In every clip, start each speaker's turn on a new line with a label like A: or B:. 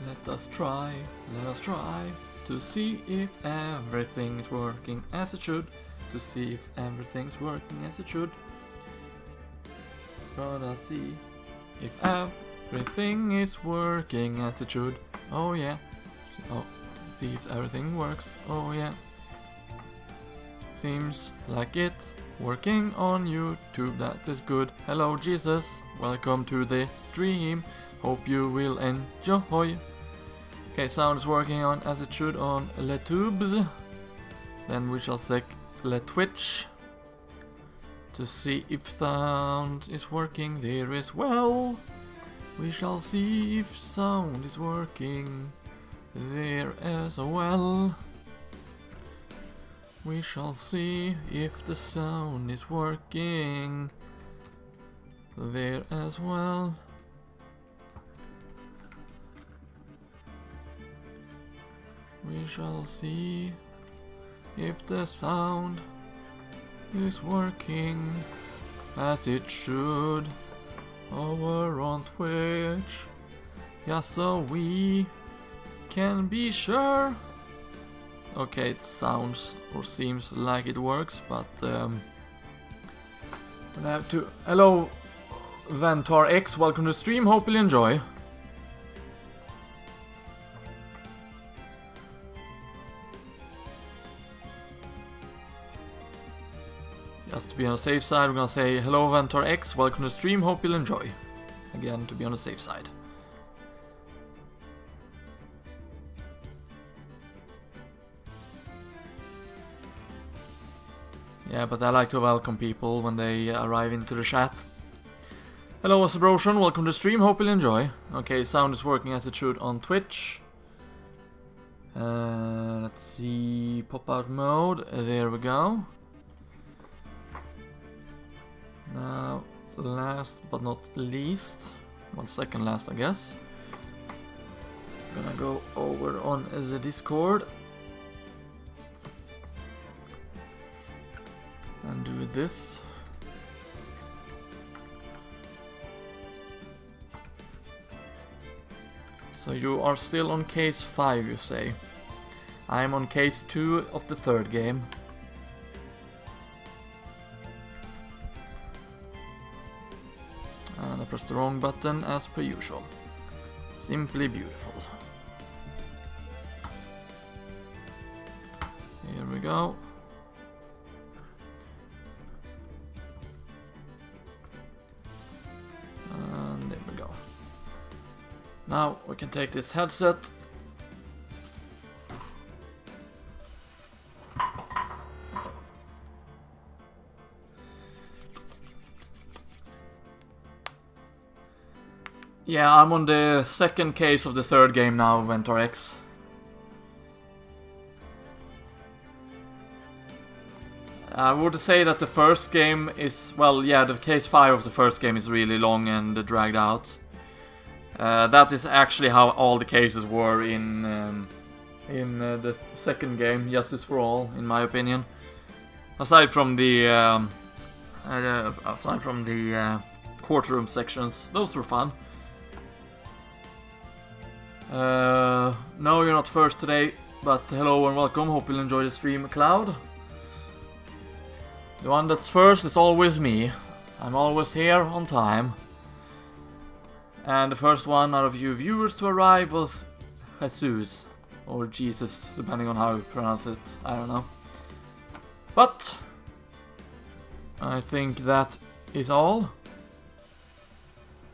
A: Let us try to see if everything's working as it should. To see if everything's working as it should. Gotta see if everything is working as it should. Oh yeah. Oh, see if everything works. Oh yeah. Seems like it's working on YouTube. That is good. Hello Jesus. Welcome to the stream. Hope you will enjoy. Okay, sound is working on as it should on LeTubes. Then we shall check LeTwitch to see if sound is working there as well. We shall see if sound is working there as well. We shall see if the sound is working there as well. We shall see if the sound is working as it should over on Twitch. Yeah, so we can be sure. Okay, it sounds or seems like it works, but I have to. Hello, Ventar X. Welcome to the stream. Hope you'll enjoy. Just to be on the safe side, we're gonna say hello Ventar X, welcome to the stream, hope you'll enjoy. Again, to be on the safe side. Yeah, but I like to welcome people when they arrive into the chat. Hello Asabrosion, welcome to the stream, hope you'll enjoy. Okay, sound is working as it should on Twitch. Let's see, pop out mode, there we go. Now, last but not least, well, second last I guess, I'm gonna go over on the Discord and do this. So you are still on case 5, you say. I am on case 2 of the third game. And I pressed the wrong button as per usual. Simply beautiful. Here we go. And there we go. Now we can take this headset. Yeah, I'm on the second case of the third game now, Ventar X. I would say that the first game is, well, yeah, the case 5 of the first game is really long and dragged out. That is actually how all the cases were in the second game, Justice for All, in my opinion. Aside from the courtroom sections, those were fun. No, you're not first today, but hello and welcome, hope you'll enjoy the stream, Cloud. The one that's first is always me. I'm always here on time. And the first one out of you viewers to arrive was Jesus, or Jesus, depending on how you pronounce it, I don't know. But I think that is all.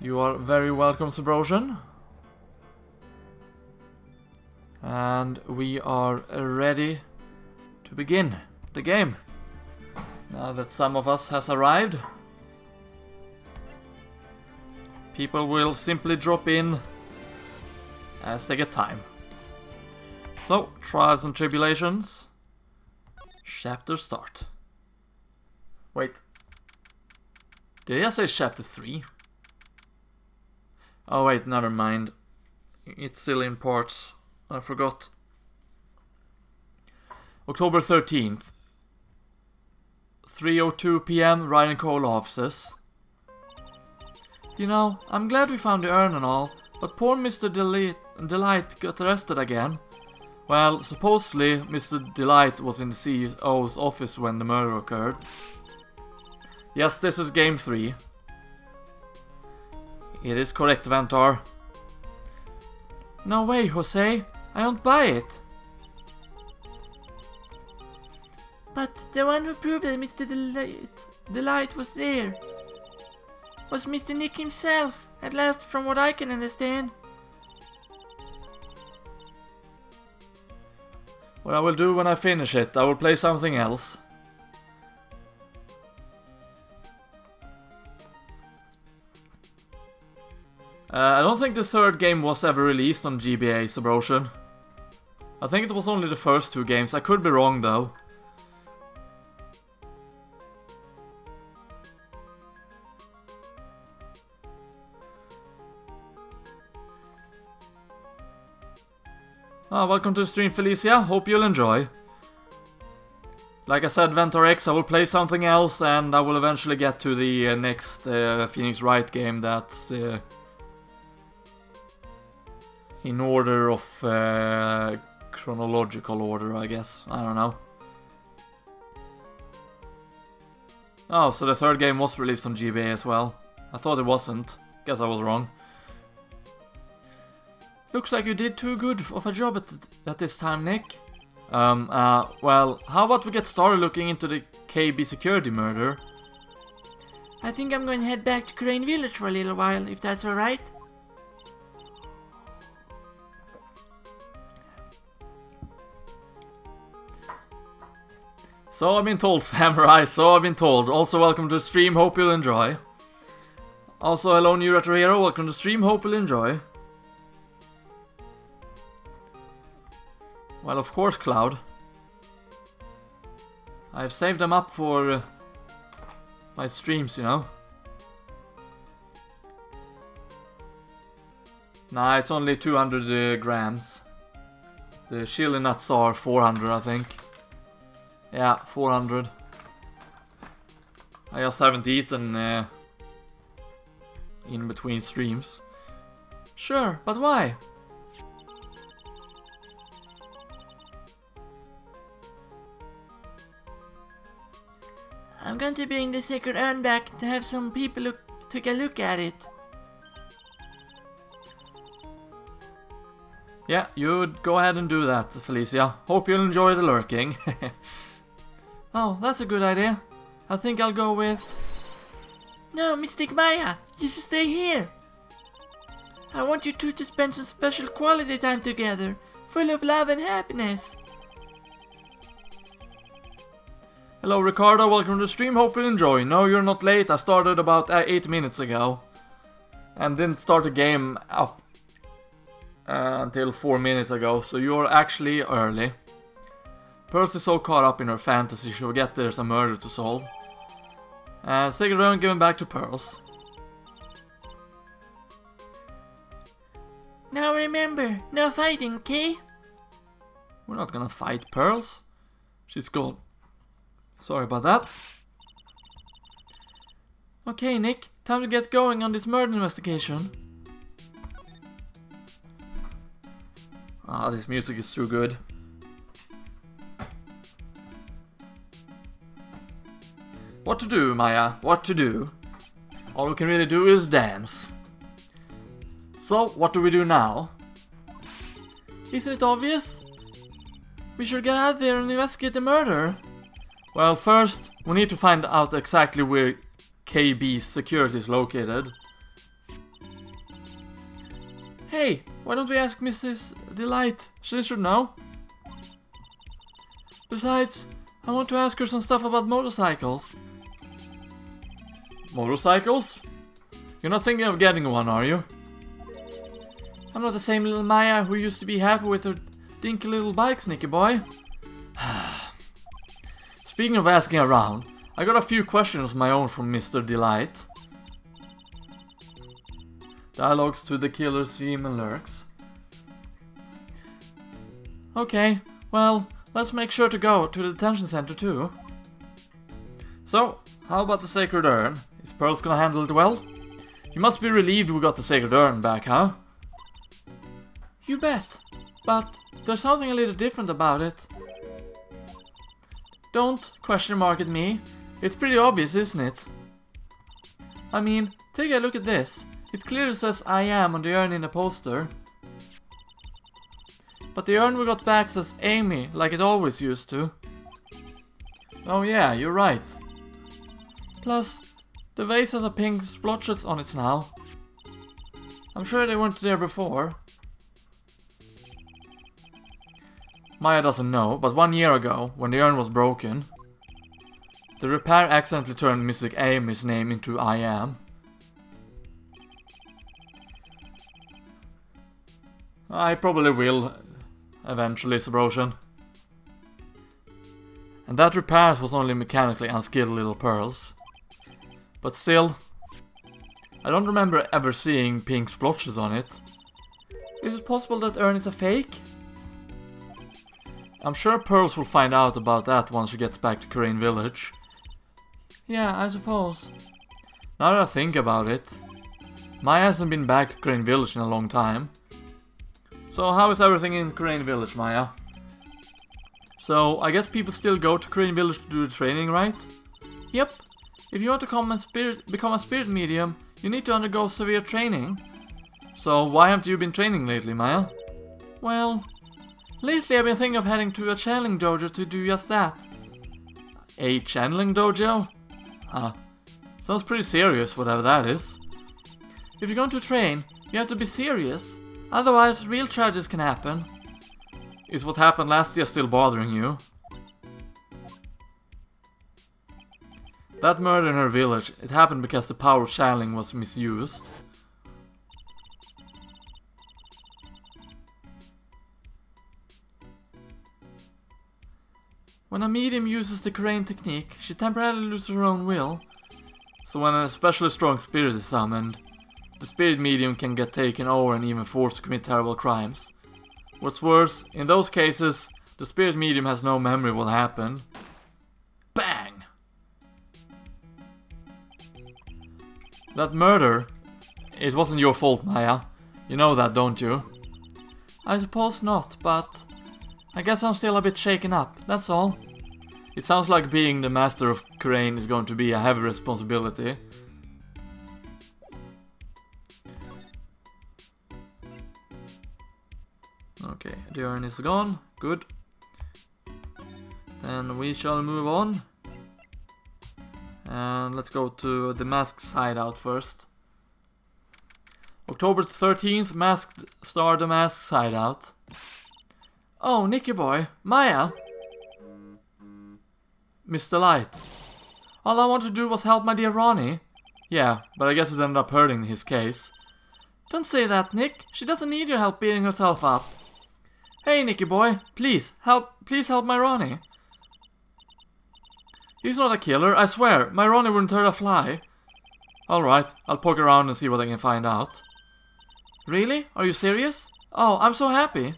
A: You are very welcome, Subrosion. And we are ready to begin the game. Now that some of us has arrived, people will simply drop in as they get time. So, Trials and Tribulations, chapter start. Wait, did I say chapter 3? Oh wait, never mind. It's still in parts. I forgot. October 13th. 3:02 PM, Ryan Koloff says. You know, I'm glad we found the urn and all, But poor Mr. Delight got arrested again. Well, supposedly Mr. Delight was in the CEO's office when the murder occurred. Yes, this is game 3. It is correct, Ventar. No way, Jose. I don't buy it.
B: But the one who proved that Mr. Delight was there was Mr. Nick himself, at last, from what I can understand.
A: What I will do when I finish it, I will play something else. I don't think the third game was ever released on GBA Subrotion. I think it was only the first 2 games. I could be wrong though. Welcome to the stream, Felicia. Hope you'll enjoy. Like I said, Ventor X, I will play something else, and I will eventually get to the next Phoenix Wright game that's in order of chronological order, I guess. I don't know. Oh, so the third game was released on GBA as well. I thought it wasn't. Guess I was wrong. Looks like you did too good of a job at this time, Nick. Well, how about we get started looking into the KB security murder?
B: I think I'm going to head back to Crane Village for a little while, if that's alright.
A: So I've been told, Samurai, so I've been told. Also, welcome to the stream, hope you'll enjoy. Also, hello, new retro hero, welcome to the stream, hope you'll enjoy. Well, of course, Cloud. I've saved them up for my streams, you know. Nah, it's only 200 grams. The chili nuts are 400, I think. Yeah, 400. I just haven't eaten in between streams. Sure, but why?
B: I'm going to bring the sacred urn back to have some people take a look at it.
A: Yeah, you go ahead and do that, Felicia. Hope you'll enjoy the lurking. Oh, that's a good idea. I think I'll go with...
B: No, Mystic Maya, you should stay here. I want you two to spend some special quality time together, full of love and happiness.
A: Hello Ricardo, welcome to the stream, hope you enjoy. No, you're not late, I started about 8 minutes ago. And didn't start the game up until 4 minutes ago, so you're actually early. Pearls is so caught up in her fantasy, she forget there's a murder to solve. Sacred Urn given back to Pearls.
B: Now remember, no fighting, okay?
A: We're not gonna fight Pearls. She's gone. Sorry about that. Okay, Nick, time to get going on this murder investigation. Ah, this music is too good. What to do, Maya? What to do? All we can really do is dance. So, what do we do now?
B: Isn't it obvious? We should get out there and investigate the murder.
A: Well, first, we need to find out exactly where KB's security is located.
B: Hey, why don't we ask Mrs. Delight? She should know. Besides, I want to ask her some stuff about motorcycles.
A: Motorcycles? You're not thinking of getting one, are you?
B: I'm not the same little Maya who used to be happy with her dinky little bike, Sneaky boy.
A: Speaking of asking around, I got a few questions of my own from Mr. Delight. Dialogues to the killer theme and lurks.
B: Okay, well, let's make sure to go to the detention center too.
A: So, how about the Sacred Urn? Is Pearls gonna handle it well? You must be relieved we got the Sacred Urn back, huh? You bet. But there's something a little different about it. Don't question mark at me. It's pretty obvious, isn't it? I mean, take a look at this. It clearly says I am on the urn in the poster. But the urn we got back says Amy, like it always used to. Oh yeah, you're right. Plus, the vase has a pink splotches on it now. I'm sure they weren't there before. Maya doesn't know, but 1 year ago, when the urn was broken, the repair accidentally turned Mrs. Amy's name into I am. I probably will, eventually, Sabrosian. And that repair was only mechanically unskilled little pearls. But still, I don't remember ever seeing pink splotches on it. Is it possible that urn is a fake? I'm sure Pearls will find out about that once she gets back to Crane Village. Yeah, I suppose. Now that I think about it, Maya hasn't been back to Crane Village in a long time. So how is everything in Crane Village, Maya? So, I guess people still go to Crane Village to do the training, right? Yep. If you want to become a spirit medium, you need to undergo severe training. So, why haven't you been training lately, Maya? Well, lately I've been thinking of heading to a channeling dojo to do just that. A channeling dojo? Huh. Sounds pretty serious, whatever that is. If you're going to train, you have to be serious. Otherwise, real tragedies can happen. Is what happened last year still bothering you? That murder in her village, it happened because the power of channeling was misused. When a medium uses the Crane technique, she temporarily loses her own will. So when an especially strong spirit is summoned, the spirit medium can get taken over and even forced to commit terrible crimes. What's worse, in those cases, the spirit medium has no memory of what happened. Bang! That murder, it wasn't your fault, Maya. You know that, don't you? I suppose not, but I guess I'm still a bit shaken up, that's all. It sounds like being the master of Crane is going to be a heavy responsibility. Okay, the urn is gone, good. Then we shall move on. And let's go to the Masked hideout first. October 13th, Masked Star the Masked hideout. Oh, Nicky boy, Maya! Mr. Light. All I wanted to do was help my dear Ronnie. Yeah, but I guess it ended up hurting his case. Don't say that, Nick. She doesn't need your help beating herself up. Hey, Nicky boy, please help my Ronnie. He's not a killer, I swear. My Ronnie wouldn't hurt a fly. Alright, I'll poke around and see what I can find out. Really? Are you serious? Oh, I'm so happy.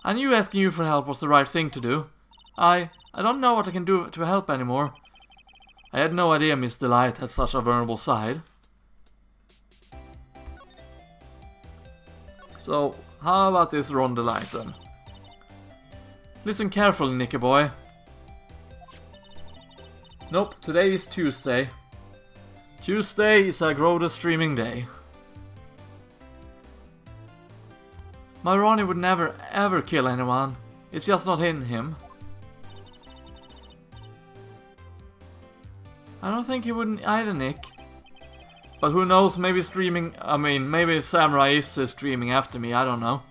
A: I knew asking you for help was the right thing to do. I don't know what I can do to help anymore. I had no idea Miss Delight had such a vulnerable side. So, how about this Ron Delight then? Listen carefully, Nicky boy. Nope, today is Tuesday. Tuesday is a Grodus streaming day. My Ronnie would never ever kill anyone. It's just not in him. I don't think he wouldn't either, Nick. But who knows, maybe maybe Samurai is streaming after me, I don't know.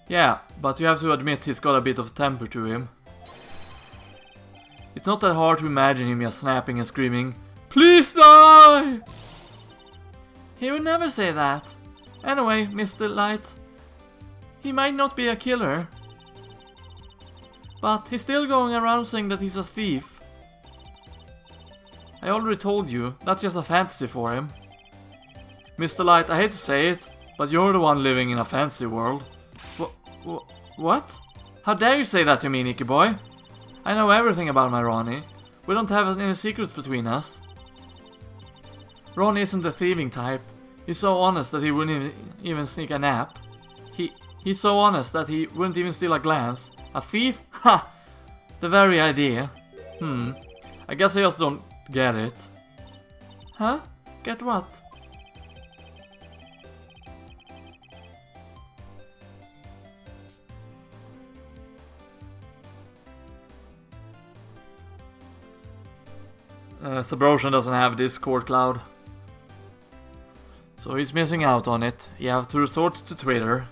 A: Yeah, but you have to admit he's got a bit of temper to him. It's not that hard to imagine him just snapping and screaming, "Please die!" He would never say that. Anyway, Mr. Light, he might not be a killer, but he's still going around saying that he's a thief. I already told you, that's just a fantasy for him. Mr. Light, I hate to say it, but you're the one living in a fantasy world. What? How dare you say that to me, Nicky boy? I know everything about my Ronnie. We don't have any secrets between us. Ronnie isn't the thieving type. He's so honest that he wouldn't even sneak a nap. He's so honest that he wouldn't even steal a glance. A thief? Ha! The very idea. I guess I just don't get it. Huh? Get what? Subrotion doesn't have Discord cloud. So he's missing out on it. You have to resort to Twitter.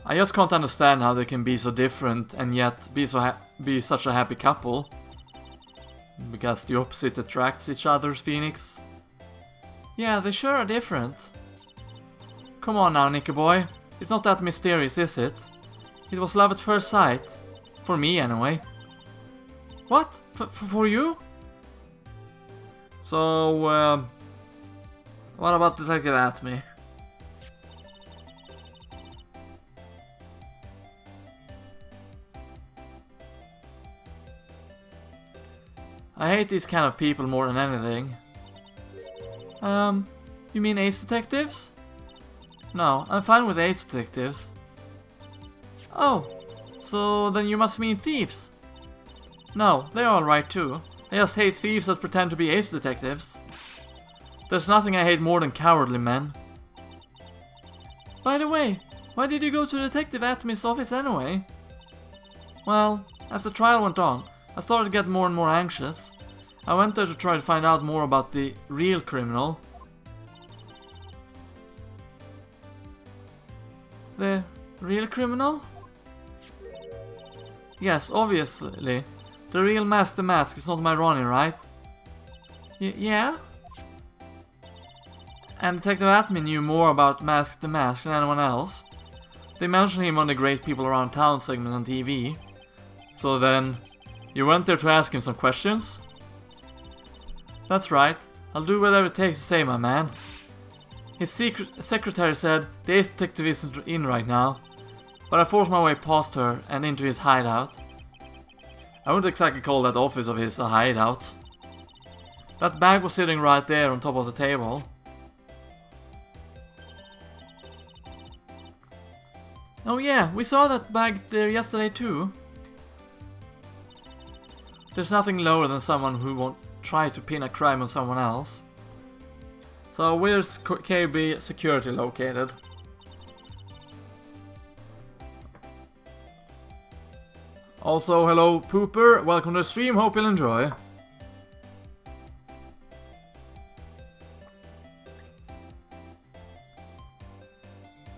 A: I just can't understand how they can be so different and yet be such a happy couple. Because the opposite attracts each other, Phoenix. Yeah, they sure are different. Come on now, Nicky boy. It's not that mysterious, is it? It was love at first sight. For me, anyway. What? For you? So, what about the second at me? I hate these kind of people more than anything. You mean ace detectives? No, I'm fine with ace detectives. Oh, so then you must mean thieves. No, they're alright too. I just hate thieves that pretend to be ace detectives. There's nothing I hate more than cowardly men. By the way, why did you go to Detective Atomy's office anyway? Well, as the trial went on, I started to get more and more anxious. I went there to try to find out more about the real criminal. The real criminal? Yes, obviously. The real Master Mask is not my Ronnie, right? Yeah? And Detective Atman knew more about Mask the Mask than anyone else. They mentioned him on the Great People Around Town segment on TV. So then, you went there to ask him some questions? That's right. I'll do whatever it takes to save my man. His secretary said the ace detective isn't in right now, but I forced my way past her and into his hideout. I wouldn't exactly call that office of his a hideout. That bag was sitting right there on top of the table. Oh yeah, we saw that bag there yesterday too. There's nothing lower than someone who won't try to pin a crime on someone else. So where's KB security located? Also, hello Pooper, welcome to the stream, hope you'll enjoy.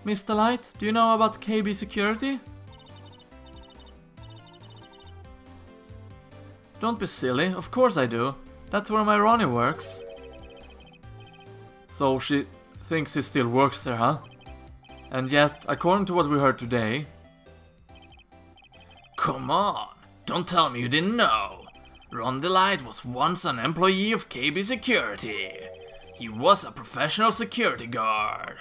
A: Mr. Light, do you know about KB security? Don't be silly, of course I do. That's where my Ronnie works. So she thinks he still works there, huh? And yet, according to what we heard today...
C: Come on, don't tell me you didn't know. Ron DeLite was once an employee of KB Security. He was a professional security guard.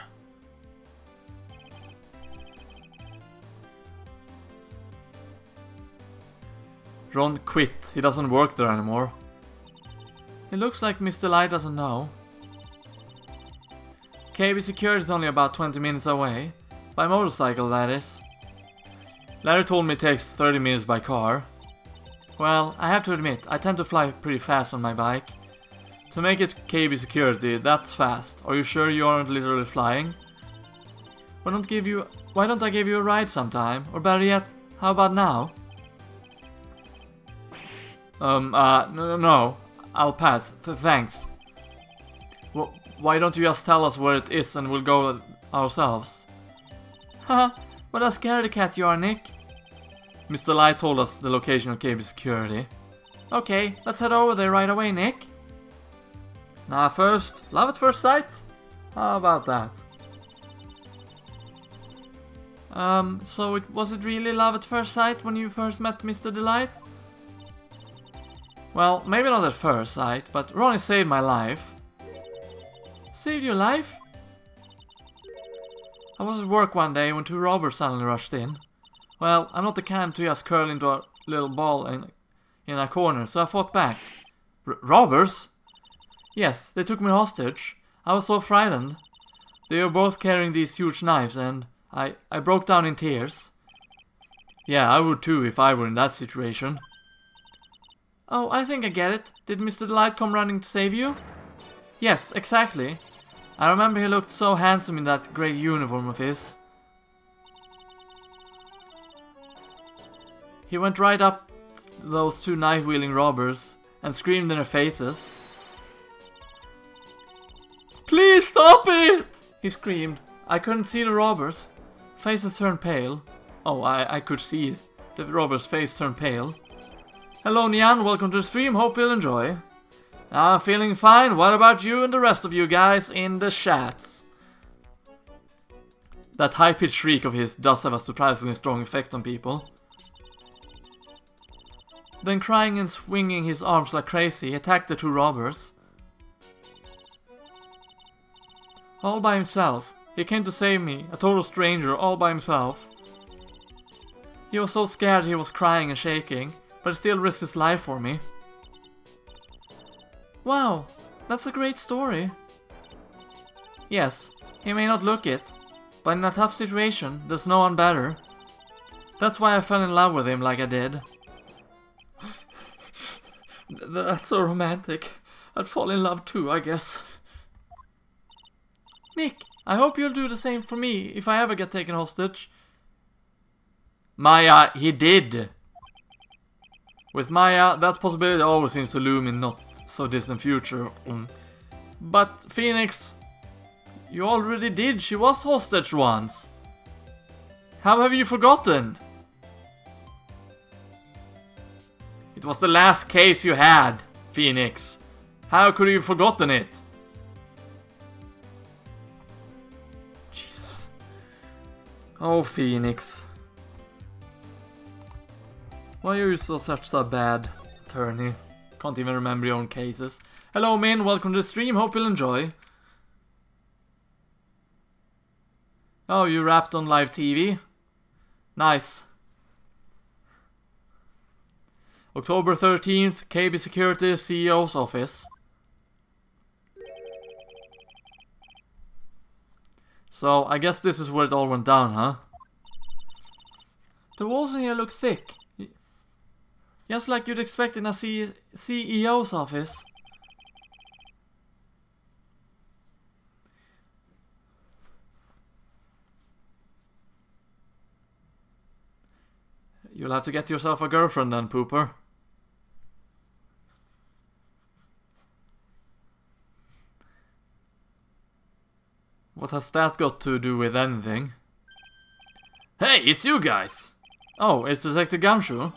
A: Ron quit, he doesn't work there anymore. It looks like Mr. Light doesn't know. KB Security is only about 20 minutes away. By motorcycle, that is. Larry told me it takes 30 minutes by car. Well, I have to admit, I tend to fly pretty fast on my bike. To make it KB Security, that's fast. Are you sure you aren't literally flying? Why don't I give you a ride sometime? Or better yet, how about now? No. I'll pass. Thanks. Well, why don't you just tell us where it is and we'll go ourselves? Haha, what a scaredy cat you are, Nick. Mr. Light told us the location of KB Security. Okay, let's head over there right away, Nick. Now first, love at first sight? How about that? So was it really love at first sight when you first met Mr. Delight? Well, maybe not at first sight, but Ronnie saved my life. Saved your life? I was at work one day when two robbers suddenly rushed in. Well, I'm not the kind to just curl into a little ball in a corner, so I fought back. Robbers? Yes, they took me hostage. I was so frightened. They were both carrying these huge knives and I broke down in tears. Yeah, I would too if I were in that situation.
B: Oh, I think I get it. Did Mr. Delight come running to save you?
A: Yes, exactly. I remember he looked so handsome in that grey uniform of his. He went right up those two knife-wielding robbers and screamed in their faces. "Please stop it!" he screamed. I couldn't see the robbers. Faces turned pale. Oh, I could see the robber's face turn pale. "Hello, Nian. Welcome to the stream. Hope you'll enjoy." "I'm feeling fine. What about you and the rest of you guys in the chats?" That high-pitched shriek of his does have a surprisingly strong effect on people. Then crying and swinging his arms like crazy, he attacked the two robbers. All by himself. He came to save me, a total stranger, all by himself. He was so scared he was crying and shaking, but he still risked his life for me.
B: Wow, that's a great story.
A: Yes, he may not look it, but in a tough situation, there's no one better. That's why I fell in love with him like I did. That's so romantic. I'd fall in love too, I guess.
B: Nick, I hope you'll do the same for me if I ever get taken hostage.
A: Maya, he did. With Maya, that possibility always seems to loom in not so distant future. But Phoenix, you already did. She was hostage once. How have you forgotten? It was the last case you had, Phoenix. How could you have forgotten it? Jesus. Oh, Phoenix. Why are you such a bad attorney? Can't even remember your own cases. Hello, Min. Welcome to the stream. Hope you'll enjoy. Oh, you rapped on live TV? Nice. October 13th, KB Security CEO's office. So, I guess this is where it all went down, huh?
B: The walls in here look thick. Just like you'd expect in a CEO's office.
A: You'll have to get yourself a girlfriend then, Pooper. What has that got to do with anything? Hey, it's you guys! Oh, it's Detective Gumshoe.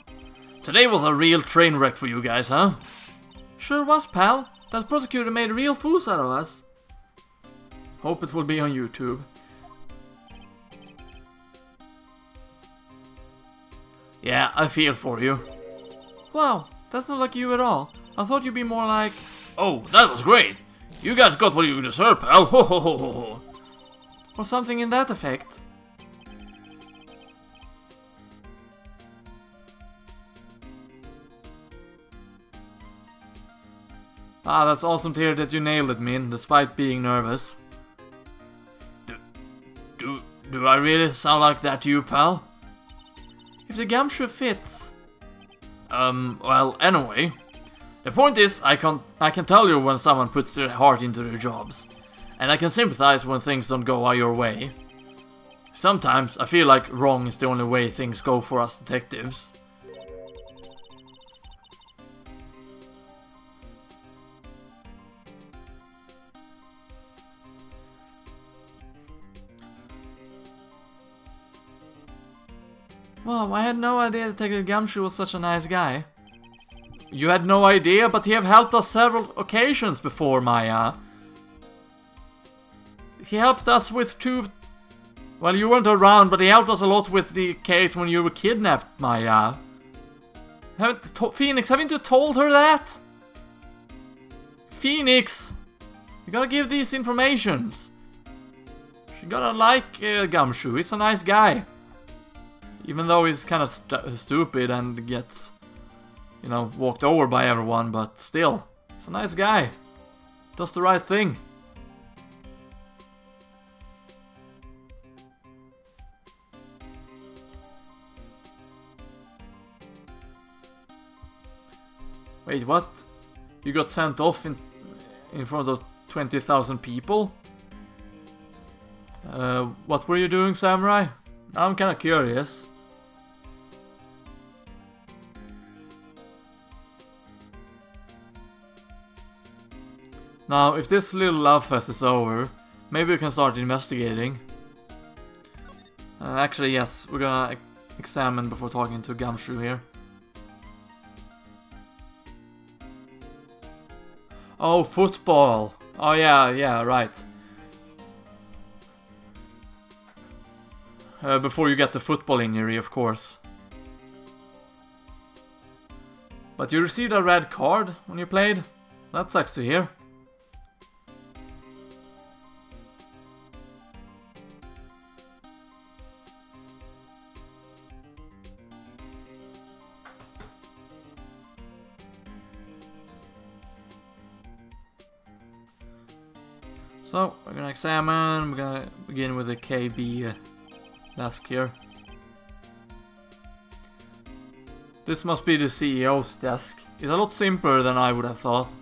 A: Today was a real train wreck for you guys, huh?
B: Sure was, pal. That prosecutor made real fools out of us.
A: Hope it will be on YouTube. Yeah, I feel for you.
B: Wow, that's not like you at all. I thought you'd be more like...
C: Oh, that was great! You guys got what you deserve, pal. Ho ho ho ho ho.
B: Or something in that effect.
A: Ah, that's awesome to hear that you nailed it, Min, despite being nervous.
C: Do I really sound like that to you, pal?
B: If the gumshoe fits.
C: Well, anyway. The point is, I can tell you when someone puts their heart into their jobs. And I can sympathize when things don't go your way. Sometimes I feel like wrong is the only way things go for us detectives.
B: Wow, I had no idea Detective Gumshoe was such a nice guy.
A: You had no idea, but he have helped us several occasions before, Maya. He helped us with two... Well, you weren't around, but he helped us a lot with the case when you were kidnapped, Maya. Phoenix, haven't you told her that? Phoenix! You gotta give these informations. She gotta like Gumshoe, he's a nice guy. Even though he's kind of stupid and gets, you know, walked over by everyone, but still, he's a nice guy. Does the right thing. Wait, what? You got sent off in front of 20,000 people? What were you doing, Samurai? I'm kinda curious. Now, if this little love fest is over, maybe we can start investigating. Actually, yes, we're gonna examine before talking to Gumshoe here. Oh, football! Oh yeah, right. Before you get the football injury, of course. But you received a red card when you played? That sucks to hear. So, we're gonna examine, we're gonna begin with the KB desk here. This must be the CEO's desk. It's a lot simpler than I would have thought.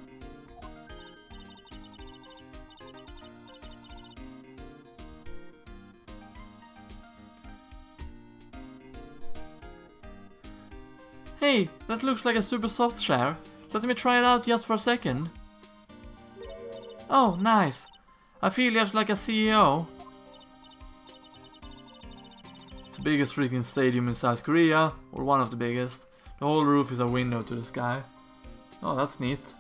A: Hey, that looks like a super soft chair. Let me try it out just for a second. Oh, nice. I feel just like a CEO. It's the biggest freaking stadium in South Korea, or one of the biggest. The whole roof is a window to the sky. Oh, that's neat.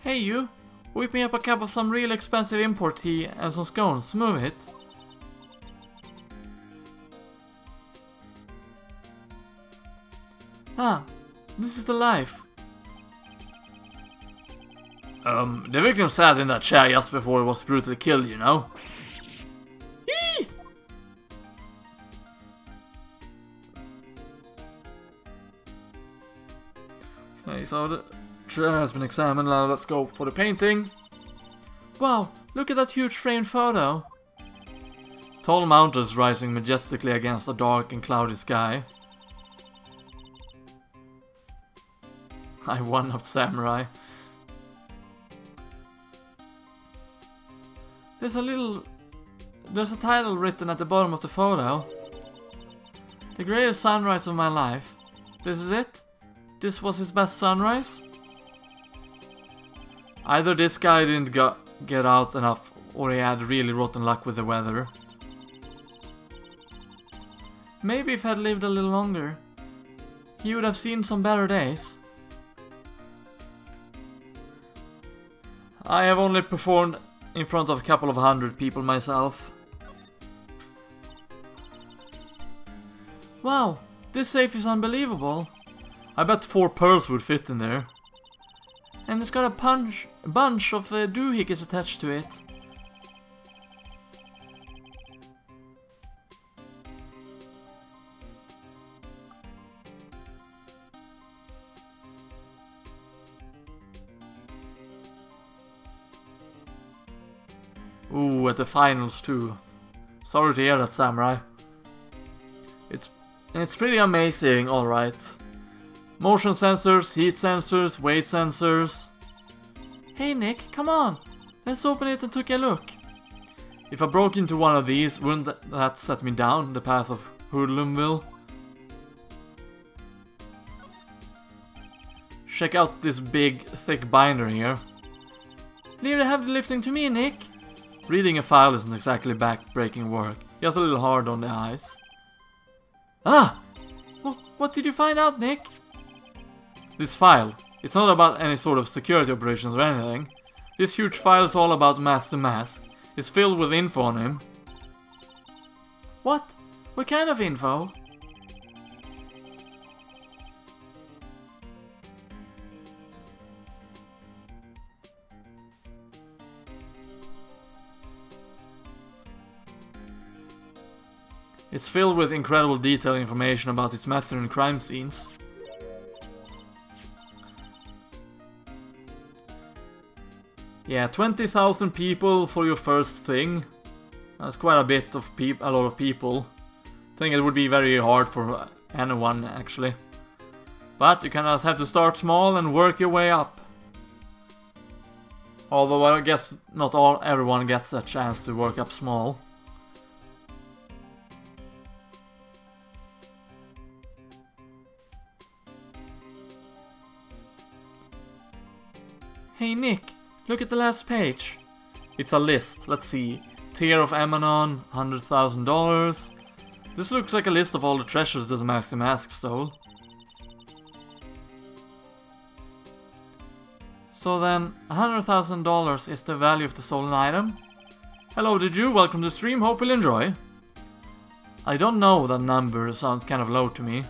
A: Hey you, whip me up a cup of some real expensive import tea and some scones, move it. Ah, this is the life. The victim sat in that chair just before he was brutally killed, you know? Eee! Okay, so the chair has been examined, now let's go for the painting. Wow, look at that huge framed photo. Tall mountains rising majestically against a dark and cloudy sky. I one-upped Samurai. There's a title written at the bottom of the photo. The greatest sunrise of my life. This is it? This was his best sunrise? Either this guy didn't get out enough, or he had really rotten luck with the weather. Maybe if he had lived a little longer, he would have seen some better days. I have only performed in front of a couple of 100 people myself. Wow, this safe is unbelievable. I bet 4 pearls would fit in there. And it's got a bunch of doohickeys attached to it. Ooh, at the finals too. Sorry to hear that, Samurai. It's pretty amazing, alright. Motion sensors, heat sensors, weight sensors. Hey Nick, come on. Let's open it and take a look. If I broke into one of these, wouldn't that set me down the path of Hoodlumville? Check out this big, thick binder here. Leave the heavy lifting to me, Nick. Reading a file isn't exactly back-breaking work. Just a little hard on the eyes. Ah! What did you find out, Nick? This file. It's not about any sort of security operations or anything. This huge file is all about Master Mask. It's filled with info on him. What? What kind of info? It's filled with incredible detailed information about its method in crime scenes. Yeah, 20,000 people for your first thing. That's quite a bit of a lot of people. I think it would be very hard for anyone actually. But you kind of have to start small and work your way up. Although I guess not everyone gets a chance to work up small.
B: Hey Nick, look at the last page.
A: It's a list. Let's see. Tear of Amanon, $100,000. This looks like a list of all the treasures that the Master Mask stole. So then, $100,000 is the value of the stolen item. Hello, did you? Welcome to the stream. Hope you'll enjoy. I don't know, that number sounds kind of low to me.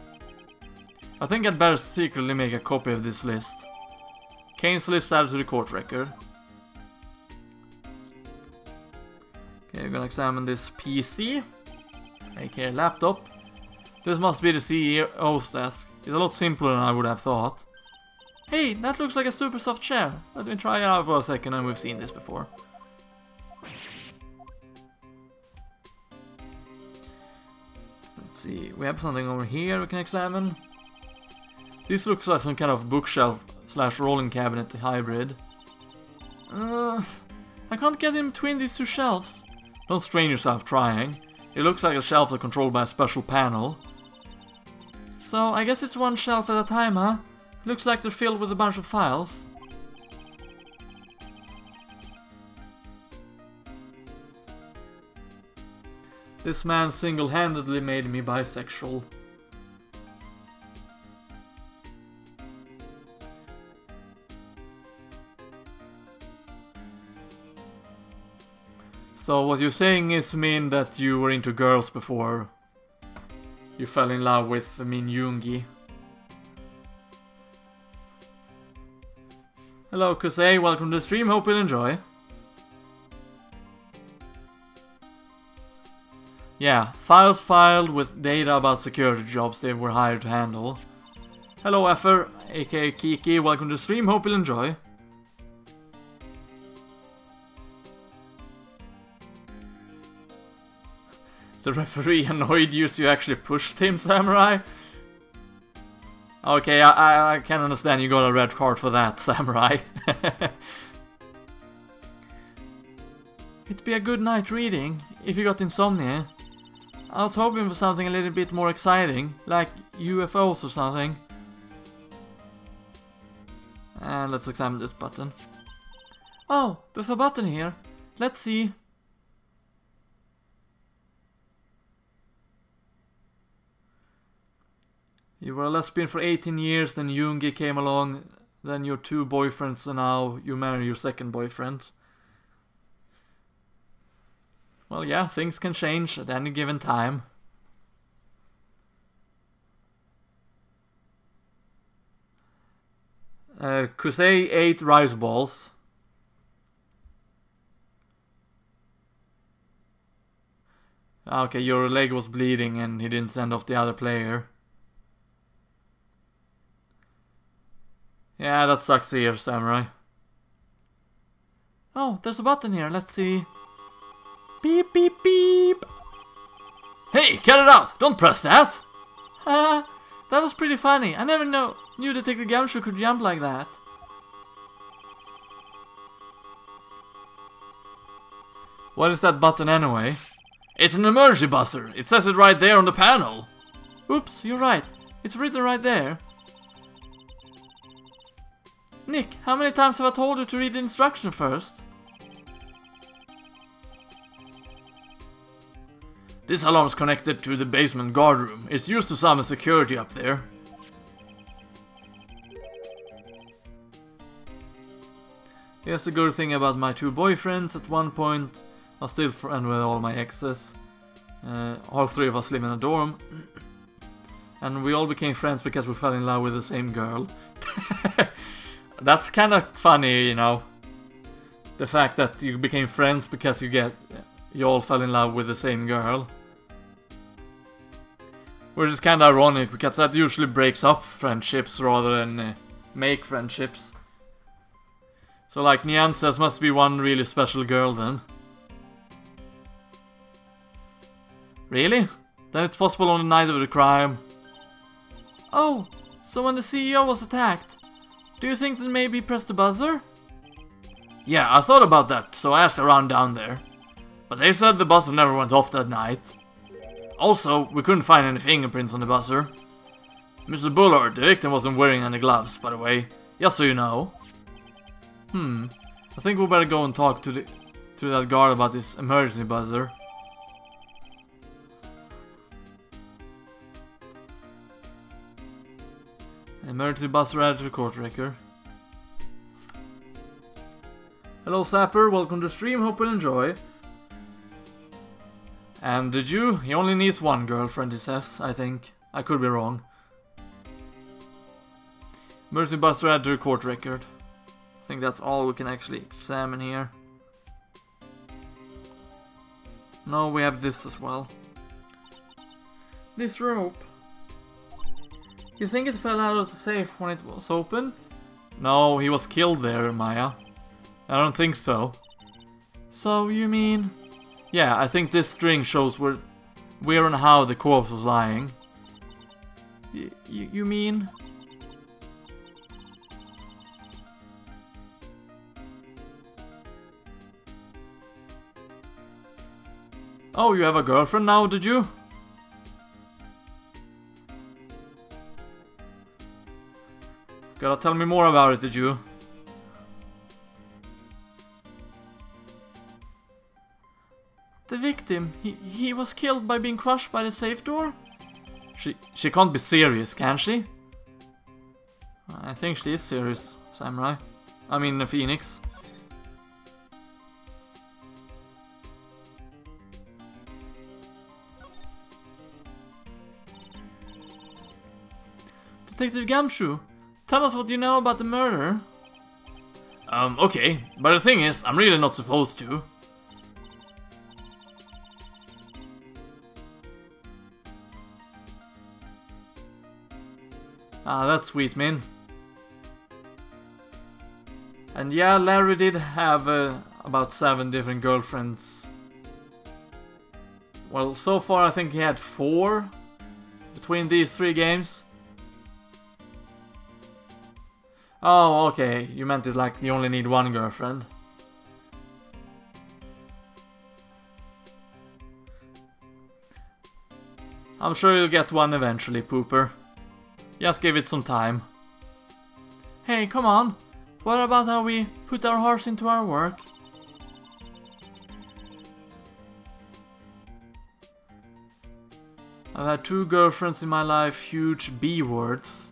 A: I think I'd better secretly make a copy of this list. Kane's list added to the court record. Okay, we're gonna examine this PC, aka laptop. This must be the CEO's desk. It's a lot simpler than I would have thought.
B: Hey, that looks like a super soft chair.
A: Let me try it out for a second, and we've seen this before. Let's see, we have something over here we can examine. This looks like some kind of bookshelf / rolling cabinet hybrid.
B: I can't get in between these two shelves.
A: Don't strain yourself trying. It looks like a shelf that's controlled by a special panel.
B: So I guess it's one shelf at a time, huh? Looks like they're filled with a bunch of files.
A: This man single-handedly made me bisexual. So what you're saying is, mean that you were into girls before you fell in love with, Yoongi. Hello Kusei, welcome to the stream, hope you'll enjoy. Yeah, files filed with data about security jobs they were hired to handle. Hello Effer, aka Kiki, welcome to the stream, hope you'll enjoy. The referee annoyed you so you actually pushed him, Samurai? Okay, I can understand you got a red card for that, Samurai.
B: It'd be a good night reading, if you got insomnia. I was hoping for something a little bit more exciting, like UFOs or something.
A: And let's examine this button.
B: Oh, there's a button here. Let's see.
A: You were a lesbian for 18 years, then Yoongi came along, then your 2 boyfriends, and now you marry your 2nd boyfriend. Well, yeah, things can change at any given time. Kusei ate rice balls. Okay, your leg was bleeding and he didn't send off the other player. Yeah, that sucks to hear, Samurai.
B: Oh, there's a button here, let's see.
A: Beep, beep, beep. Hey, cut it out! Don't press that!
B: Haha, that was pretty funny. I never knew Detective Gumshoe could jump like that.
A: What is that button anyway? It's an emergency buzzer. It says it right there on the panel.
B: Oops, you're right. It's written right there. Nick, how many times have I told you to read the instruction first?
C: This alarm is connected to the basement guard room. It's used to summon security up there.
A: Here's the good thing about my 2 boyfriends. At one point, I was still friends with all my exes. All 3 of us live in a dorm. And we all became friends because we fell in love with the same girl. That's kind of funny, you know. The fact that you became friends because you all fell in love with the same girl. Which is kind of ironic, because that usually breaks up friendships rather than make friendships. So like Nyan says, must be one really special girl then.
C: Really? Then it's possible on the night of the crime.
A: Oh, so when the CEO was attacked, do you think that maybe he pressed the buzzer?
C: Yeah, I thought about that, so I asked around down there. But they said the buzzer never went off that night. Also, we couldn't find any fingerprints on the buzzer. Mr. Bullard, the victim, wasn't wearing any gloves, by the way. Just so you know.
A: I think we better go and talk to that guard about this emergency buzzer. Emergency buzzer added to the court record. Hello Sapper, welcome to the stream, hope you enjoy. And the Jew, he only needs one girlfriend, he says, I think. I could be wrong. Emergency buzzer added to the court record. I think that's all we can actually examine here. No, we have this as well. This rope. You think it fell out of the safe when it was open?
C: No, he was killed there, Maya. I don't think so.
A: So, you mean...
C: Yeah, I think this string shows where and how the corpse was lying.
A: You mean...
C: Oh, you have a girlfriend now, did you? Gotta tell me more about it, did you?
A: The victim, he was killed by being crushed by the safe door?
C: She can't be serious, can she?
A: I think she is serious, Samurai. I mean, Phoenix. Detective Gumshoe, tell us what you know about the murder.
C: Okay, but the thing is, I'm really not supposed to.
A: Ah, that's sweet, man. And yeah, Larry did have about 7 different girlfriends. Well, so far I think he had 4 between these 3 games. Oh, okay, you meant it like you only need 1 girlfriend. I'm sure you'll get one eventually, Pooper. Just give it some time. Hey, come on. What about how we put our hearts into our work? I've had 2 girlfriends in my life, huge B words.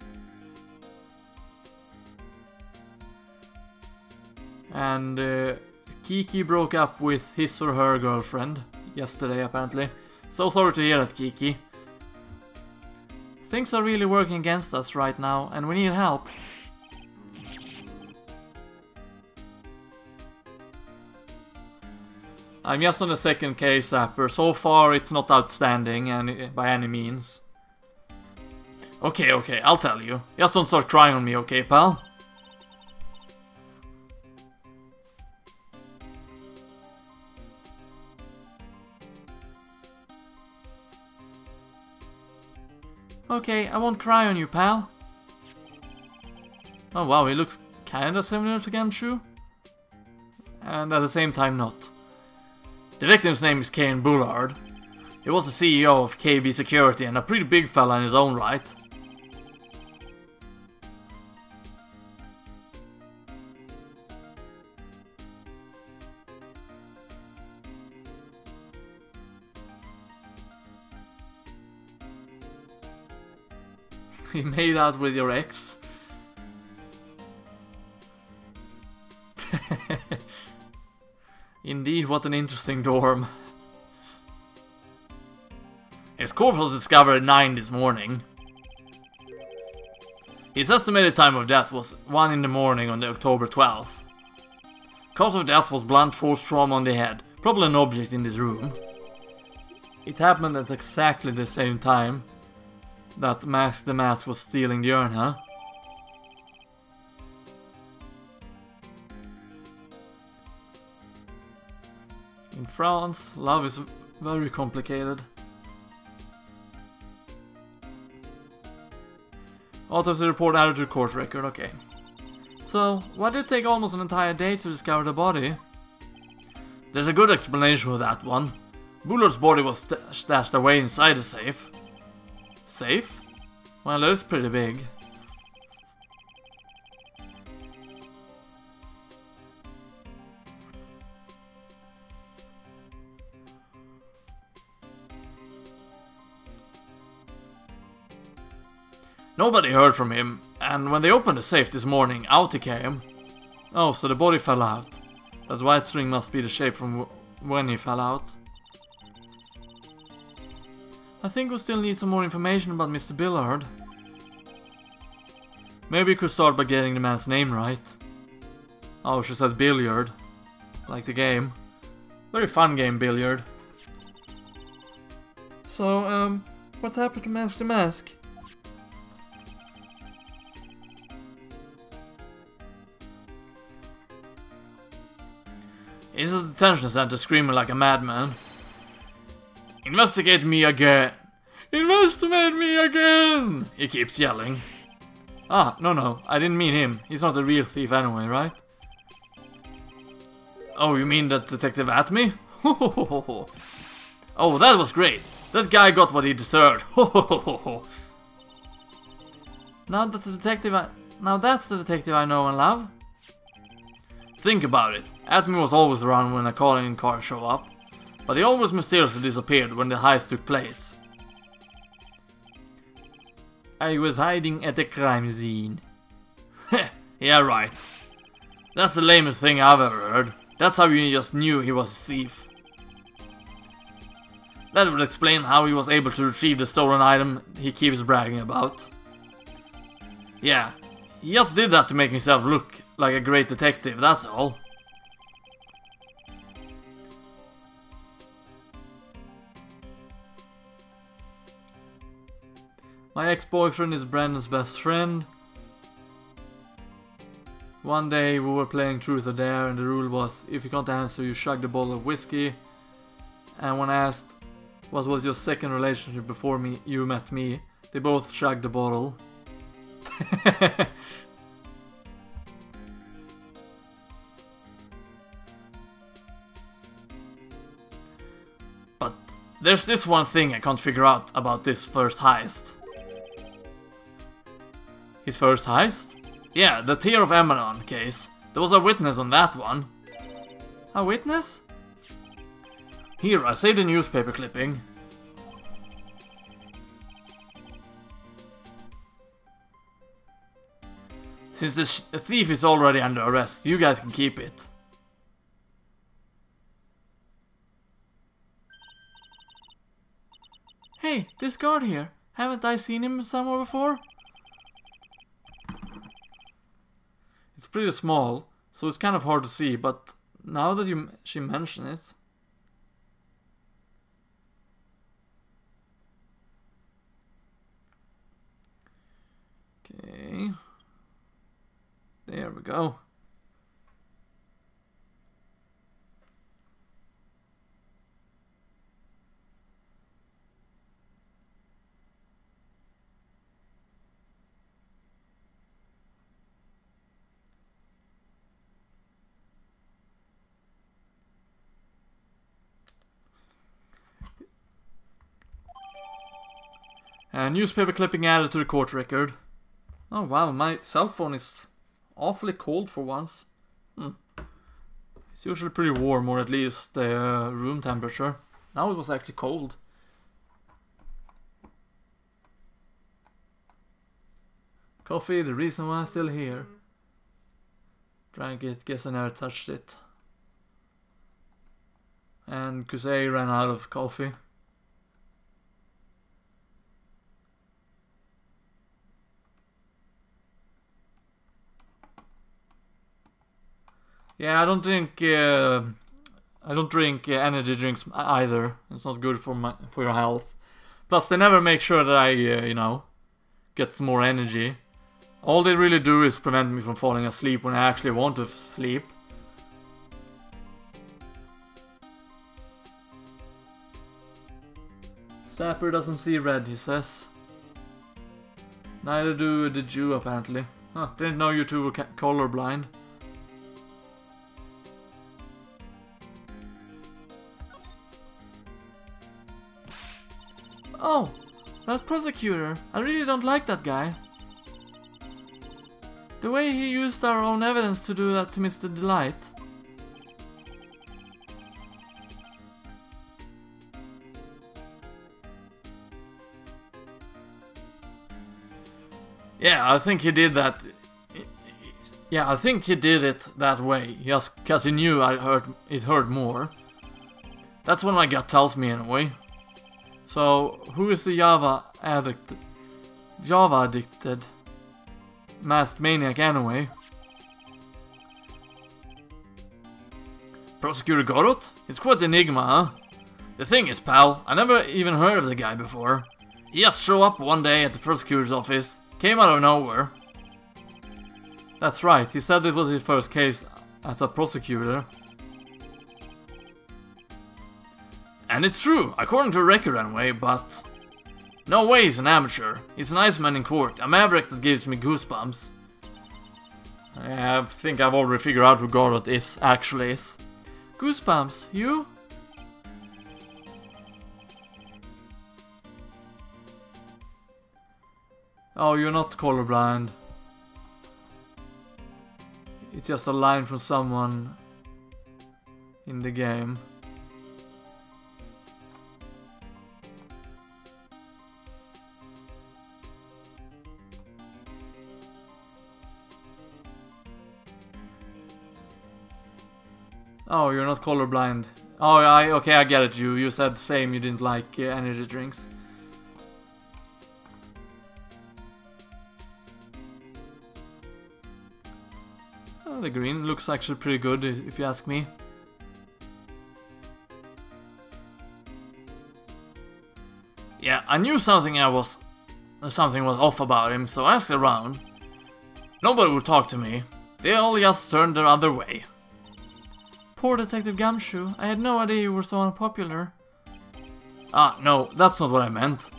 A: And Kiki broke up with his or her girlfriend yesterday, apparently. So sorry to hear that, Kiki. Things are really working against us right now, and we need help. I'm just on the 2nd case, Zapper. So far, it's not outstanding by any means.
C: Okay, I'll tell you. Just don't start crying on me, okay, pal?
A: Okay, I won't cry on you, pal. Oh wow, he looks kinda similar to Gumshoe. And at the same time not.
C: The victim's name is Kane Bullard. He was the CEO of KB Security and a pretty big fella in his own right.
A: You made out with your ex? Indeed, what an interesting dorm.
C: His corpse was discovered at 9 this morning. His estimated time of death was 1 in the morning on October 12th. Cause of death was blunt force trauma on the head, probably an object in this room.
A: It happened at exactly the same time that Max the Mask was stealing the urn, huh? In France, love is very complicated. Autopsy report added to the court record, okay. So, why did it take almost an entire day to discover the body?
C: There's a good explanation for that one. Bullard's body was stashed away inside the safe.
A: Safe? Well, that is pretty big.
C: Nobody heard from him, and when they opened the safe this morning, out he came.
A: Oh, so the body fell out. That white string must be the shape from when he fell out. I think we still need some more information about Mr. Billard. Maybe we could start by getting the man's name right. Oh, she said billiard. Like the game. Very fun game, billiard. So, what happened to Master Mask?
C: He's at the detention center screaming like a madman. Investigate me again!
A: Investigate me again!
C: He keeps yelling.
A: Ah, no, I didn't mean him. He's not a real thief anyway, right?
C: Oh, you mean that detective at me? Oh, that was great. That guy got what he deserved.
A: Now that's the detective I know and love.
C: Think about it. Atme was always around when a calling car showed up, but he always mysteriously disappeared when the heist took place.
A: I was hiding at the crime scene.
C: Yeah, right. That's the lamest thing I've ever heard. That's how you just knew he was a thief. That would explain how he was able to retrieve the stolen item he keeps bragging about. Yeah, he just did that to make himself look like a great detective, that's all.
A: My ex-boyfriend is Brandon's best friend. One day we were playing Truth or Dare and the rule was if you can't answer you chug the bottle of whiskey. And when asked what was your second relationship before you met me, they both chugged the bottle.
C: But there's this one thing I can't figure out about this first heist.
A: His first heist?
C: Yeah, the Tear of Emanon case. There was a witness on that one.
A: A witness?
C: Here, I saved a newspaper clipping. Since the thief is already under arrest, you guys can keep it.
A: Hey, this guard here. Haven't I seen him somewhere before? It's pretty small, so it's kind of hard to see, but now that she mentioned it... Okay... There we go. Newspaper clipping added to the court record. Oh wow, my cell phone is awfully cold for once. It's usually pretty warm, or at least room temperature. Now it was actually cold. Coffee, the reason why I'm still here. Drank it, guess I never touched it. And Kusei ran out of coffee. Yeah, I don't drink energy drinks either. It's not good for your health. Plus, they never make sure that I, you know, get some more energy. All they really do is prevent me from falling asleep when I actually want to sleep. Sapper doesn't see red, he says. Neither did you, apparently. Huh, didn't know you two were colorblind. Oh, that prosecutor. I really don't like that guy. The way he used our own evidence to do that to Mr. Delight.
C: Yeah, I think he did that. Yeah, I think he did it that way, just because he knew it hurt more. That's what my gut tells me anyway.
A: So, who is the Java addicted masked maniac anyway?
C: Prosecutor Godot? It's quite an enigma, huh? The thing is, pal, I never even heard of the guy before. He just showed up one day at the prosecutor's office, came out of nowhere.
A: That's right, he said it was his first case as a prosecutor.
C: And it's true, according to the record anyway, but... No way he's an amateur. He's an Iceman in court, a maverick that gives me goosebumps.
A: I think I've already figured out who Godot actually is.
B: Goosebumps, you?
A: Oh, you're not colorblind. It's just a line from someone in the game. Oh, you're not colorblind. Oh, okay, I get it. You said the same. You didn't like energy drinks. Oh, the green looks actually pretty good, if you ask me.
C: Yeah, I knew something was off about him, so I asked around. Nobody would talk to me. They all just turned the other way.
B: Poor Detective Gumshoe. I had no idea you were so unpopular.
C: Ah, no, that's not what I meant.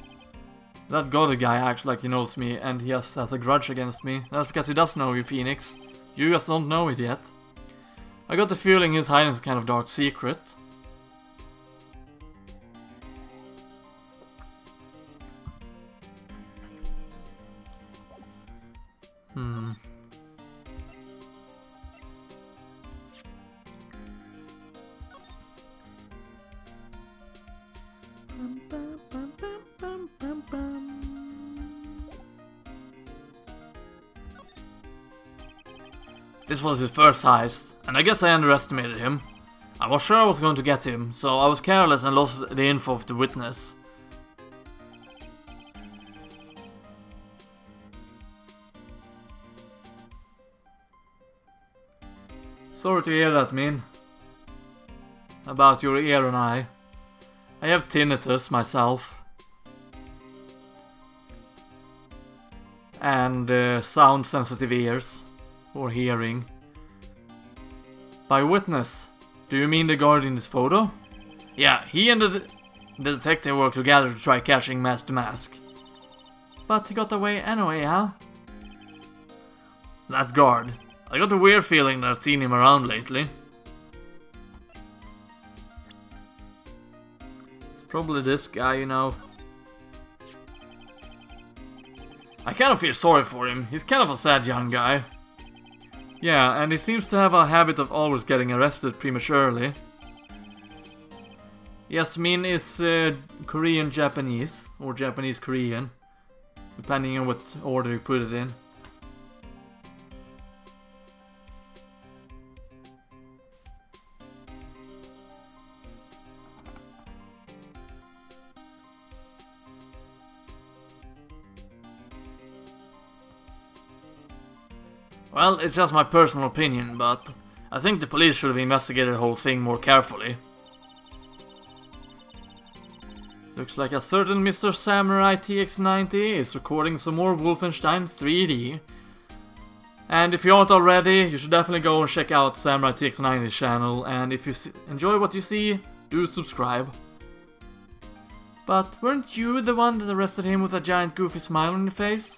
A: That Godot guy acts like he knows me and he has a grudge against me. That's because he does know you, Phoenix. You just don't know it yet. I got the feeling he's hiding some kind of dark secret.
C: This was his first heist, and I guess I underestimated him. I was sure I was going to get him, so I was careless and lost the info of the witness.
A: Sorry to hear that, Min. About your ear and eye. I have tinnitus myself. And sound sensitive ears. Or hearing. By witness, do you mean the guard in this photo?
C: Yeah, he and the detective worked together to try catching Mask to Mask.
B: But he got away anyway, huh?
C: That guard. I got a weird feeling that I've seen him around lately.
A: It's probably this guy, you know.
C: I kind of feel sorry for him. He's kind of a sad young guy.
A: Yeah, and he seems to have a habit of always getting arrested prematurely. Yasmin is Korean-Japanese, or Japanese-Korean, depending on what order you put it in.
C: Well, it's just my personal opinion, but I think the police should have investigated the whole thing more carefully.
A: Looks like a certain Mr. Samurai TX90 is recording some more Wolfenstein 3D. And if you aren't already, you should definitely go and check out Samurai TX90's channel, and if you enjoy what you see, do subscribe.
B: But weren't you the one that arrested him with a giant goofy smile on your face?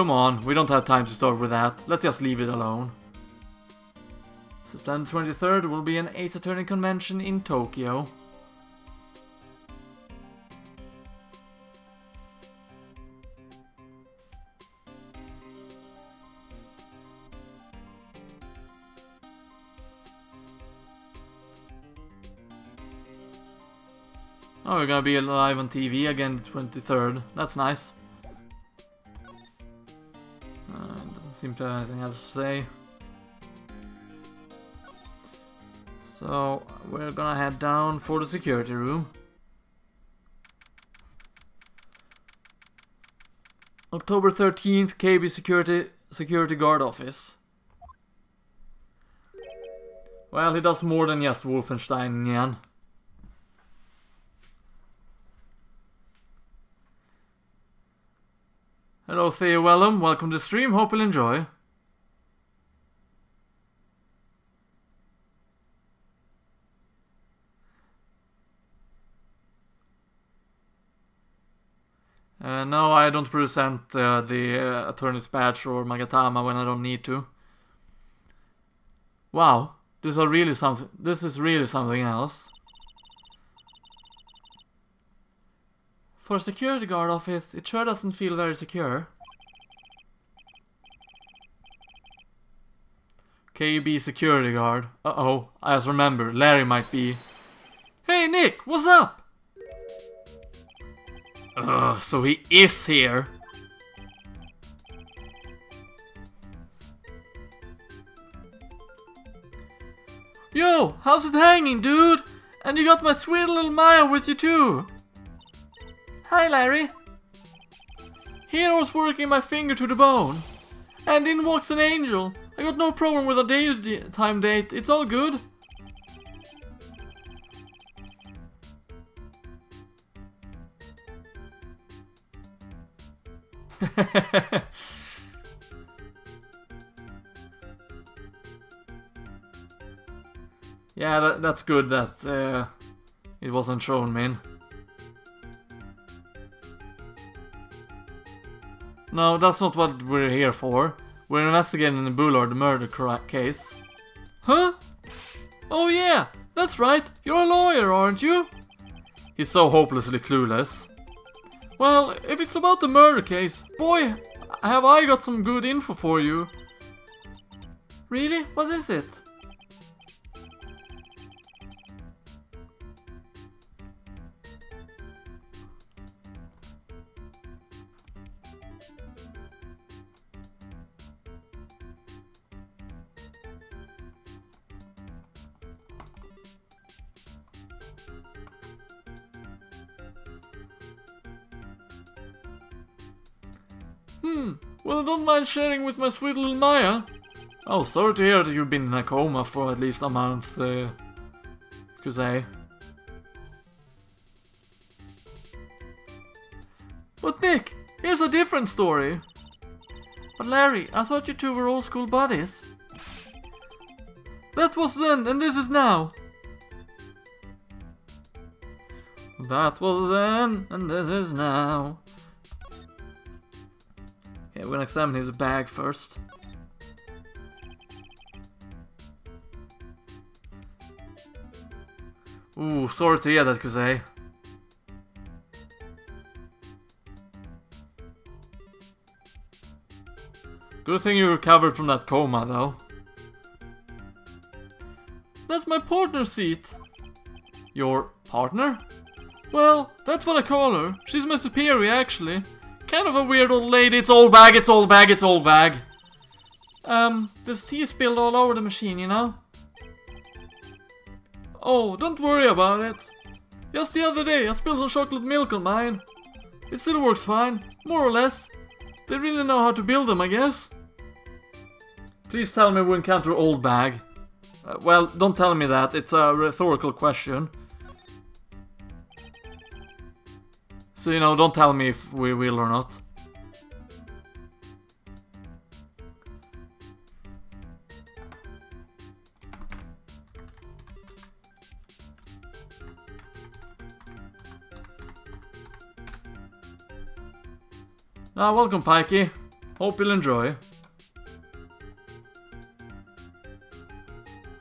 A: Come on, we don't have time to start with that. Let's just leave it alone. September 23rd will be an Ace Attorney convention in Tokyo. Oh, we're gonna be live on TV again the 23rd. That's nice. Doesn't seem to have anything else to say. So, we're gonna head down for the security room. October 13th, KB security guard office. Well, he does more than just Wolfenstein again. Hello Theo Wellum, welcome to the stream, hope you'll enjoy. No, I don't present the Attorney's Badge or Magatama when I don't need to. Wow, this is really something else. For a security guard office, it sure doesn't feel very secure. KB security guard. Uh-oh, I just remember, Larry might be... Hey Nick, what's up? Ugh, so he is here. Yo, how's it hanging, dude? And you got my sweet little Maya with you too. Hi, Larry. Here I was working my finger to the bone. And in walks an angel. I got no problem with a daytime date. It's all good. Yeah, that's good that it wasn't shown, man. No, that's not what we're here for. We're investigating the Bullard murder case. Huh? Oh yeah, that's right. You're a lawyer, aren't you? He's so hopelessly clueless. Well, if it's about the murder case, boy, have I got some good info for you. Really? What is it? Well, I don't mind sharing with my sweet little Maya. Oh, sorry to hear that you've been in a coma for at least a month, Kusei. But Nick, here's a different story. But Larry, I thought you two were old school buddies. That was then, and this is now. That was then, and this is now. Okay, we're gonna examine his bag first. Ooh, sorry to hear that, Kusei. Good thing you recovered from that coma, though. That's my partner seat. Your partner? Well, that's what I call her. She's my superior, actually. Kind of a weird old lady. It's old bag, it's old bag, it's old bag. There's tea spilled all over the machine, you know? Oh, don't worry about it. Just the other day, I spilled some chocolate milk on mine. It still works fine, more or less. They really know how to build them, I guess. Please tell me we encounter old bag. Well, don't tell me that. It's a rhetorical question. So, you know, don't tell me if we will or not. Welcome, Pikey. Hope you'll enjoy.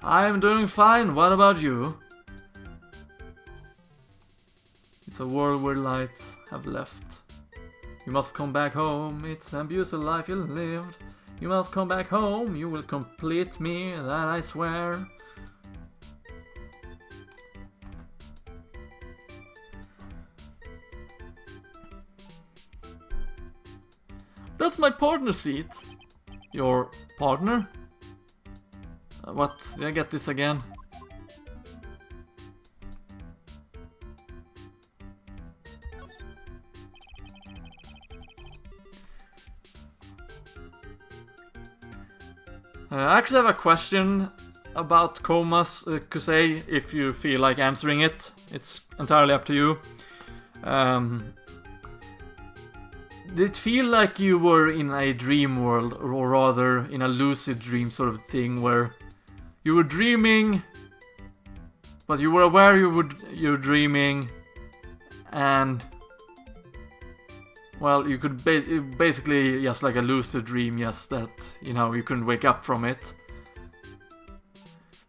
A: I'm doing fine, what about you? It's a world where lights have left. You must come back home, it's a beautiful life you lived. You must come back home, you will complete me, that I swear. That's my partner seat. Your partner? What? Did I get this again? I actually have a question about comas, Kusei, if you feel like answering it. It's entirely up to you. Did it feel like you were in a dream world, or rather in a lucid dream sort of thing, where you were dreaming, but you were aware you're dreaming, and well, you could basically just like a lucid dream, yes, that you know you couldn't wake up from it.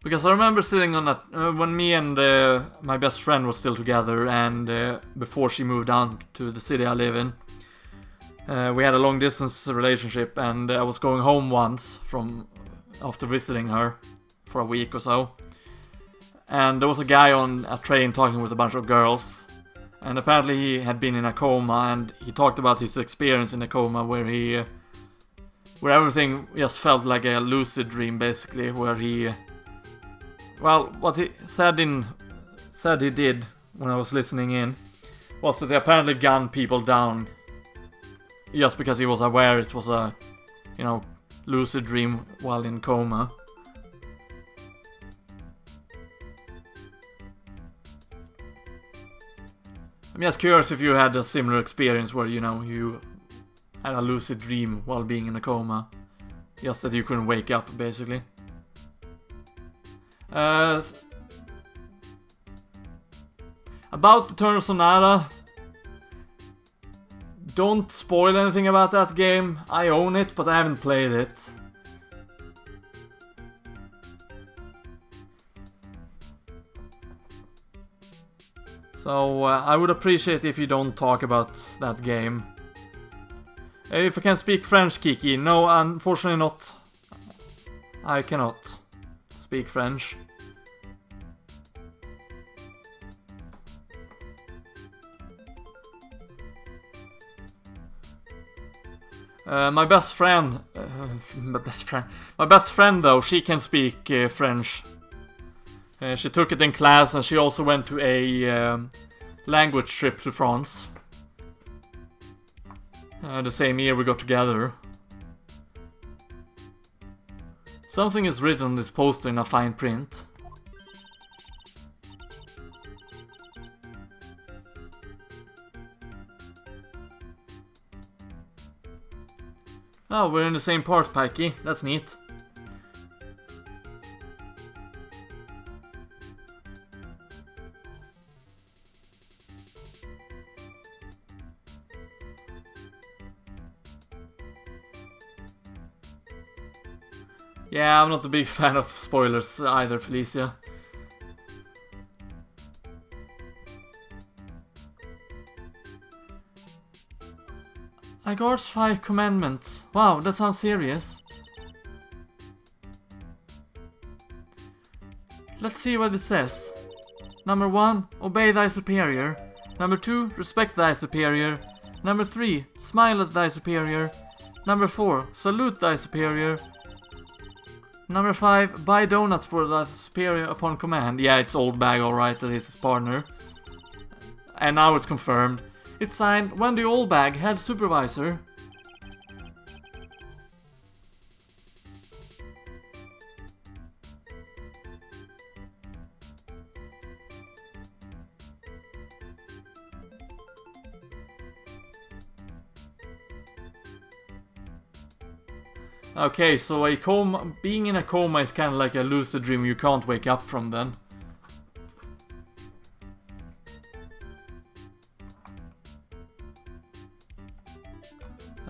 A: Because I remember sitting on that when me and my best friend was still together, and before she moved down to the city I live in. We had a long distance relationship, and I was going home once from after visiting her for a week or so. And there was a guy on a train talking with a bunch of girls, and apparently he had been in a coma, and he talked about his experience in a coma where everything just felt like a lucid dream, basically, where he, well, what he said he did when I was listening in was that they apparently gunned people down just because he was aware it was a, you know, lucid dream while in coma. I'm just curious if you had a similar experience where, you know, you had a lucid dream while being in a coma. Just that you couldn't wake up, basically. About the Eternal Sonata, don't spoil anything about that game. I own it, but I haven't played it. So I would appreciate if you don't talk about that game. If I can speak French, Kiki. No, unfortunately not. I cannot speak French. My best friend though, she can speak French. She took it in class, and she also went to a language trip to France. The same year we got together. Something is written on this poster in a fine print. Oh, we're in the same part, Pikey. That's neat. Yeah, I'm not a big fan of spoilers either, Felicia. I guards 5 commandments. Wow, that sounds serious. Let's see what it says. Number 1, obey thy superior. Number 2, respect thy superior. Number 3, smile at thy superior. Number 4, salute thy superior. Number 5, buy donuts for thy superior upon command. Yeah, it's old bag, alright, that is his partner. And now it's confirmed. It's signed Wendy Oldbag, head supervisor. Okay, so a coma, being in a coma is kind of like a lucid dream you can't wake up from then.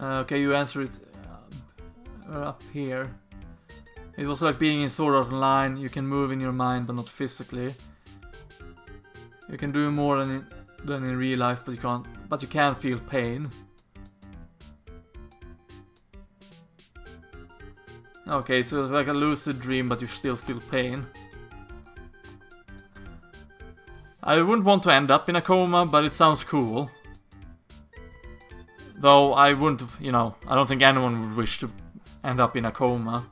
A: Okay, you answer it. up here. It was like being in Sword Art Online. You can move in your mind, but not physically. You can do more than in real life, but you can't. But you can feel pain. Okay, so it's like a lucid dream, but you still feel pain. I wouldn't want to end up in a coma, but it sounds cool. Though I wouldn't, you know, I don't think anyone would wish to end up in a coma,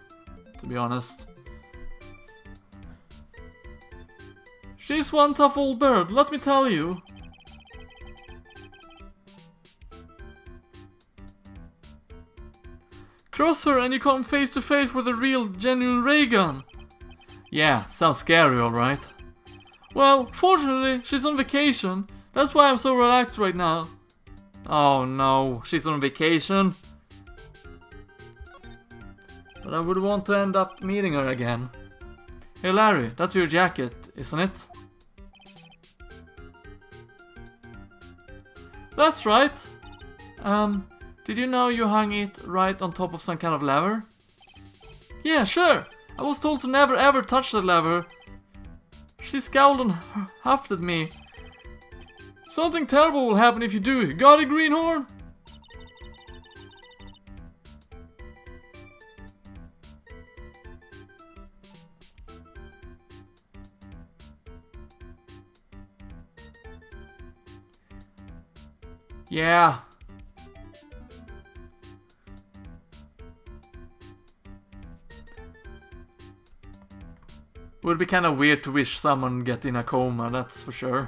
A: to be honest. She's one tough old bird, let me tell you. Cross her and you come face to face with a real, genuine ray gun. Yeah, sounds scary, alright. Well, fortunately, she's on vacation. That's why I'm so relaxed right now. Oh no, she's on vacation. But I would want to end up meeting her again. Hey Larry, that's your jacket, isn't it? That's right. Did you know you hung it right on top of some kind of lever? Yeah, sure. I was told to never ever touch that lever. She scowled and huffed at me. Something terrible will happen if you do. Got it, Greenhorn? Yeah. Would be kind of weird to wish someone get in a coma, that's for sure.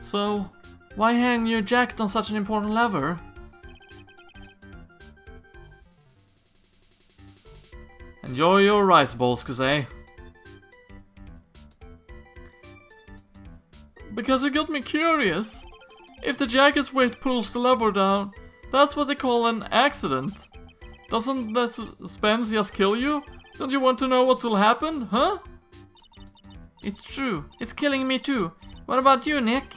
A: So, why hang your jacket on such an important lever? Enjoy your rice balls, Kusei. Because it got me curious. If the jacket's weight pulls the lever down, that's what they call an accident. Doesn't the suspense just kill you? Don't you want to know what will happen, huh? It's true. It's killing me too. What about you, Nick?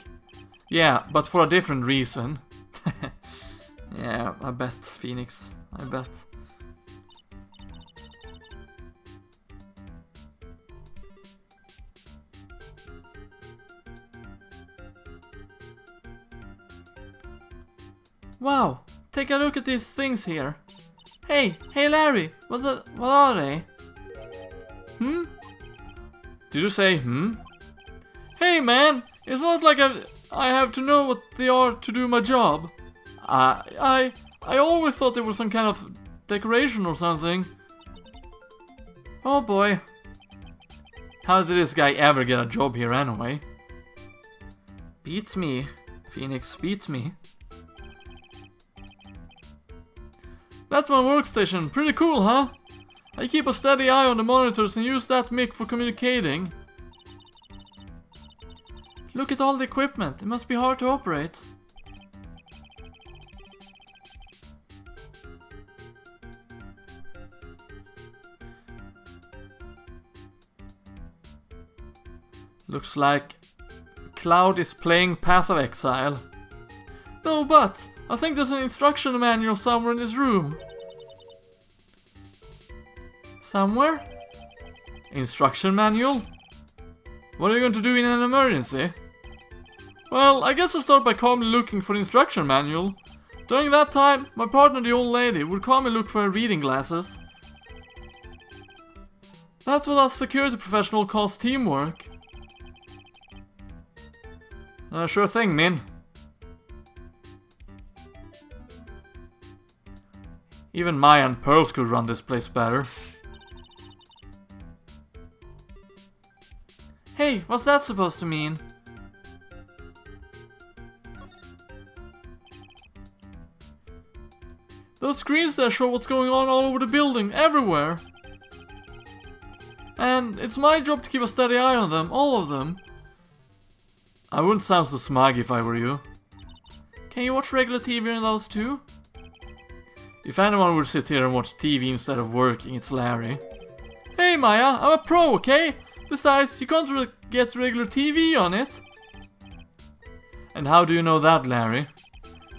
A: Yeah, but for a different reason. Yeah, I bet, Phoenix. I bet. Wow, take a look at these things here. Hey Larry, what are they? Hmm? Did you say hmm? Hey man, it's not like I have to know what they are to do my job. I always thought they were some kind of decoration or something. Oh boy. How did this guy ever get a job here anyway? Beats me. Phoenix beats me. That's my workstation. Pretty cool, huh? I keep a steady eye on the monitors and use that mic for communicating. Look at all the equipment. It must be hard to operate. Looks like Cloud is playing Path of Exile. No, but I think there's an instruction manual somewhere in this room. Somewhere? Instruction manual? What are you going to do in an emergency? Well, I guess I'll start by calmly looking for the instruction manual. During that time, my partner, the old lady, would calmly look for her reading glasses. That's what a security professional calls teamwork. Sure thing, Min. Even Maya and Pearls could run this place better. Hey, what's that supposed to mean? Those screens there show what's going on all over the building, everywhere. And it's my job to keep a steady eye on them, all of them. I wouldn't sound so smug if I were you. Can you watch regular TV in those too? If anyone would sit here and watch TV instead of working, it's Larry. Hey Maya, I'm a pro, okay? Besides, you can't get regular TV on it. And how do you know that, Larry?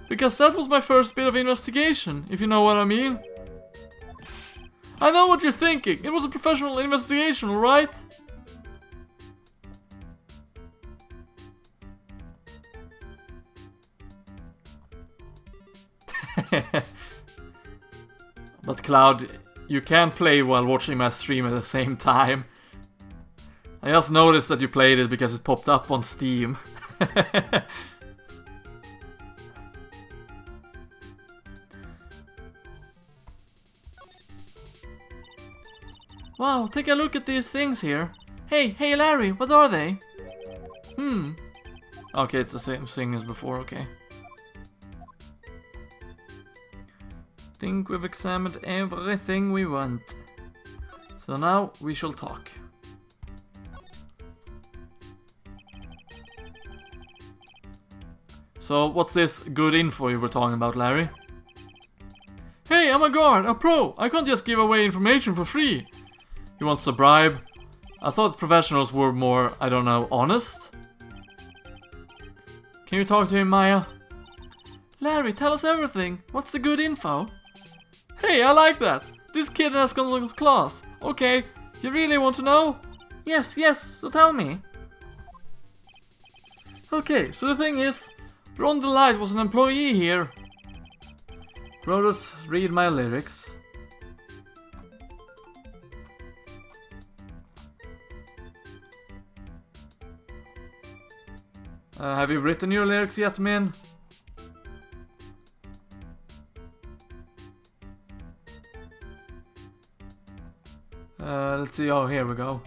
A: Because that was my first bit of investigation, if you know what I mean. I know what you're thinking. It was a professional investigation, alright? But Cloud, you can't play while watching my stream at the same time. I just noticed that you played it because it popped up on Steam.
B: Wow, take a look at these things here. Hey Larry, what are they?
A: Okay, it's the same thing as before, okay. Think we've examined everything we want. So now we shall talk. So what's this good info you were talking about, Larry? Hey, I'm a guard, a pro. I can't just give away information for free. He wants a bribe. I thought professionals were more, I don't know, honest? Can you talk to him, Maya?
B: Larry, tell us everything. What's the good info?
A: Hey, I like that. This kid has gone to class. Okay, you really want to know?
B: Yes, so tell me.
A: Okay, so the thing is, Ron the Light was an employee here. Grodus, read my lyrics. Have you written your lyrics yet, Min? Let's see. Oh, here we go.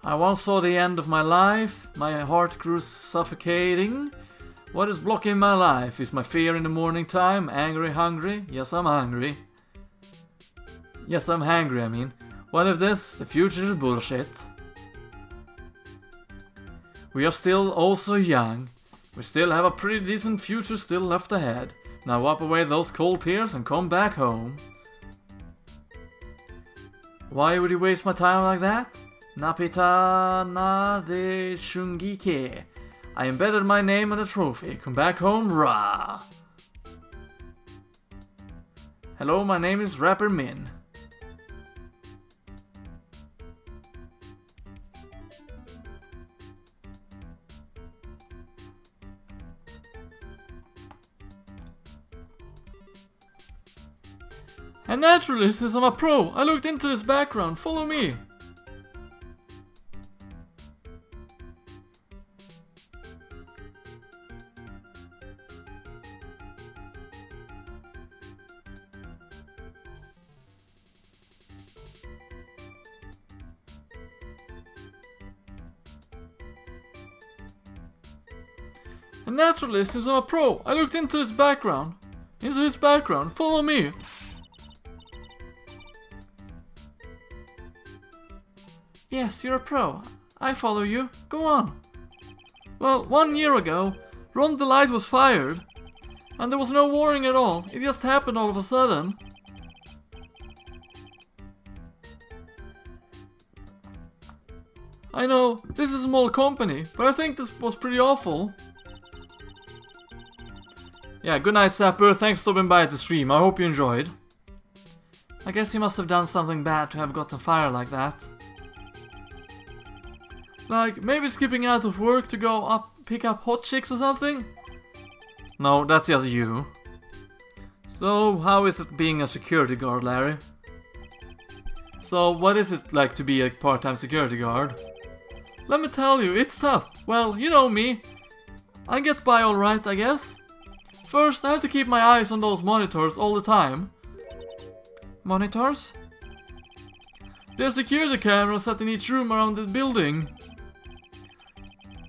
A: I once saw the end of my life. My heart grew suffocating. What is blocking my life? Is my fear in the morning time? Angry, hungry? Yes, I'm hungry. Yes, I'm hungry, I mean. What if the future is bullshit? We are still oh so young. We still have a pretty decent future still left ahead. Now wipe away those cold tears and come back home. Why would you waste my time like that? Napita na de shungike. I embedded my name on a trophy. Come back home, rah! Hello, my name is Rapper Min. And naturally, since I'm a pro, I looked into this background. Follow me. And naturally, since I'm a pro, I looked into his background. Follow me.
B: Yes, you're a pro. I follow you. Go on.
A: Well, 1 year ago, Ron the Light was fired. And there was no warning at all. It just happened all of a sudden. I know, this is a small company, but I think this was pretty awful. Yeah, good night, Sapper. Thanks for stopping by at the stream. I hope you enjoyed. I guess you must have done something bad to have gotten fired like that. Like, maybe skipping out of work to go pick up hot chicks or something? No, that's just you. So, how is it being a security guard, Larry? So, what is it like to be a part-time security guard? Let me tell you, it's tough. Well, you know me. I get by alright, I guess. First, I have to keep my eyes on those monitors all the time.
B: Monitors?
A: There's security cameras set in each room around the building.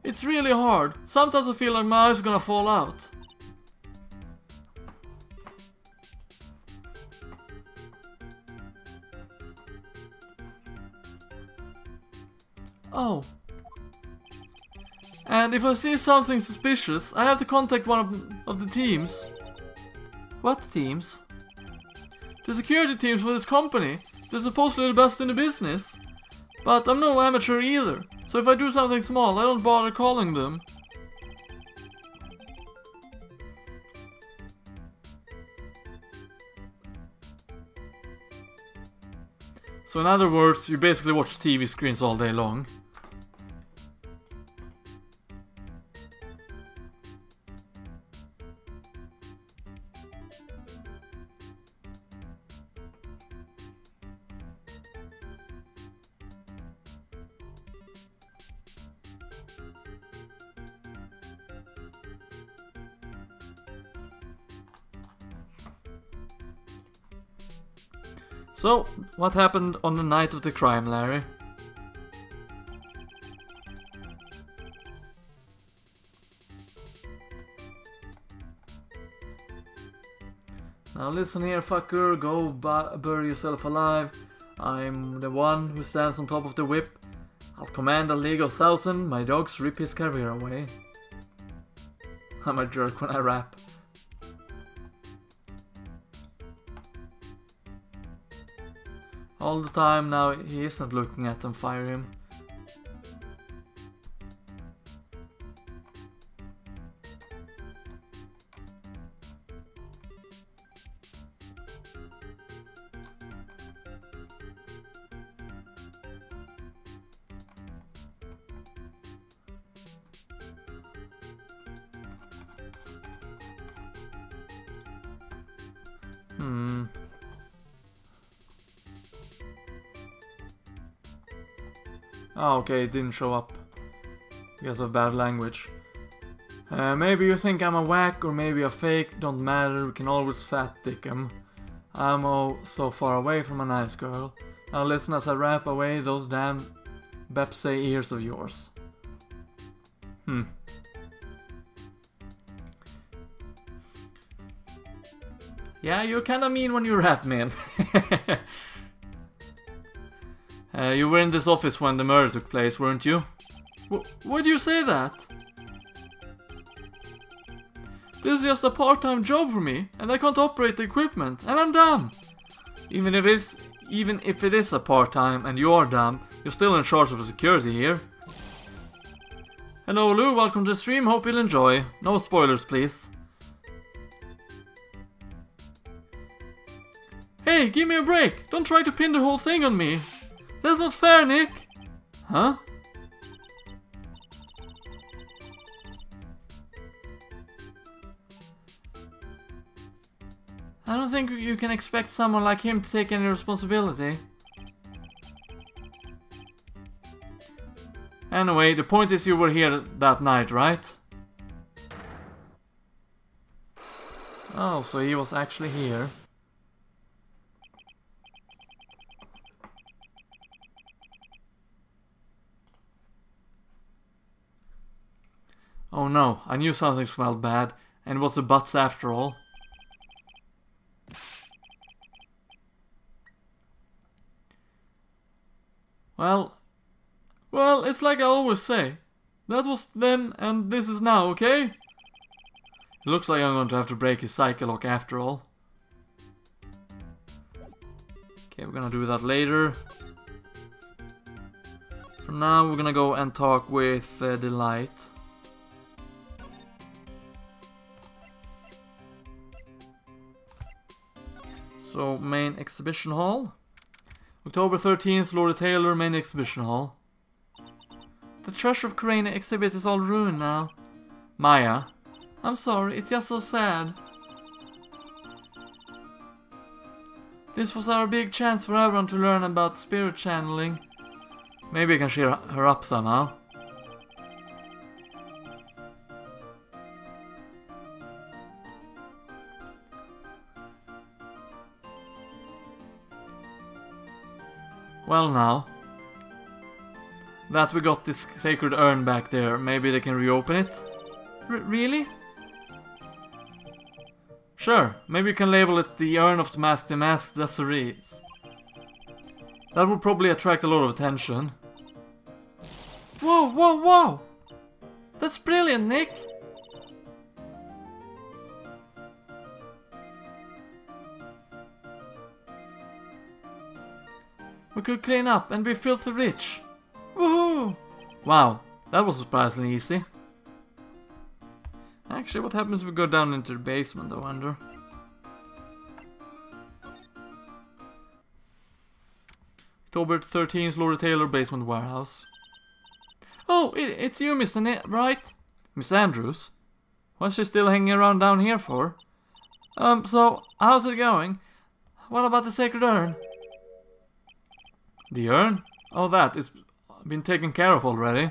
A: It's really hard. Sometimes I feel like my eyes are gonna fall out. Oh. And if I see something suspicious, I have to contact one of the teams.
B: What teams?
A: The security teams for this company. They're supposedly the best in the business. But I'm no amateur either, so if I do something small, I don't bother calling them. So in other words, you basically watch TV screens all day long. So, what happened on the night of the crime, Larry? Now listen here, fucker, go bury yourself alive. I'm the one who stands on top of the whip. I'll command a League of 1,000, my dogs rip his career away. I'm a jerk when I rap. All the time now, he isn't looking at them, fire him. Oh, okay, it didn't show up because of bad language. Maybe you think I'm a whack or maybe a fake, don't matter, we can always fat dick 'em. I'm oh so far away from a nice girl. Now listen as I rap away those damn Bepsay ears of yours. Yeah, you're kinda mean when you rap, man. You were in this office when the murder took place, weren't you? Why do you say that? This is just a part-time job for me, and I can't operate the equipment, and I'm dumb. Even if it is a part-time and you are dumb, you're still in charge of the security here. Hello Lou, welcome to the stream, hope you'll enjoy. No spoilers, please. Hey, give me a break! Don't try to pin the whole thing on me! That's not fair, Nick! Huh? I don't think you can expect someone like him to take any responsibility. Anyway, the point is you were here that night, right? Oh, so he was actually here. Oh no, I knew something smelled bad, and it was the butts after all. Well, it's like I always say. That was then, and this is now, okay? It looks like I'm going to have to break his cycle lock after all. Okay, we're gonna do that later. For now, we're gonna go and talk with Delight. So, main exhibition hall. October 13th, Lord Taylor, main exhibition hall. The Treasure of Corona exhibit is all ruined now. Maya. I'm sorry, it's just so sad. This was our big chance for everyone to learn about spirit channeling. Maybe I can cheer her up somehow. Well now, that we got this sacred urn back there, maybe they can reopen it? Really? Sure, maybe you can label it the Urn of the Masked Desiree. That would probably attract a lot of attention.
B: Whoa, whoa, whoa! That's brilliant, Nick!
A: We could clean up and be filthy rich. Woohoo! Wow, that was surprisingly easy. Actually, what happens if we go down into the basement, I wonder? October 13th, Lord Taylor Basement Warehouse. Oh, it's you, Miss Wright? Miss Andrews? What's she still hanging around down here for? So, how's it going? What about the sacred urn? The urn? Oh, that. It's been taken care of already.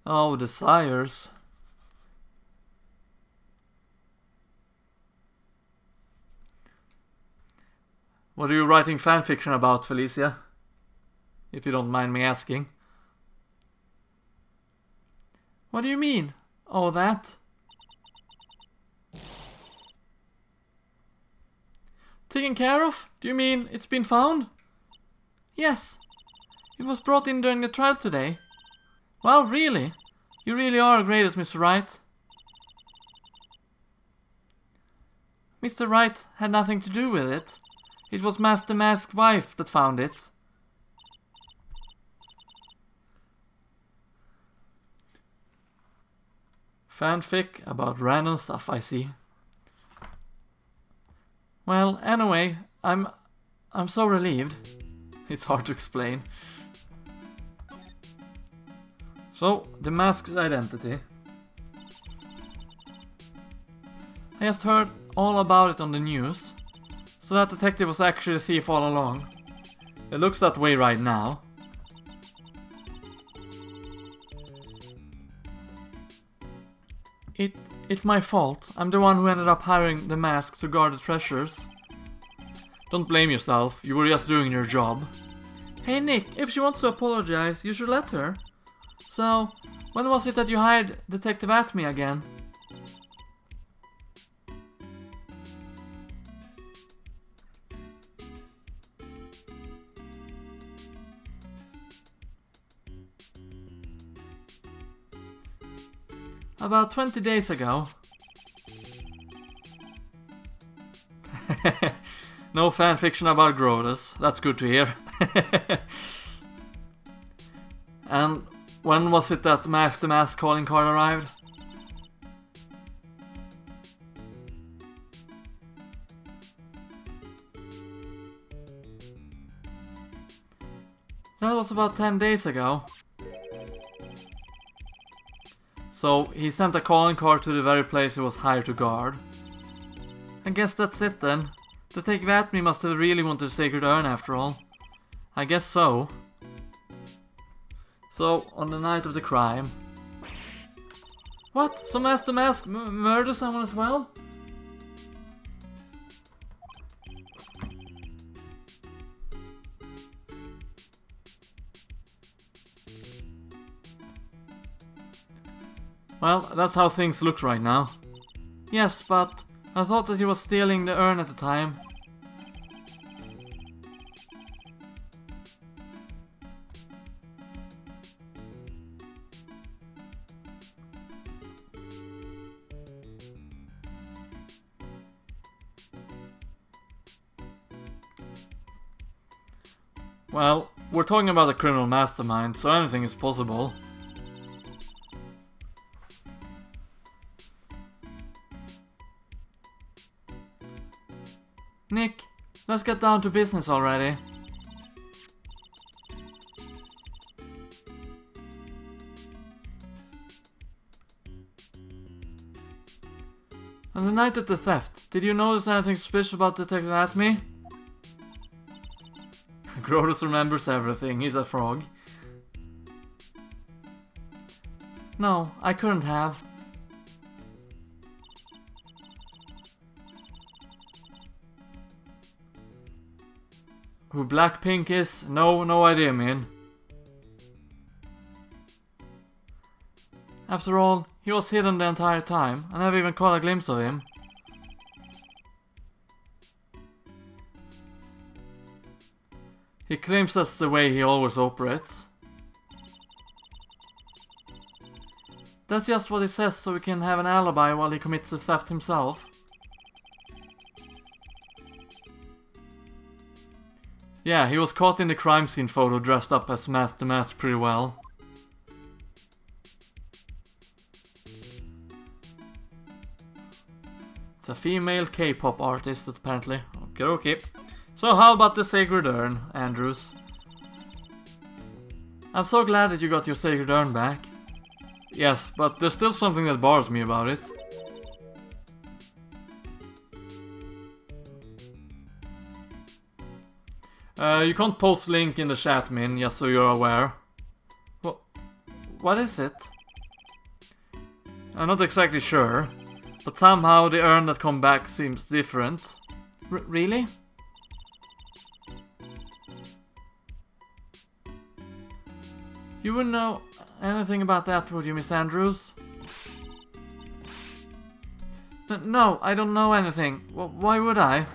A: Oh, desires. What are you writing fanfiction about, Felicia? If you don't mind me asking. What do you mean? Oh, that? Taken care of? Do you mean it's been found? Yes. It was brought in during the trial today. Wow, really? You really are the greatest, Mr. Wright. Mr. Wright had nothing to do with it. It was Master Mask's wife that found it. Fanfic about random stuff, I see. Well, anyway, I'm so relieved. It's hard to explain. So, the mask's identity. I just heard all about it on the news. So that detective was actually a thief all along. It looks that way right now. It's my fault. I'm the one who ended up hiring the mask to guard the treasures. Don't blame yourself. You were just doing your job. Hey Nick, if she wants to apologize, you should let her. So, when was it that you hired Detective Atme again? About 20 days ago. No fanfiction about Grodus. That's good to hear. And when was it that Mask the Mask calling card arrived? That was about 10 days ago. So he sent a calling card to the very place he was hired to guard. I guess that's it then. Detective Atme must have really wanted the sacred urn after all. I guess so. So, on the night of the crime... What? So Master Mask murdered someone as well? Well, that's how things look right now. Yes, but I thought that he was stealing the urn at the time. Well, we're talking about a criminal mastermind, so anything is possible. Nick, let's get down to business already. On the night of the theft, did you notice anything suspicious about Detective Atme? Grodus remembers everything, he's a frog. No, I couldn't have. Who Blackpink is? No idea, man. After all, he was hidden the entire time. I never even caught a glimpse of him. He claims that's the way he always operates. That's just what he says so he can have an alibi while he commits the theft himself. Yeah, he was caught in the crime scene photo dressed up as Master Mask pretty well. It's a female K-pop artist, apparently. Okay. So how about the Sacred Urn, Andrews? I'm so glad that you got your Sacred Urn back. Yes, but there's still something that bothers me about it. You can't post link in the chat, Min, just so you're aware. What is it? I'm not exactly sure, but somehow the urn that come back seems different. Really? You wouldn't know anything about that, would you, Miss Andrews? No, I don't know anything. Why would I?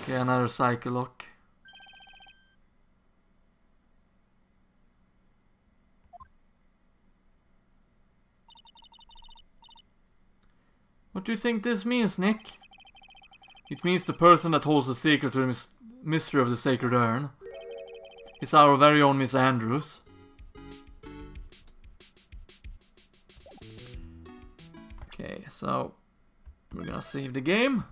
A: Okay, another cycle lock. What do you think this means, Nick? It means the person that holds the secret to the mystery of the Sacred Urn. It's our very own Miss Andrews. Okay, so we're gonna save the game.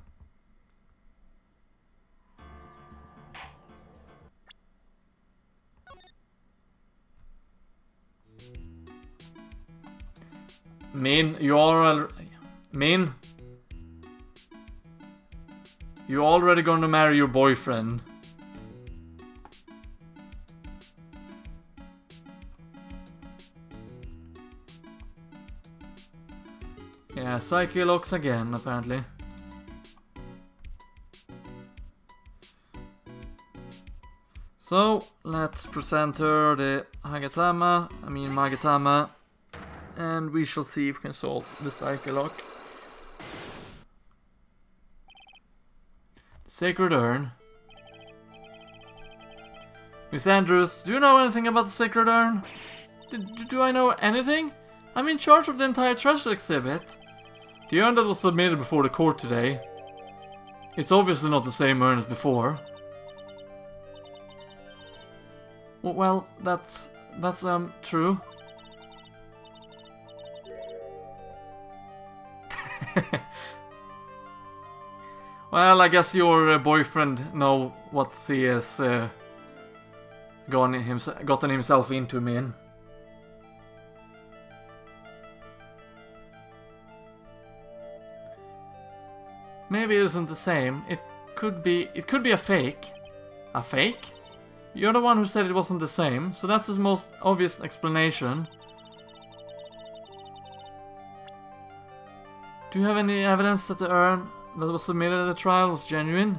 A: Min, you already gonna marry your boyfriend. Yeah, Psyche locks again, apparently. So, let's present her the Magatama, and we shall see if we can solve the Psyche lock. Sacred Urn. Miss Andrews, do you know anything about the Sacred Urn? Do I know anything? I'm in charge of the entire treasure exhibit. The urn that was submitted before the court today. It's obviously not the same urn as before. Well, that's true. Well, I guess your boyfriend know what he has gotten himself into, Min. Maybe it isn't the same. It could be a fake. A fake? You're the one who said it wasn't the same, so that's the most obvious explanation. Do you have any evidence that the urn that was submitted at the trial was genuine?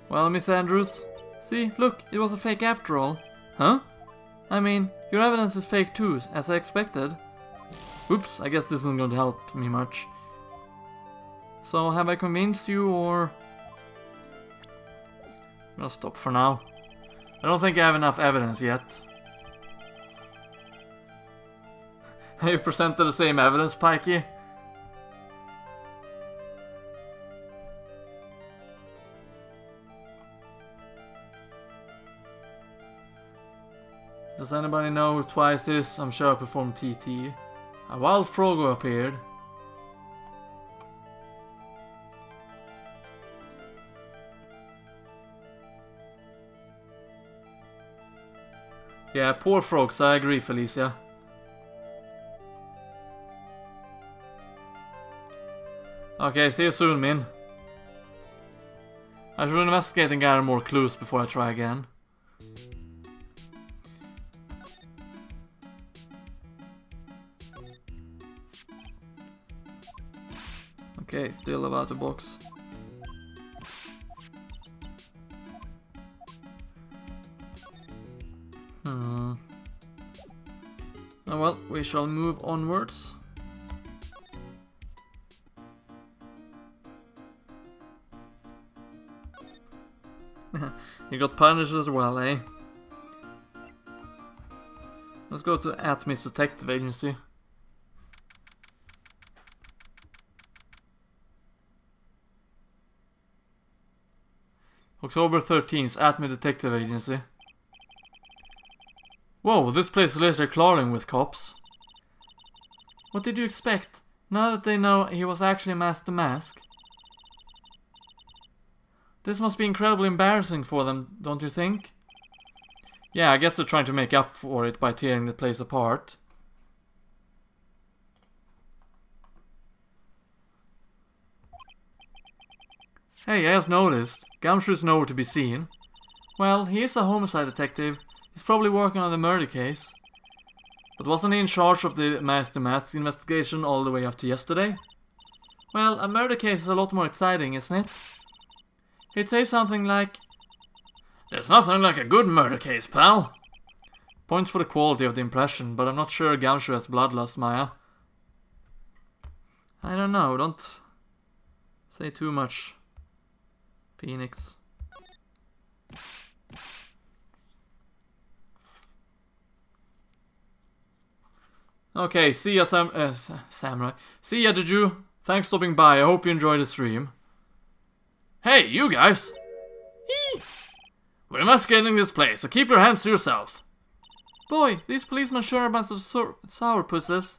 A: Well, Miss Andrews, see, look, it was a fake after all. Huh? I mean, your evidence is fake too, as I expected. Oops, I guess this isn't going to help me much. So, have I convinced you, or... I'm gonna stop for now. I don't think I have enough evidence yet. Have you presented the same evidence, Pikey? Does anybody know who Twice is? I'm sure I performed TT. A wild Frogo appeared. Yeah, poor frogs, I agree, Felicia. Okay, see you soon, Min. I should investigate and gather more clues before I try again. Okay, still about the box. Oh well, we shall move onwards. You got punished as well, eh? Let's go to Atmos Detective Agency. October 13th, Atmos Detective Agency. Whoa, this place is literally crawling with cops. What did you expect? Now that they know he was actually Master Mask. This must be incredibly embarrassing for them, don't you think? Yeah, I guess they're trying to make up for it by tearing the place apart. Hey, I just noticed. Gumshoe's nowhere to be seen. Well, he is a homicide detective. He's probably working on the murder case. But wasn't he in charge of the Master Mask investigation all the way up to yesterday? Well, a murder case is a lot more exciting, isn't it? He'd say something like, "There's nothing like a good murder case, pal." Points for the quality of the impression, but I'm not sure Gumshoe has bloodlust, Maya. I don't know, don't say too much, Phoenix. Okay, see ya, Samurai. See ya, Juju. Thanks for stopping by. I hope you enjoyed the stream. Hey, you guys! Eee! We're investigating this place, so keep your hands to yourself. Boy, these policemen sure are a bunch of sourpusses.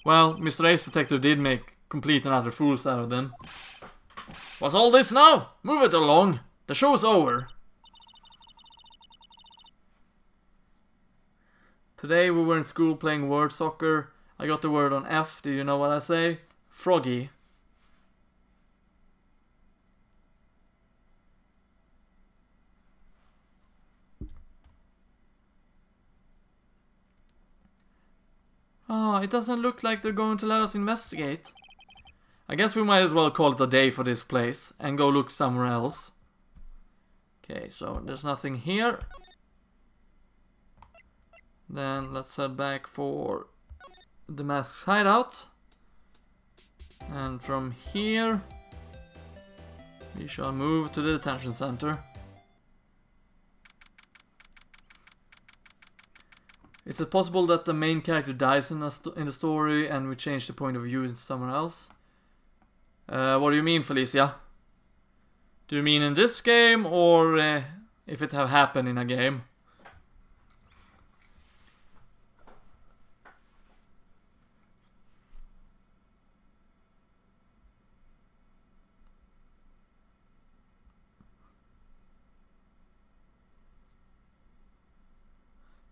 A: Well, Mr. Ace Detective did make complete and utter fools out of them. What's all this now? Move it along. The show's over. Today we were in school playing word soccer. I got the word on F. Do you know what I say? Froggy. Oh, it doesn't look like they're going to let us investigate. I guess we might as well call it a day for this place and go look somewhere else. Okay, so there's nothing here. Then let's head back for the Mask's hideout. And from here we shall move to the detention center. Is it possible that the main character dies in the story and we change the point of view somewhere else? What do you mean, Felicia? Do you mean in this game or if it have happened in a game?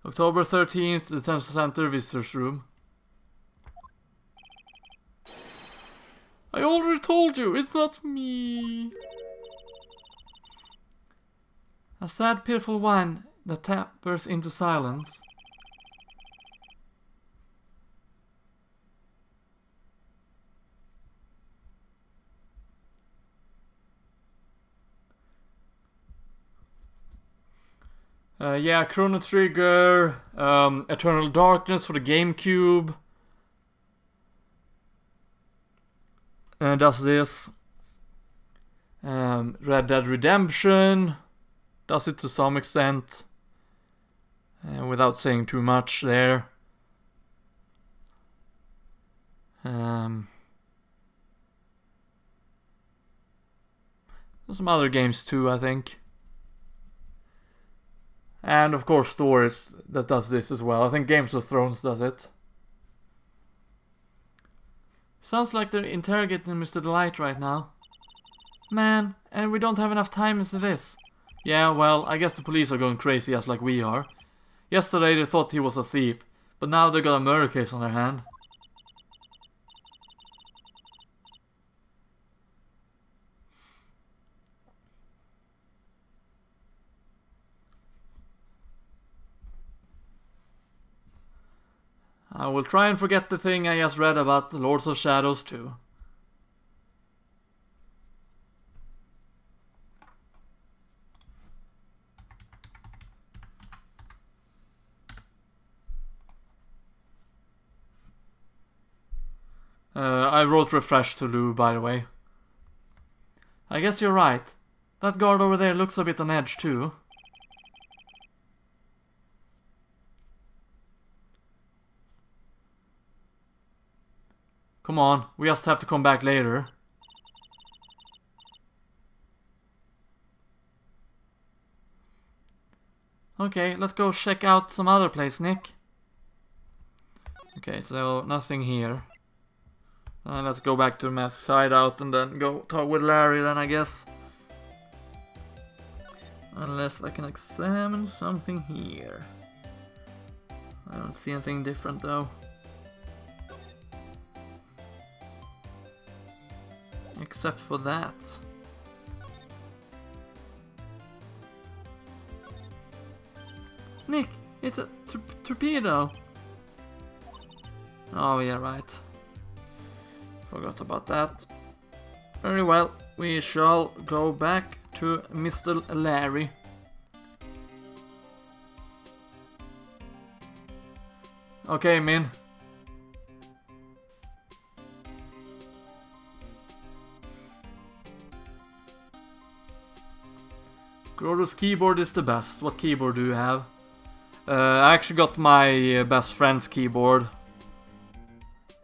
A: October 13th, Detention Center Visitors Room. I already told you, it's not me. A sad, pitiful whine that tapers into silence. Yeah, Chrono Trigger, Eternal Darkness for the GameCube. Does this. Red Dead Redemption does it to some extent. Without saying too much there. There's some other games too, I think. And of course Stories that does this as well. I think Games of Thrones does it. Sounds like they're interrogating Mr. Delight right now. Man, and we don't have enough time as it is. Yeah, well, I guess the police are going crazy just like we are. Yesterday they thought he was a thief, but now they got a murder case on their hand. I will try and forget the thing I just read about the Lords of Shadows too. I wrote refresh to Lou, by the way. I guess you're right. That guard over there looks a bit on edge too. Come on, we just have to come back later. Okay, let's go check out some other place, Nick. Okay, so nothing here. Let's go back to the mask hideout and then go talk with Larry then, I guess. Unless I can examine something here. I don't see anything different though. Except for that. Nick, it's a torpedo. Oh yeah, right. Forgot about that. Very well, we shall go back to Mr. Larry. Okay, Min. Grodus keyboard is the best. What keyboard do you have? I actually got my best friend's keyboard.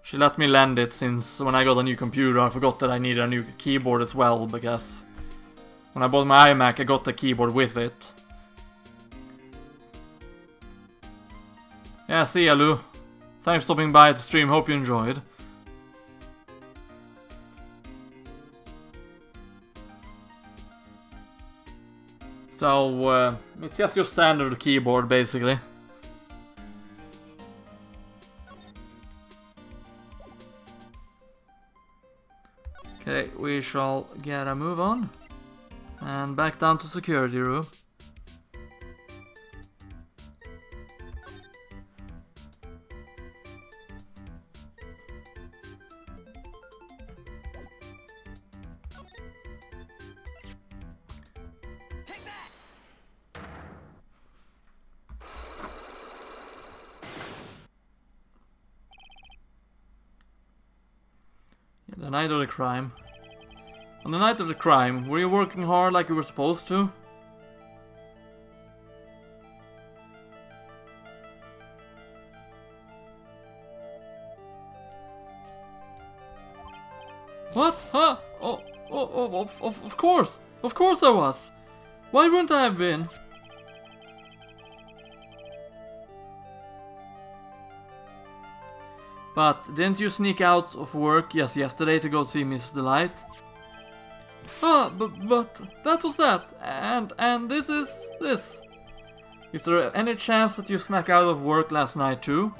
A: She let me lend it since when I got a new computer I forgot that I needed a new keyboard as well, because when I bought my iMac I got the keyboard with it. Yeah, see ya, Lou. Thanks for stopping by at the stream, hope you enjoyed. So, it's just your standard keyboard basically. Okay, we shall get a move on. And back down to security room. The night of the crime. On the night of the crime, were you working hard like you were supposed to? What? Huh? Of course! Of course I was! Why wouldn't I have been? But didn't you sneak out of work just yesterday to go see Miss Delight? Ah, but that was that, and this is this. Is there any chance that you snuck out of work last night too?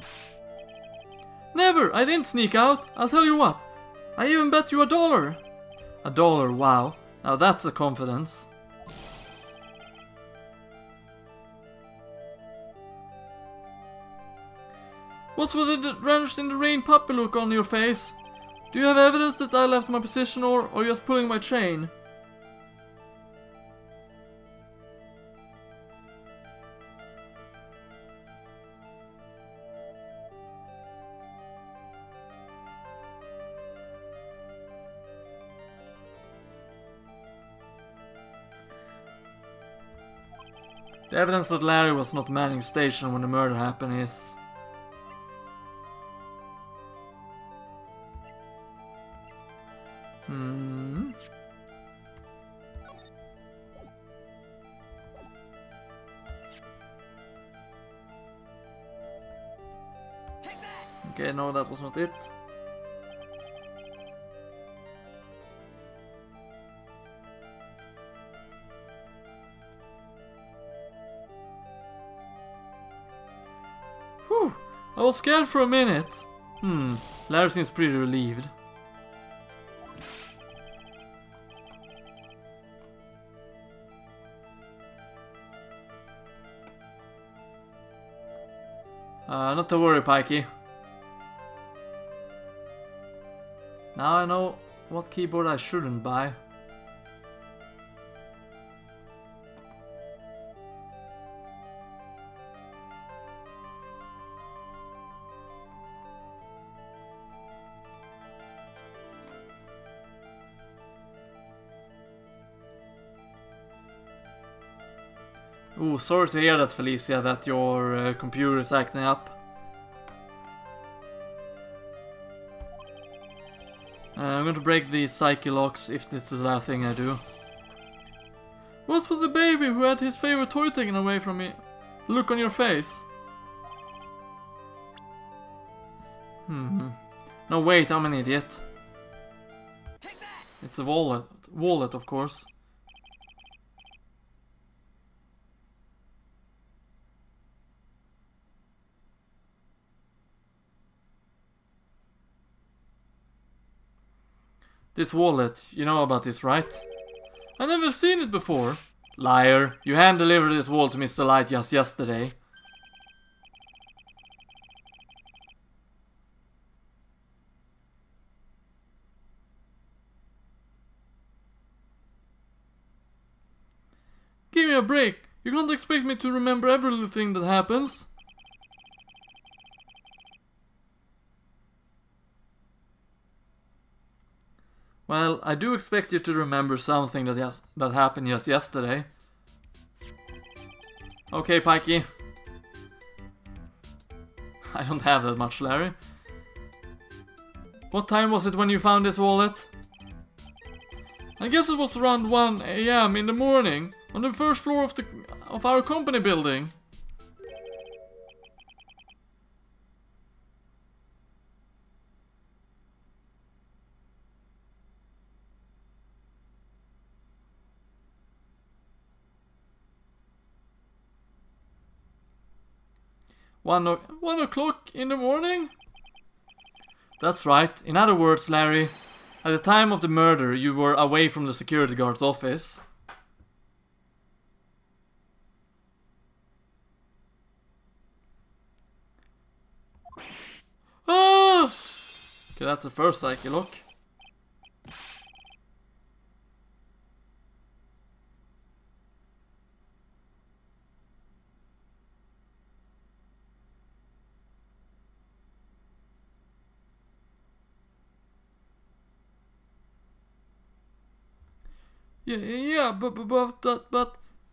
A: Never! I didn't sneak out, I'll tell you what. I even bet you $1. $1, wow. Now that's a confidence. What's with the drenched in the rain puppy look on your face? Do you have evidence that I left my position or just pulling my chain? The evidence that Larry was not manning station when the murder happened is... Okay, no, that was not it. Whew, I was scared for a minute. Larry seems pretty relieved. Not to worry, Pikey. Now I know what keyboard I shouldn't buy. Ooh, sorry to hear that, Felicia, that your computer is acting up. I'm going to break the psyche locks if this is the last thing I do. What's with the baby who had his favorite toy taken away from me? Look on your face. No, wait, I'm an idiot. It's a wallet. Wallet, of course. This wallet, you know about this, right? I never seen it before. Liar, you hand-delivered this wallet to Mr. Light just yesterday. Give me a break. You can't expect me to remember every little thing that happens. Well, I do expect you to remember something that happened just yesterday. Okay, Pikey. I don't have that much, Larry. What time was it when you found this wallet? I guess it was around 1 AM in the morning, on the first floor of our company building. One o'clock in the morning? That's right. In other words, Larry, at the time of the murder, you were away from the security guard's office. Ah! Okay, that's the first psyche lock. Yeah, but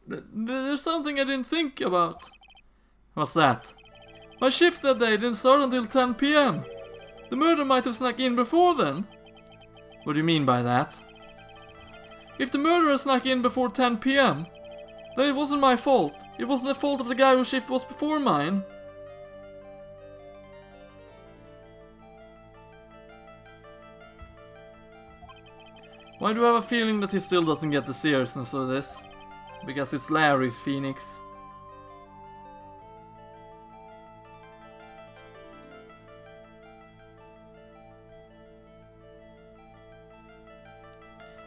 A: there's something I didn't think about. What's that? My shift that day didn't start until 10 PM. The murder might have snuck in before then. What do you mean by that? If the murderer snuck in before 10 PM, then it wasn't my fault. It wasn't the fault of the guy whose shift was before mine. Why do I have a feeling that he still doesn't get the seriousness of this? Because it's Larry, Phoenix.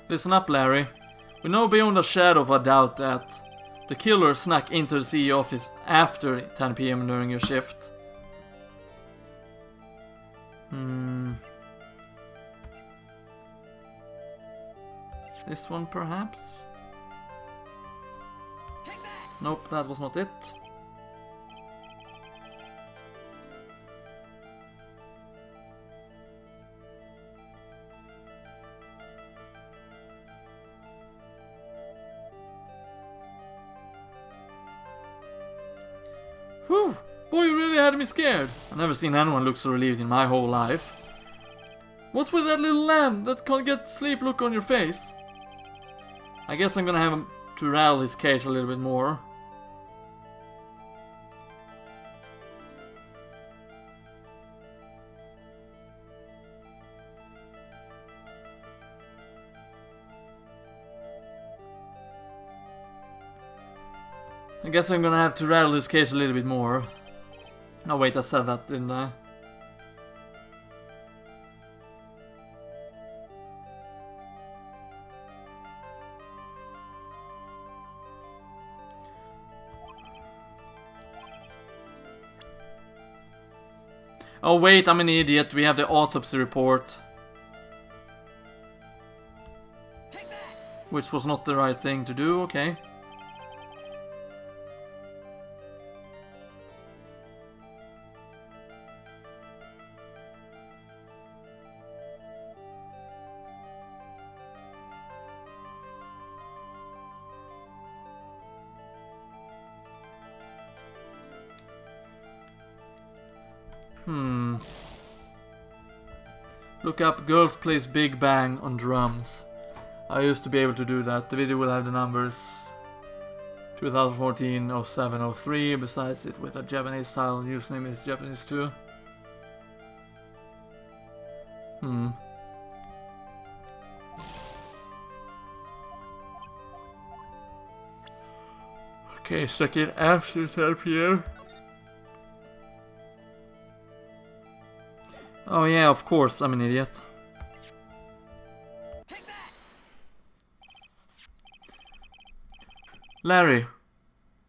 A: Listen up, Larry. We know beyond a shadow of a doubt that the killer snuck into the CEO office after 10 PM during your shift. This one, perhaps? Nope, that was not it. Whew! Boy, you really had me scared. I've never seen anyone look so relieved in my whole life. What's with that little lamb that can't get sleep look on your face? I guess I'm gonna have to rattle his cage a little bit more. I guess I'm gonna have to rattle his cage a little bit more. No, wait, I said that, didn't I? Oh wait, I'm an idiot. We have the autopsy report. Which was not the right thing to do, okay. Look up Girls Plays Big Bang on drums. I used to be able to do that. The video will have the numbers 2014, 07, 03. Besides it with a Japanese style username is Japanese too. Okay, check it after 10 PM. Oh yeah, of course, I'm an idiot. Larry,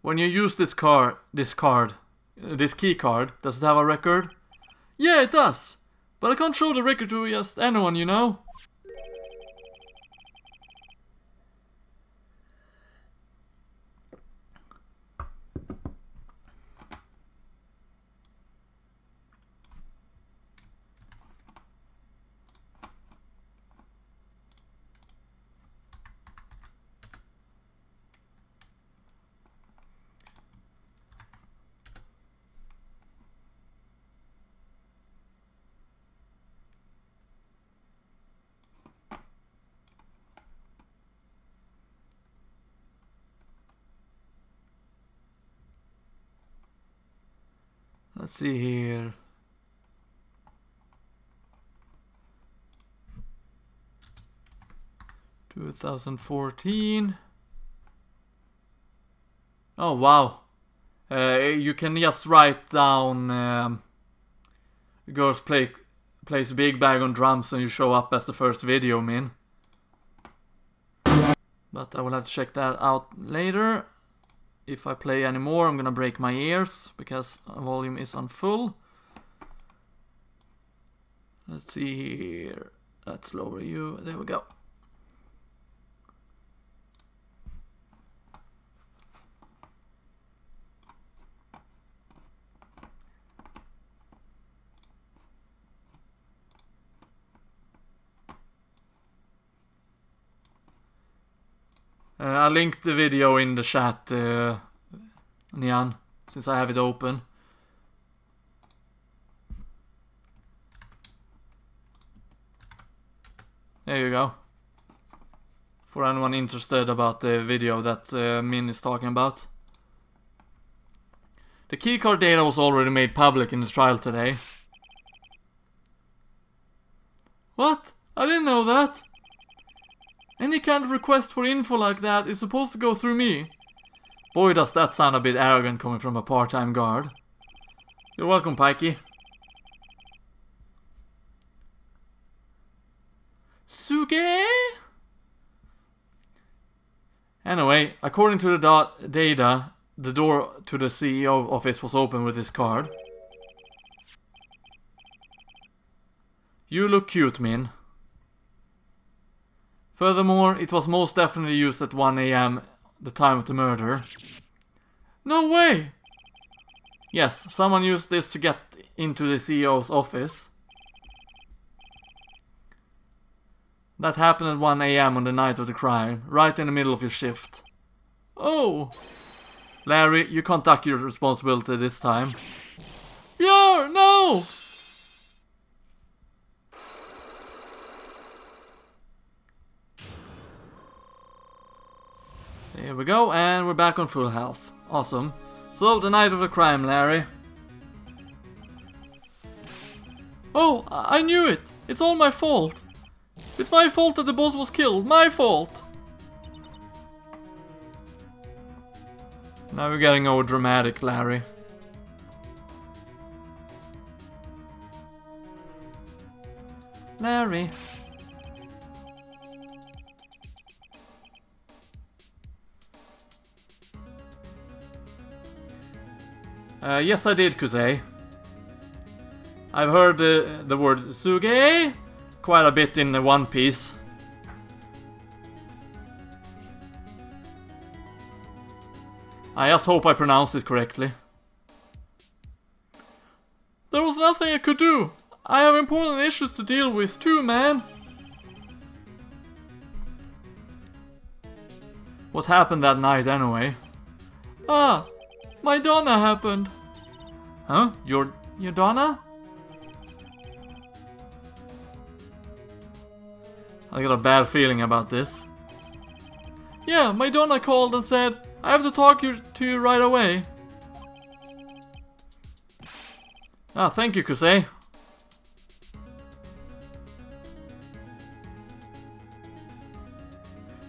A: when you use this key card, does it have a record? Yeah, it does. But I can't show the record to just anyone, you know? Let's see here. $2014. Oh wow. You can just write down Girls Plays Big Bag on drums and you show up as the first video, man. But I will have to check that out later. If I play any more, I'm gonna break my ears because volume is on full. Let's see here. Let's lower you. There we go. I linked the video in the chat, Nian, since I have it open. There you go. For anyone interested about the video that Min is talking about. The keycard data was already made public in the trial today. What? I didn't know that. Any kind of request for info like that is supposed to go through me. Boy, does that sound a bit arrogant coming from a part-time guard. You're welcome, Pikey. Suge? Anyway, according to the data, the door to the CEO office was open with this card. You look cute, Min. Furthermore, it was most definitely used at 1 AM, the time of the murder. No way! Yes, someone used this to get into the CEO's office. That happened at 1 AM on the night of the crime, right in the middle of your shift. Oh! Larry, you can't duck your responsibility this time. Yeah, no! Here we go, and we're back on full health. Awesome. So, the night of the crime, Larry. Oh, I knew it! It's all my fault! It's my fault that the boss was killed! My fault! Now we're getting all dramatic, Larry. Larry. Yes, I did, Kusei. I've heard the word Suge quite a bit in One Piece.
C: I just hope I pronounced it correctly.
A: There was nothing I could do. I have important issues to deal with too, man.
C: What happened that night anyway?
A: Ah, my Donna happened.
C: Huh? Your Donna? I got a bad feeling about this.
A: Yeah, my Donna called and said, I have to talk to you right away.
C: Ah, thank you, Kusei.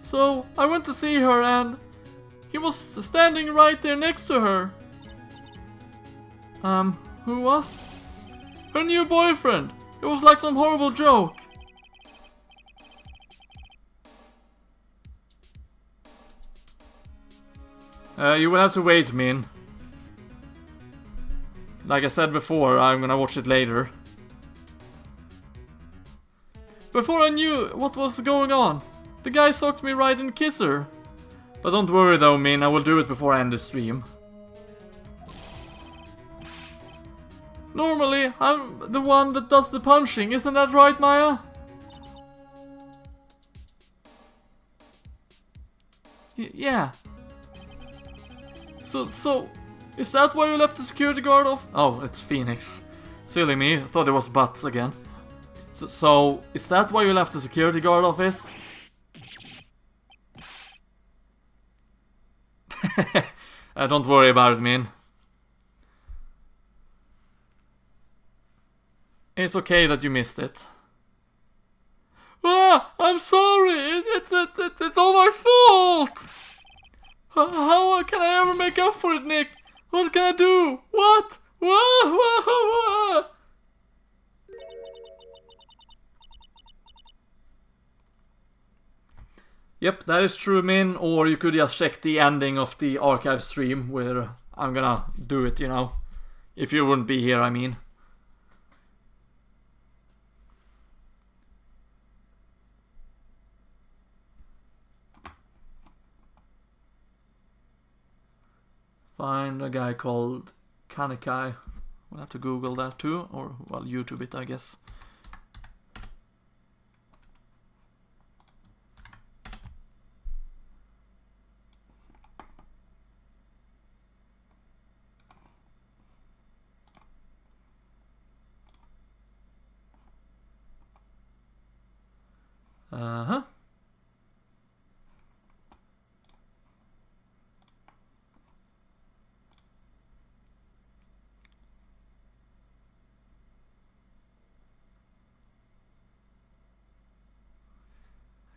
A: So, I went to see her and he was standing right there next to her.
C: Who was?
A: Her new boyfriend. It was like some horrible joke.
C: You will have to wait, Min. Like I said before, I'm gonna watch it later.
A: Before I knew what was going on, the guy socked me right and kissed her.
C: But don't worry though, Min, I will do it before I end the stream.
A: Normally, I'm the one that does the punching, isn't that right, Maya? Yeah. So, is that why you left the security guard off?
C: Oh, it's Phoenix. Silly me, I thought it was Butts again. So, is that why you left the security guard office? Don't worry about it, Min. It's okay that you missed it.
A: Ah, I'm sorry. It's all my fault. How can I ever make up for it, Nick? What can I do? What? What?
C: Yep, that is true, Min. Or you could just check the ending of the archive stream where I'm gonna do it, you know. If you wouldn't be here, I mean. Find a guy called Kanekai. We'll have to Google that too, or well, YouTube it, I guess. Uh-huh.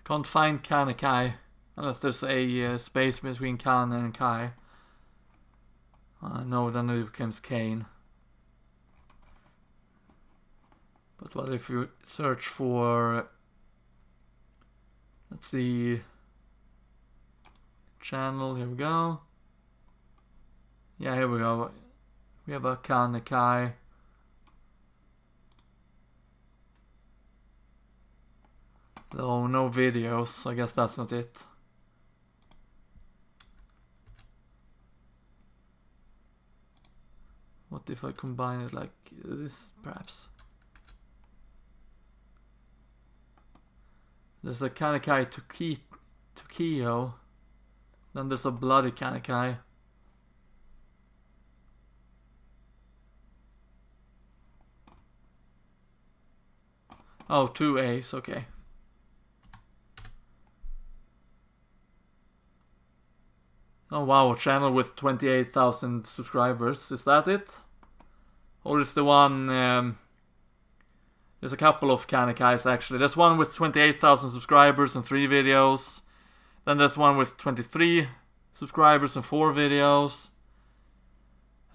C: Can't find Kanekai unless there's a space between Kan and Kai. No, then it becomes Kane. But what if you search for, let's see, channel, here we go. Yeah, here we go. We have a Kanekai. Oh, no videos. I guess that's not it. What if I combine it like this, perhaps? There's a Kanekai Tokyo. Then there's a bloody Kanekai. Oh, 2 A's, okay. Oh wow, a channel with 28,000 subscribers, is that it? Or is the one... there's a couple of Kanekais actually. There's one with 28,000 subscribers and 3 videos. Then there's one with 23 subscribers and 4 videos.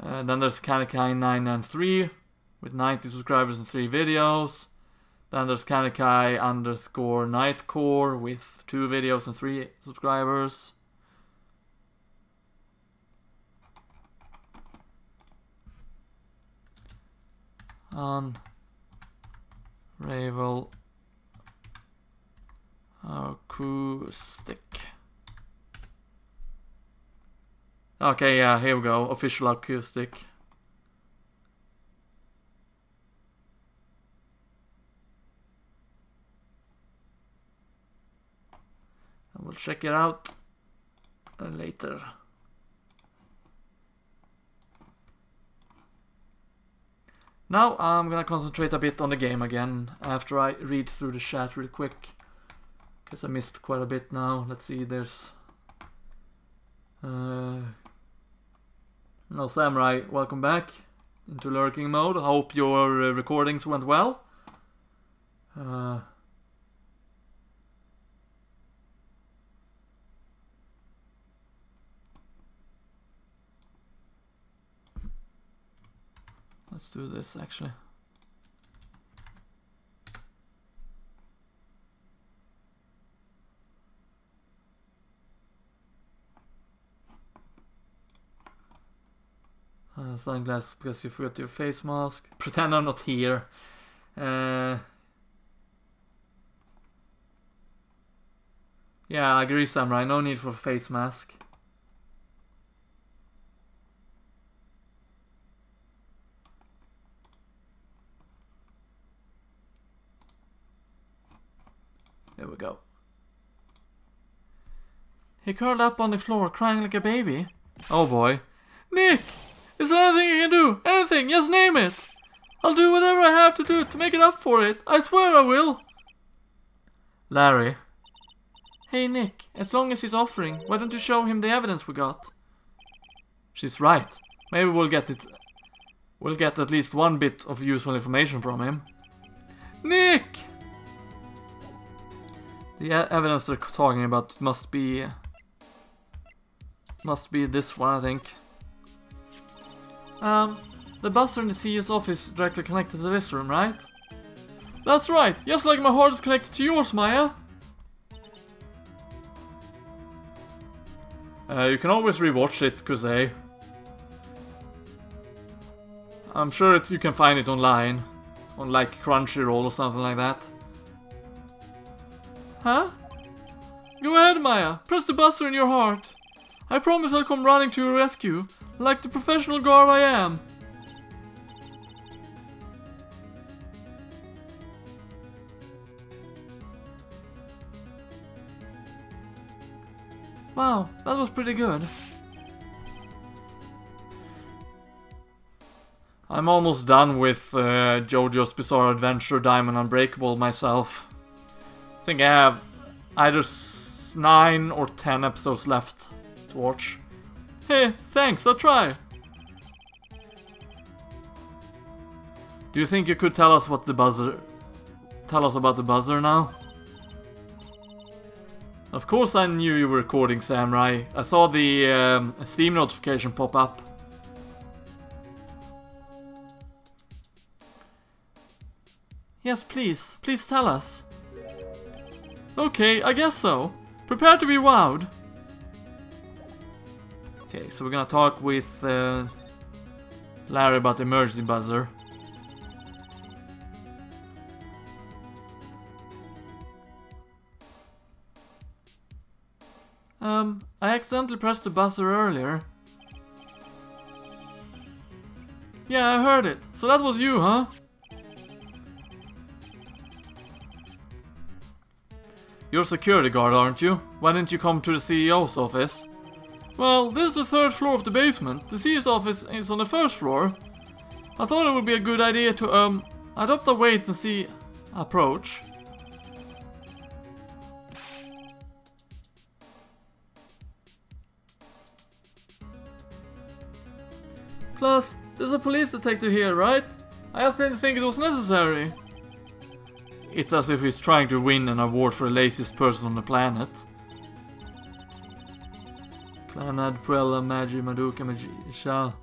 C: Then there's Kanekai 993 with 90 subscribers and 3 videos. Then there's Kanekai _ Nightcore with 2 videos and 3 subscribers. Ravel Acoustic.
A: Okay, yeah, here we go. Official acoustic. And we'll check it out later. Now I'm gonna concentrate a bit on the game again after I read through the chat real quick. Because I missed quite a bit now. Let's see, there's... No, Samurai, welcome back into lurking mode. I hope your recordings went well. Let's do this actually. Sunglasses because you forgot your face mask. Pretend I'm not here. Yeah, I agree, Samurai. No need for a face mask. There we go. He curled up on the floor, crying like a baby. Oh boy. Nick! Is there anything you can do? Anything, just name it! I'll do whatever I have to do to make it up for it. I swear I will. Larry. Hey Nick, as long as he's offering, why don't you show him the evidence we got? She's right. Maybe we'll get at least one bit of useful information from him. Nick! The evidence they're talking about must be this one, I think. The buzzer in the CEO's office is directly connected to this room, right? That's right, just like my heart is connected to yours, Maya. You can always rewatch it, Crusade. I'm sure you can find it online. On like Crunchyroll or something like that. Huh? Go ahead, Maya. Press the buzzer in your heart. I promise I'll come running to your rescue, like the professional guard I am. Wow, that was pretty good. I'm almost done with JoJo's Bizarre Adventure Diamond Unbreakable myself. I think I have either 9 or 10 episodes left to watch. Hey, thanks, I'll try. Do you think you could tell us about the buzzer now? Of course I knew you were recording, Samurai. I saw the Steam notification pop up. Yes, please. Please tell us. Okay, I guess so. Prepare to be wowed. Okay, so we're gonna talk with Larry about the emergency buzzer. I accidentally pressed the buzzer earlier. Yeah, I heard it. So that was you, huh? You're a security guard, aren't you? Why didn't you come to the CEO's office? Well, this is the 3rd floor of the basement. The CEO's office is on the 1st floor. I thought it would be a good idea to, adopt a wait and see approach. Plus, there's a police detective here, right? I just didn't think it was necessary. It's as if he's trying to win an award for the laziest person on the planet. Clanad, Puella, Magi, Madoka, Magisha,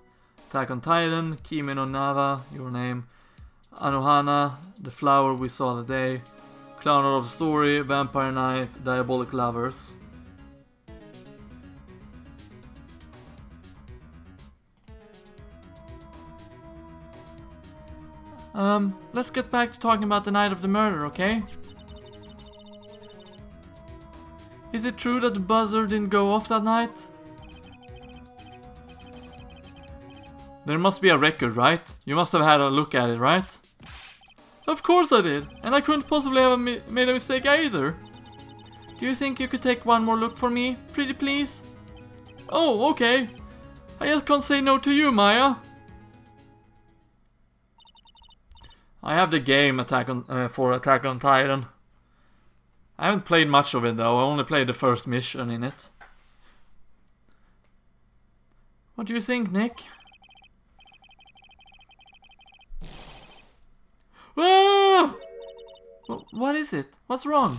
A: Attack on Titan, Kimi no Nava, Your Name, Anohana, The Flower We Saw the Day, Clown of the Story, Vampire Knight, Diabolic Lovers. Let's get back to talking about the night of the murder, okay? Is it true that the buzzer didn't go off that night? There must be a record, right? You must have had a look at it, right? Of course I did, and I couldn't possibly have made a mistake either. Do you think you could take one more look for me, pretty please? Oh, okay. I just can't say no to you, Maya. I have the game for Attack on Titan. I haven't played much of it though, I only played the first mission in it. What do you think, Nick? Ah! What is it? What's wrong?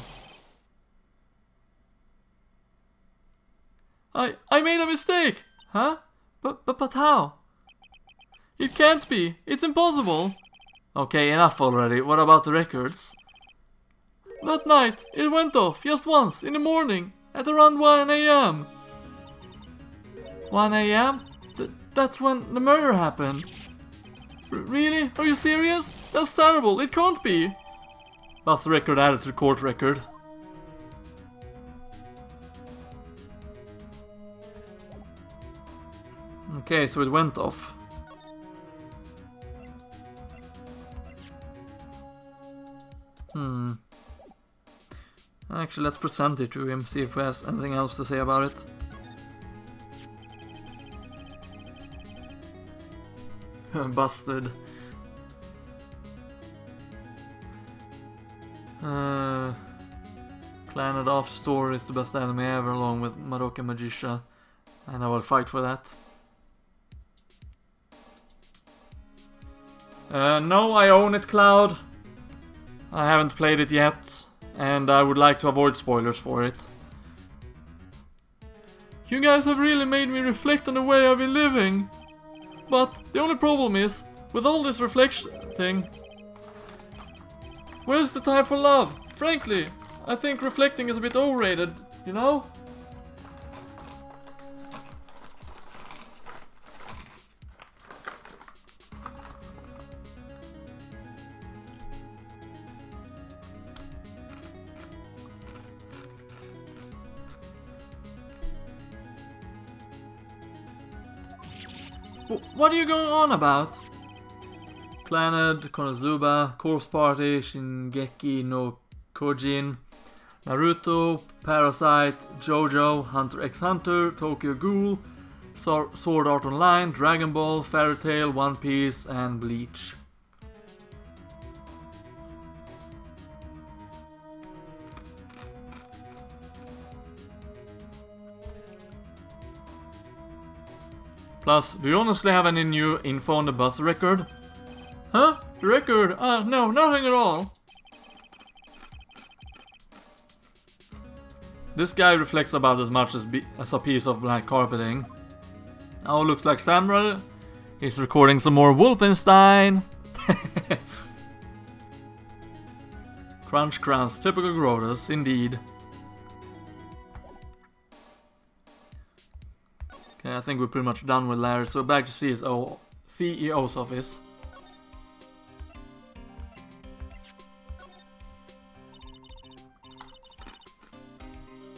A: I made a mistake! Huh? But how? It can't be! It's impossible! Okay, enough already. What about the records? That night, it went off just once, in the morning, at around 1 AM. 1 AM? That's when the murder happened. Really? Are you serious? That's terrible, it can't be! That's the record added to the court record. Okay, so it went off. Actually, let's present it to him, see if he has anything else to say about it. Busted. Planet Off Story is the best anime ever, along with Madoka Magica, and I will fight for that. No, I own it, Cloud. I haven't played it yet, and I would like to avoid spoilers for it. You guys have really made me reflect on the way I've been living. But the only problem is, with all this reflection thing, where's the time for love? Frankly, I think reflecting is a bit overrated, you know? What are you going on about? Clannad, Konosuba, Corpse Party, Shingeki no Kyojin, Naruto, Parasite, JoJo, Hunter x Hunter, Tokyo Ghoul, Sword Art Online, Dragon Ball, Fairy Tail, One Piece, and Bleach. Plus, do you honestly have any new info on the bus record? Huh? The record? No, nothing at all. This guy reflects about as much as a piece of black carpeting. Oh, looks like Samuel is recording some more Wolfenstein. Crunch crunch, typical Grodus, indeed. Okay, I think we're pretty much done with Larry, so back to CEO's office.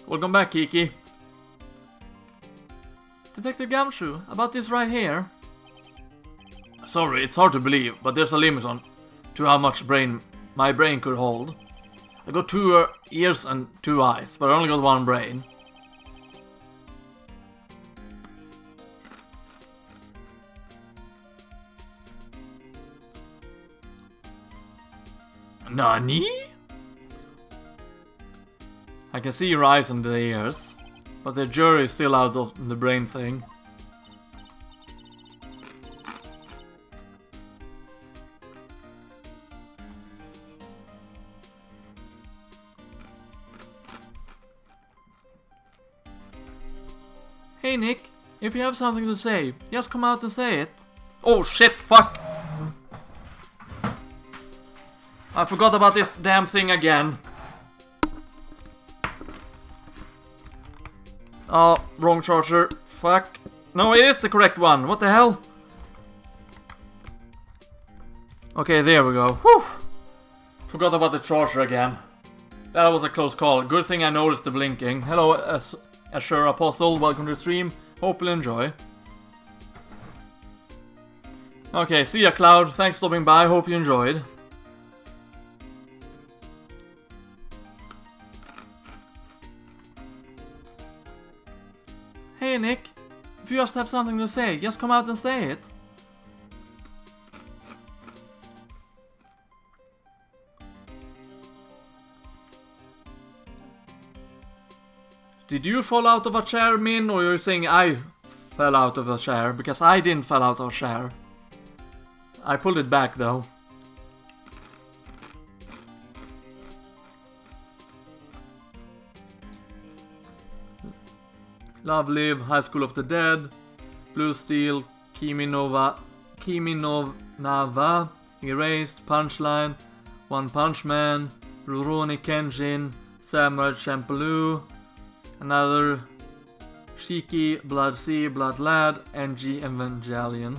A: Welcome back, Kiki. Detective Gumshoe, about this right here. Sorry, it's hard to believe, but there's a limit to how much my brain could hold. I got 2 ears and 2 eyes, but I only got 1 brain. Nani? I can see your eyes and the ears, but the jury is still out of the brain thing. Hey Nick, if you have something to say, just come out and say it. Oh shit, fuck! I forgot about this damn thing again. Oh, wrong charger. Fuck. No, it is the correct one. What the hell? Okay, there we go. Whew. Forgot about the charger again. That was a close call. Good thing I noticed the blinking. Hello, Azure Apostle. Welcome to the stream. Hope you'll enjoy. Okay, see ya, Cloud. Thanks for stopping by. Hope you enjoyed. Hey, Nick. If you just have something to say, just come out and say it. Did you fall out of a chair, Min, or you're saying I fell out of a chair? Because I didn't fall out of a chair. I pulled it back, though. Love Live, High School of the Dead, Blue Steel, Kiminova, Erased, Punchline, One Punch Man, Rurouni Kenshin, Samurai Champloo, another Shiki, Blood Sea, Blood Lad, NG Evangelion.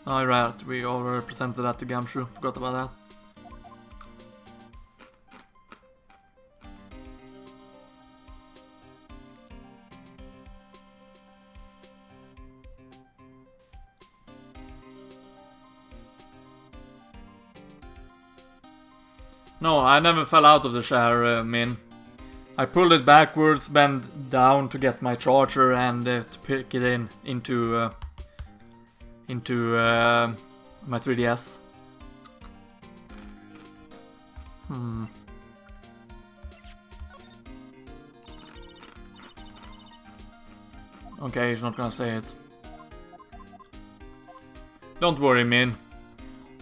A: Alright, we already presented that to Gumshoe, forgot about that. No, I never fell out of the chair, Min. I pulled it backwards, bent down to get my charger and to pick it into my 3DS. Okay, he's not gonna say it. Don't worry, Min.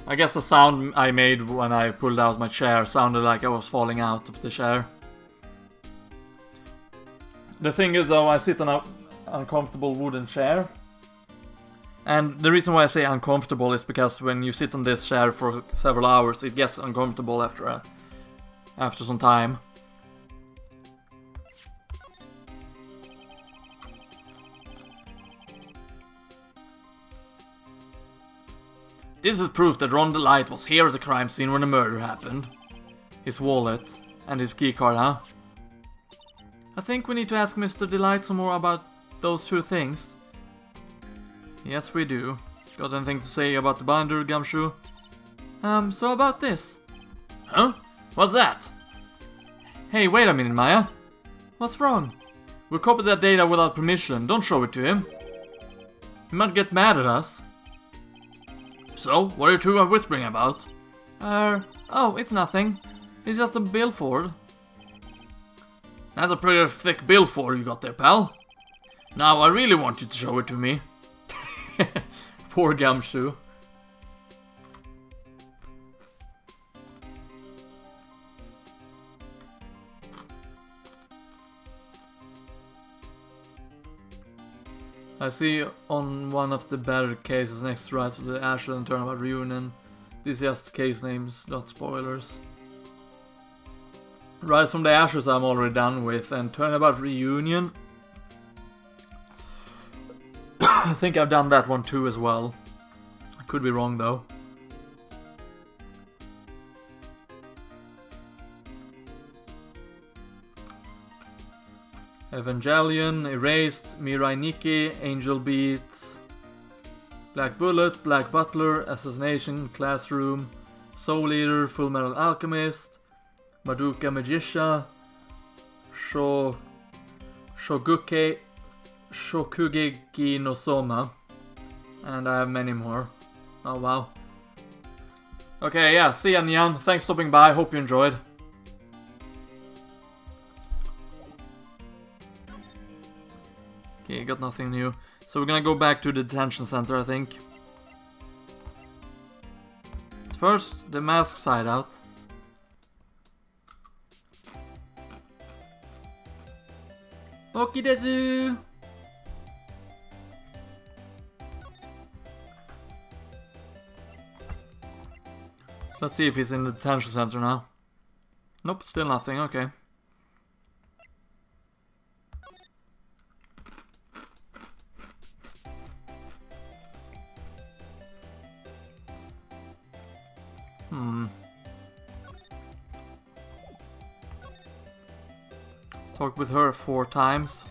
A: I guess the sound I made when I pulled out my chair sounded like I was falling out of the chair. The thing is though, I sit on an uncomfortable wooden chair. And the reason why I say uncomfortable is because when you sit on this chair for several hours, it gets uncomfortable after some time. This is proof that Ron the Light was here at the crime scene when the murder happened. His wallet and his keycard, huh? I think we need to ask Mr. Delight some more about those two things. Yes, we do. Got anything to say about the binder, Gumshoe? So about this. Huh? What's that? Hey, wait a minute, Maya. What's wrong? We copied that data without permission. Don't show it to him. He might get mad at us. So, what are you two whispering about? Oh, it's nothing. It's just a billboard. That's a pretty thick billboard you got there, pal. Now, I really want you to show it to me. Poor Gumshoe. I see on one of the better cases next to Rise of the Ashes and Turnabout Reunion. These are just case names, not spoilers. Rise from the Ashes I'm already done with, and Turnabout Reunion I think I've done that one too as well. I could be wrong though. Evangelion, Erased, Mirai Nikki, Angel Beats, Black Bullet, Black Butler, Assassination, Classroom, Soul Eater, Full Metal Alchemist, Madoka Magicia, Shokugeki no Soma, and I have many more. Oh wow. Okay, yeah, see ya, Nyan. Thanks for stopping by, hope you enjoyed. Okay, got nothing new. So we're gonna go back to the detention center, I think. First, the mask side out. Okidesu! Let's see if he's in the detention center now. Nope, still nothing, okay. Talked with her 4 times.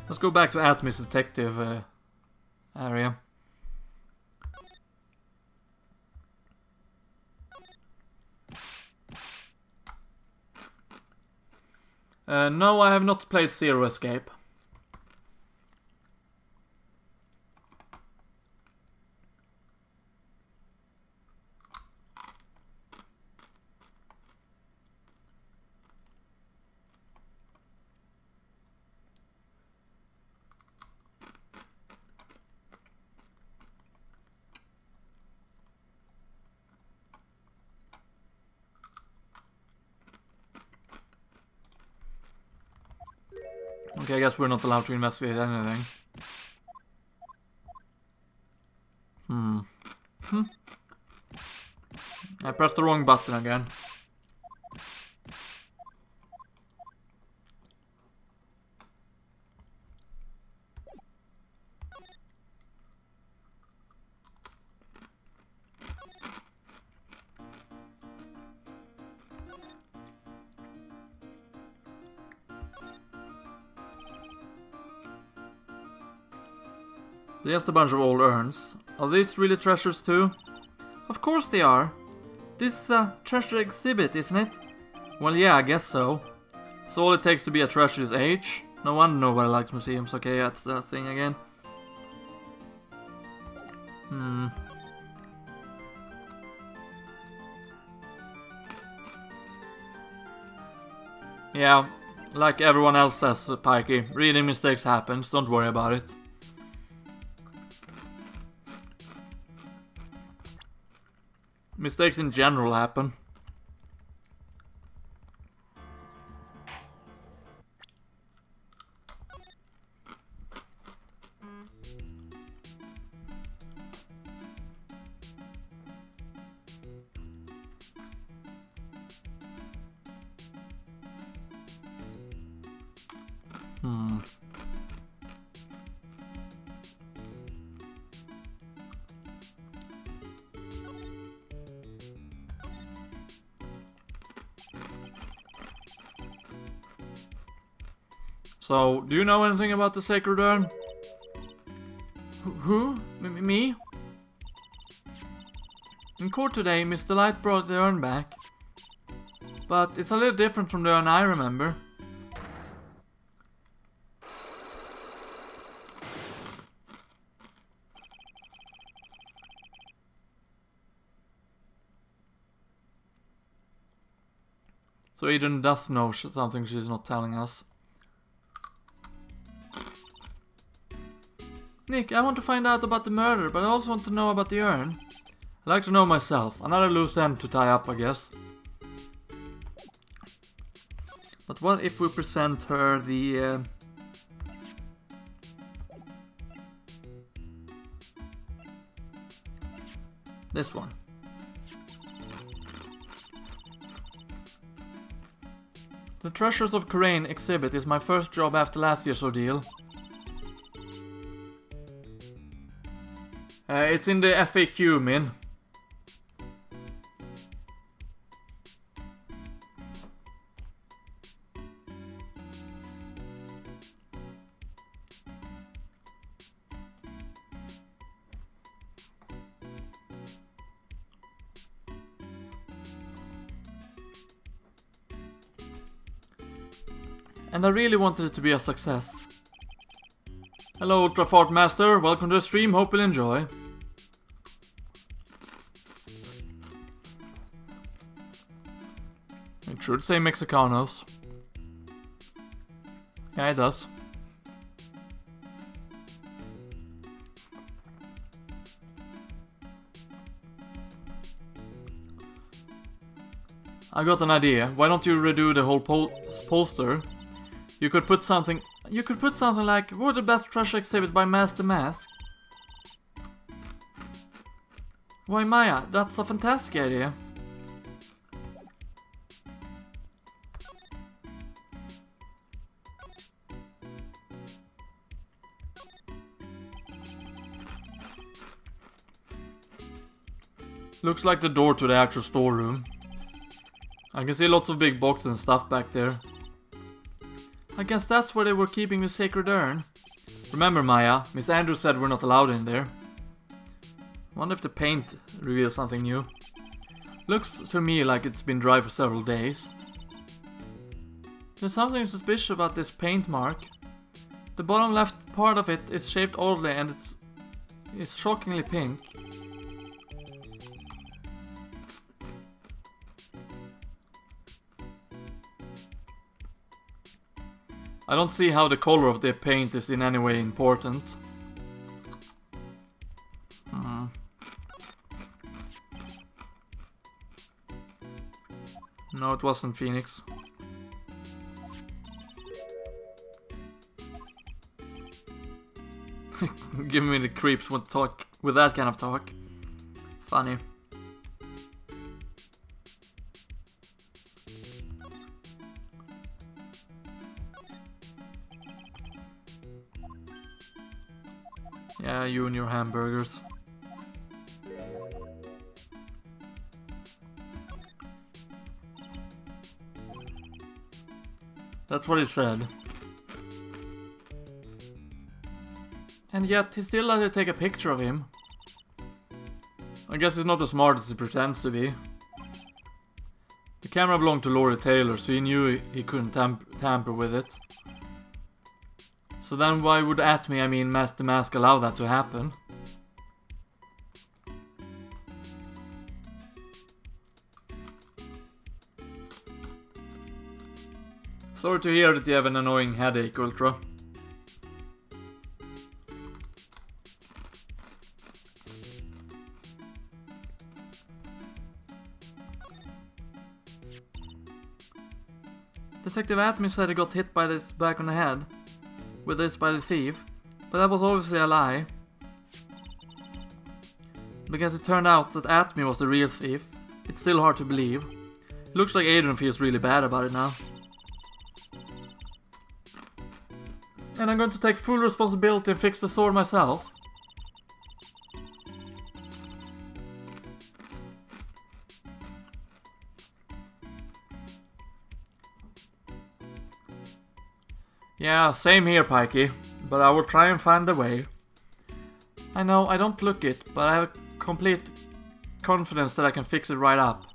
A: Let's go back to Atomi's detective area. No, I have not played Zero Escape. Okay, I guess we're not allowed to investigate anything. I pressed the wrong button again. Just a bunch of old urns. Are these really treasures too?
B: Of course they are. This is a treasure exhibit, isn't it?
A: Well, yeah, I guess so. So all it takes to be a treasure is age. No wonder nobody likes museums. Okay, that's the thing again. Yeah, like everyone else says, Pikey, reading mistakes happens, don't worry about it. Mistakes in general happen. So, do you know anything about the Sacred Urn?
B: Who? Me?
A: In court today, Mr. Light brought the urn back. But it's a little different from the urn I remember. So Eden does know something she's not telling us. Nick, I want to find out about the murder, but I also want to know about the urn. I'd like to know myself. Another loose end to tie up, I guess. But what if we present her the... this one. The Treasures of Khura'in exhibit is my first job after last year's ordeal. It's in the FAQ, Min. And I really wanted it to be a success. Hello, Ultra Fart Master. Welcome to the stream. Hope you'll enjoy. It should say Mexicanos. Yeah, it does. I got an idea. Why don't you redo the whole poster? You could put something like, "What the best treasure exhibit by Master Mask?" Why, Maya, that's a fantastic idea. Looks like the door to the actual storeroom. I can see lots of big boxes and stuff back there. I guess that's where they were keeping the sacred urn. Remember, Maya, Miss Andrews said we're not allowed in there. Wonder if the paint reveals something new. Looks to me like it's been dry for several days. There's something suspicious about this paint mark. The bottom left part of it is shaped oddly and it's shockingly pink. I don't see how the color of the paint is in any way important. No, it wasn't Phoenix. Give me the creeps with talk with that kind of talk. Funny. Yeah, you and your hamburgers. That's what he said. And yet, he still let it take a picture of him. I guess he's not as smart as he pretends to be. The camera belonged to Laurie Taylor, so he knew he couldn't tamper with it. So then why would Mask the Mask allow that to happen? Sorry to hear that you have an annoying headache, Ultra. Detective Atme said he got hit by this back on the head. With this by the thief. But that was obviously a lie. Because it turned out that Atme was the real thief. It's still hard to believe. It looks like Adrian feels really bad about it now. And I'm going to take full responsibility and fix the sword myself. Yeah, same here, Pikey. But I will try and find a way. I know, I don't look it, but I have complete confidence that I can fix it right up.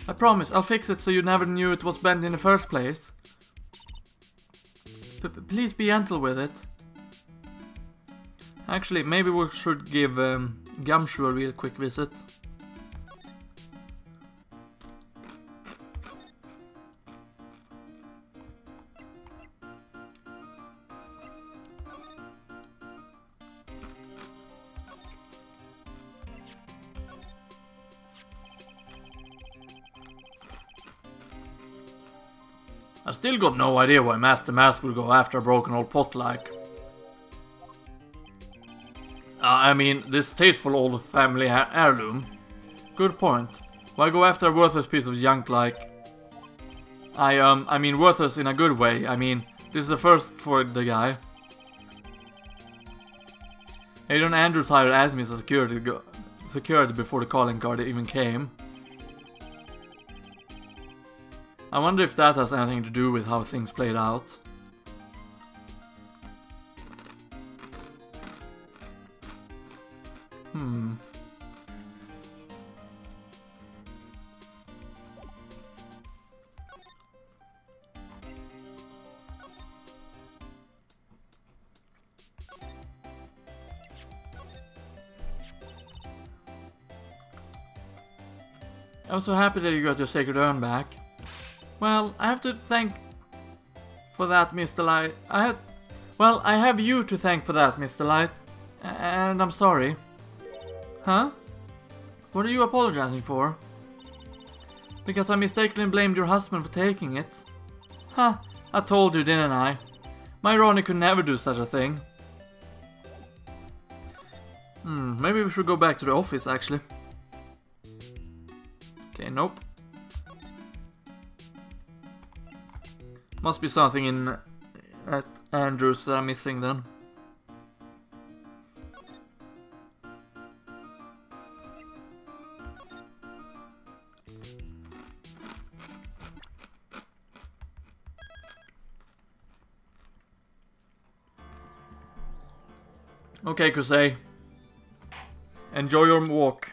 A: I promise, I'll fix it so you never knew it was bent in the first place. Please be gentle with it. Actually, maybe we should give Gumshoe a real quick visit. I still got no idea why Mask the Mask would go after a broken old pot like. This tasteful old family heirloom. Good point. Why go after a worthless piece of junk like... worthless in a good way. This is the first for the guy. Adrian Andrews hired Atme as security before the calling card even came. I wonder if that has anything to do with how things played out. I'm so happy that you got your sacred urn back. Well, I have to thank for that, Mr. Light. I have you to thank for that, Mr. Light. And I'm sorry. Huh? What are you apologizing for? Because I mistakenly blamed your husband for taking it. Huh, I told you, didn't I? My Ronnie could never do such a thing. Maybe we should go back to the office, actually. Okay, nope. Must be something in at Andrews that I'm missing then. Okay, Kusei. Enjoy your walk.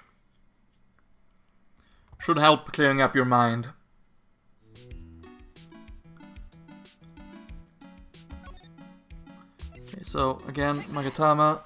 A: Should help clearing up your mind. Okay, so again, Magatama.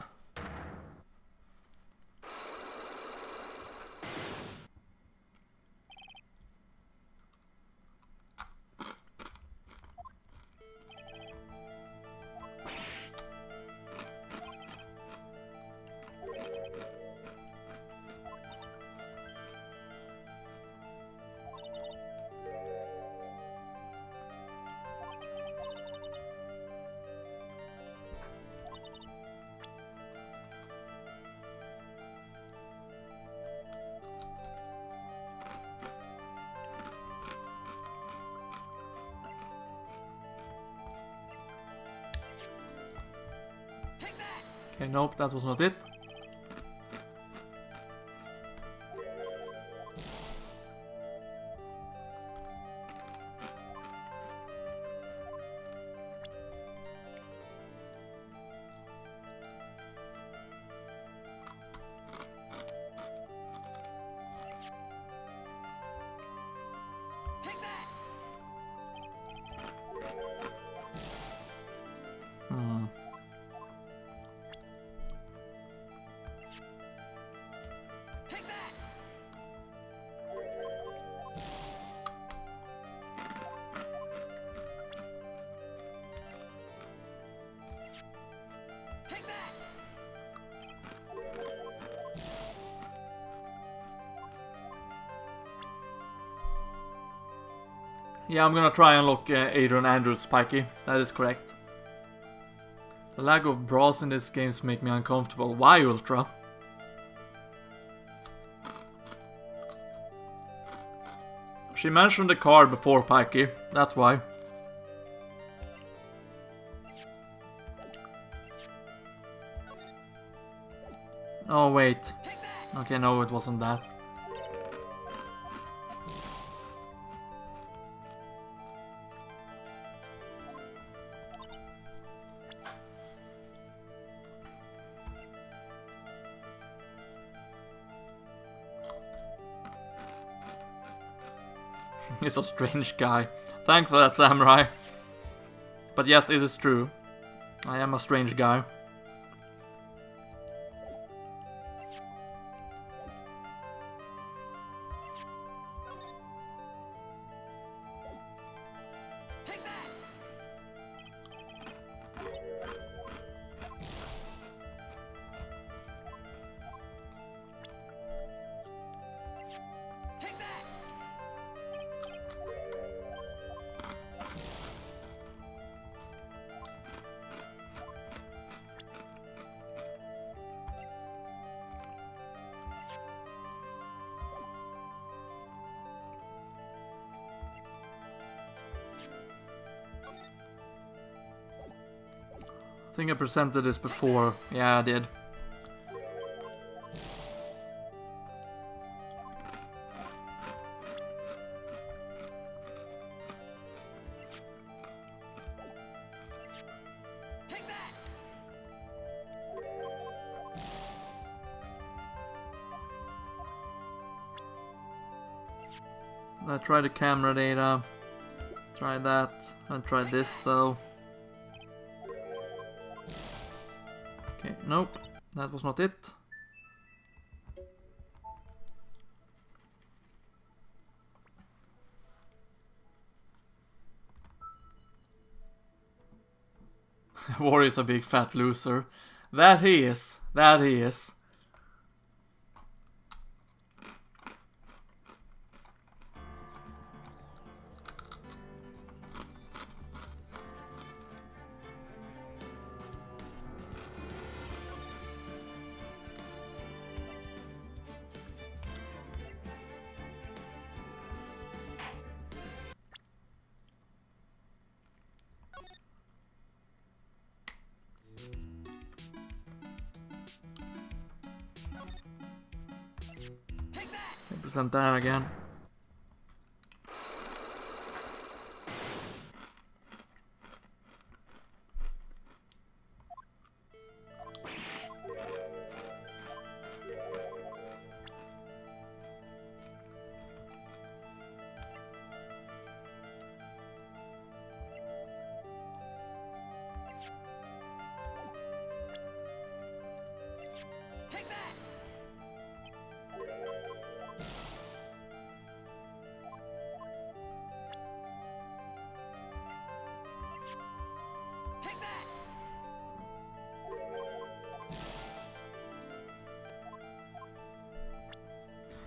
A: Okay, nope, that was not it. Yeah, I'm gonna try and unlock Adrian Andrews Spiky. That is correct. The lack of bras in these games make me uncomfortable. Why, Ultra? She mentioned the car before Pikey. That's why. Oh, wait. Okay, no, it wasn't that. He's a strange guy. Thanks for that, Samurai. But yes, it is true. I am a strange guy. I think I presented this before. Yeah, I did. I tried the camera data. Try that. I tried this though. Okay, nope, that was not it. War is a big fat loser. That he is. That he is. Present that again.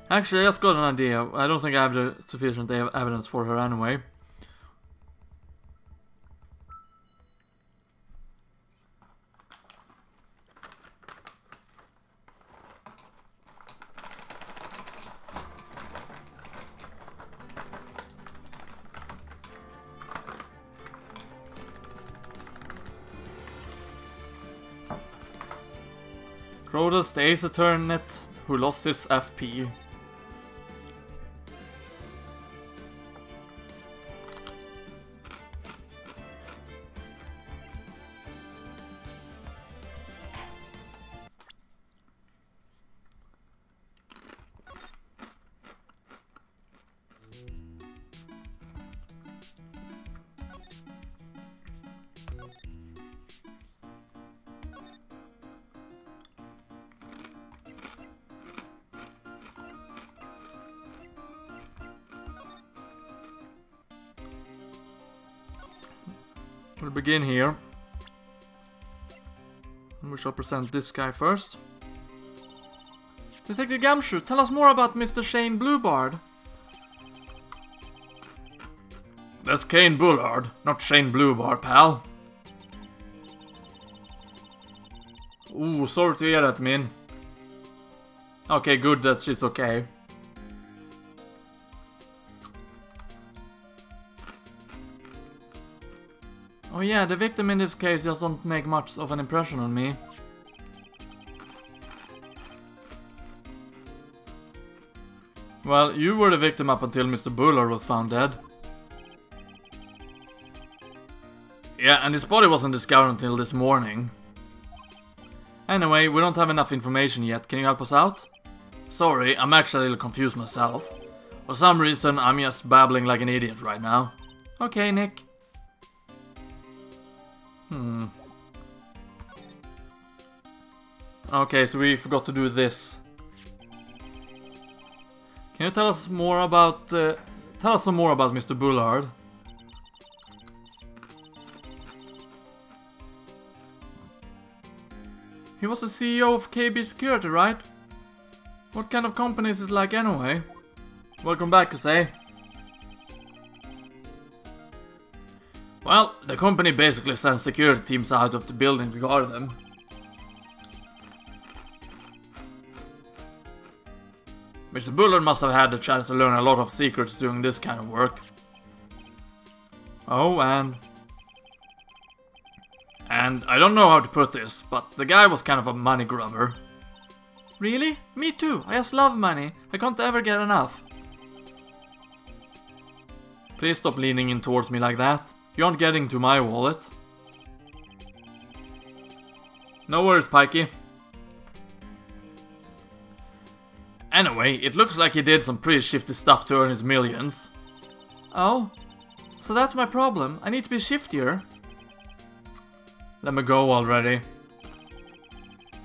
A: Actually, I just got an idea. I don't think I have the sufficient evidence for her anyway. Grodus, the Ace Attorney who lost his FP. We'll begin here. We shall present this guy first. Detective Gumshoe, tell us more about Mr. Shane Bluebard.
C: That's Kane Bullard, not Shane Bluebard, pal.
A: Ooh, sorry to hear that, Min. Okay, good that she's okay. Oh yeah, the victim in this case doesn't make much of an impression on me. Well, you were the victim up until Mr. Bullard was found dead.
C: Yeah, and his body wasn't discovered until this morning.
A: Anyway, we don't have enough information yet. Can you help us out?
C: Sorry, I'm actually a little confused myself. For some reason, I'm just babbling like an idiot right now.
A: Okay, Nick. Okay, so we forgot to do this. Can you tell us more about... tell us some more about Mr. Bullard? He was the CEO of KB Security, right? What kind of company is it like anyway? Welcome back, you say?
C: Well, the company basically sends security teams out of the building to guard them. Mr. Bullard must have had the chance to learn a lot of secrets doing this kind of work.
A: Oh, and
C: I don't know how to put this, but the guy was kind of a money grubber.
A: Really? Me too. I just love money. I can't ever get enough. Please stop leaning in towards me like that. You aren't getting to my wallet. No worries, Pikey.
C: Anyway, it looks like he did some pretty shifty stuff to earn his millions.
A: Oh? So that's my problem. I need to be shiftier.
C: Let me go already.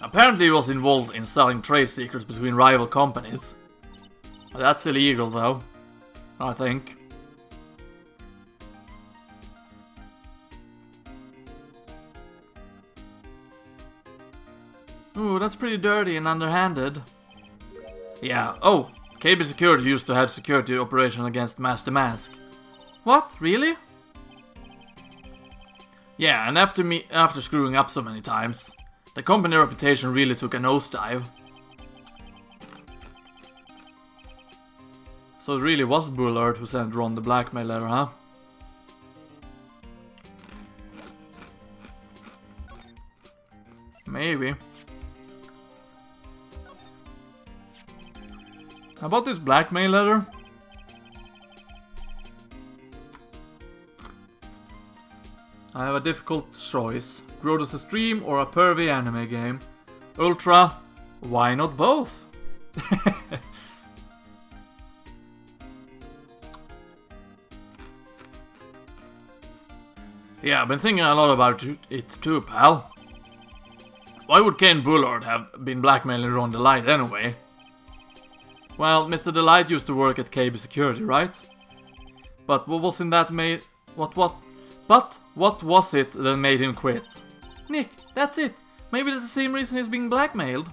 C: Apparently he was involved in selling trade secrets between rival companies.
A: That's illegal though, I think. Ooh, that's pretty dirty and underhanded.
C: Yeah, oh, KB Security used to have security operation against Master Mask.
A: What? Really?
C: Yeah, and after screwing up so many times, the company reputation really took a nosedive.
A: So it really was Bullard who sent Ron the blackmailer, huh? Maybe. How about this blackmail letter? I have a difficult choice. Grodus' stream or a pervy anime game. Ultra, why not both?
C: Yeah, I've been thinking a lot about it too, pal. Why would Kane Bullard have been blackmailing Ron Delight anyway?
A: Well, Mr. Delight used to work at KB Security, right? But what was in that made... What was it that made him quit? Nick, that's it. Maybe that's the same reason he's being blackmailed.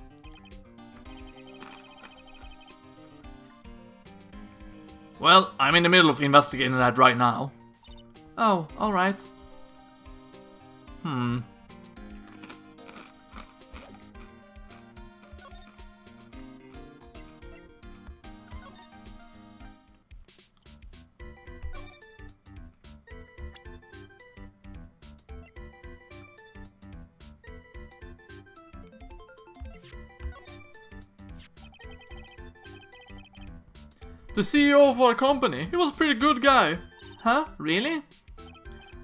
C: Well, I'm in the middle of investigating that right now.
A: Oh, alright. The CEO of our company, he was a pretty good guy. Huh? Really?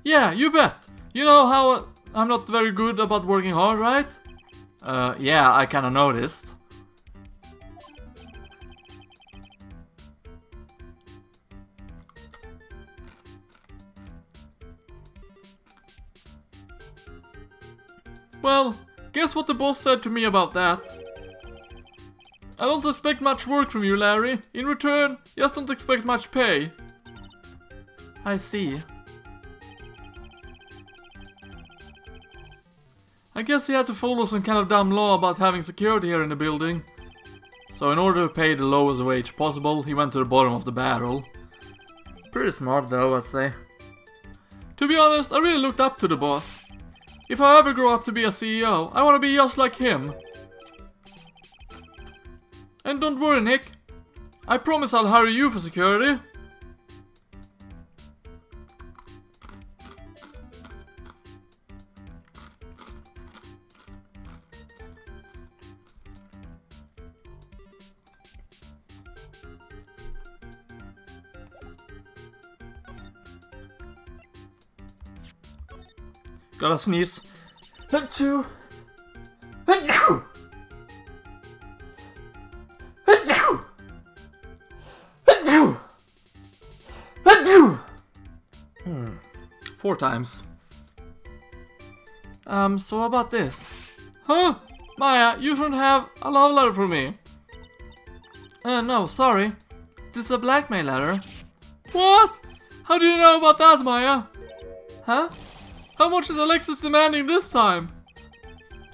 A: Yeah, you bet. You know how I'm not very good about working hard, right? Yeah, I kinda noticed. Well, guess what the boss said to me about that? I don't expect much work from you, Larry. In return, just don't expect much pay. I see. I guess he had to follow some kind of dumb law about having security here in the building. So in order to pay the lowest wage possible, he went to the bottom of the barrel. Pretty smart though, I'd say. To be honest, I really looked up to the boss. If I ever grow up to be a CEO, I want to be just like him. And don't worry, Nick. I promise I'll hire you for security. Gotta sneeze. Achoo! Achoo! Achoo! Achoo! Achoo! 4 times. So about this? Huh? Maya, you shouldn't have a love letter for me. No, sorry. This is a blackmail letter. What? How do you know about that, Maya? Huh? How much is Alexis demanding this time?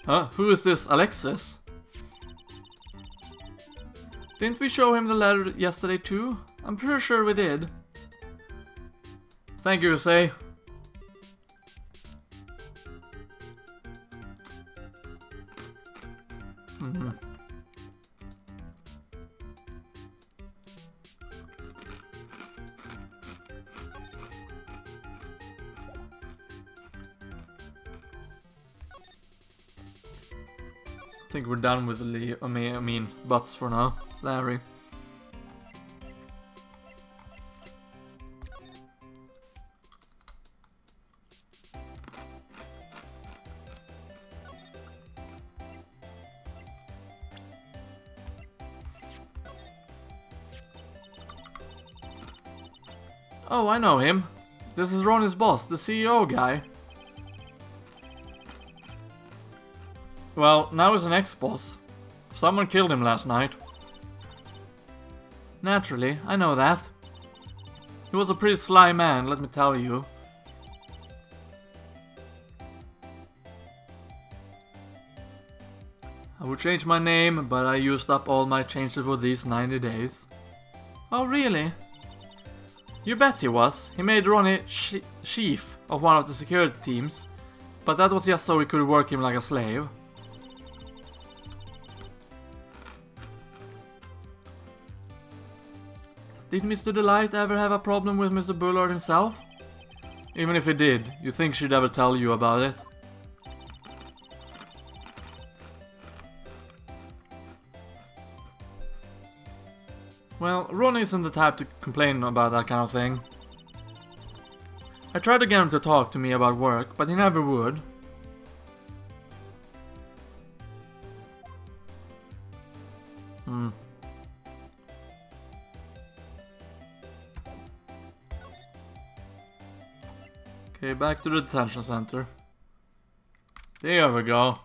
A: Huh? Who is this Alexis? Didn't we show him the letter yesterday too? I'm pretty sure we did. Thank you, say. I think we're done with the I mean butts for now, Larry. Oh, I know him. This is Ronnie's boss, the CEO guy. Well, now he's an ex-boss. Someone killed him last night. Naturally, I know that. He was a pretty sly man, let me tell you. I would change my name, but I used up all my changes for these 90 days. Oh, really? You bet he was. He made Ronnie chief of one of the security teams, but that was just so he could work him like a slave. Did Mr. Delight ever have a problem with Mr. Bullard himself? Even if he did, you think she'd ever tell you about it? Well, Ronnie isn't the type to complain about that kind of thing. I tried to get him to talk to me about work, but he never would. Okay, back to the detention center. There we go.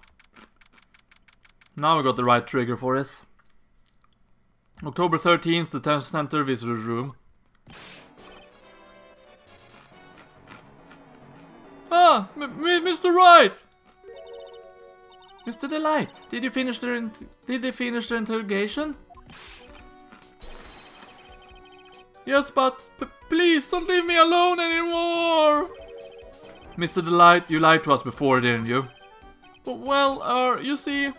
A: Now we got the right trigger for this. October 13th, detention center visitors room. Ah, Mr. Wright! Mr. Delight, did they finish their interrogation? Yes, but please don't leave me alone anymore! Mr. Delight, you lied to us before, didn't you? Well, you see...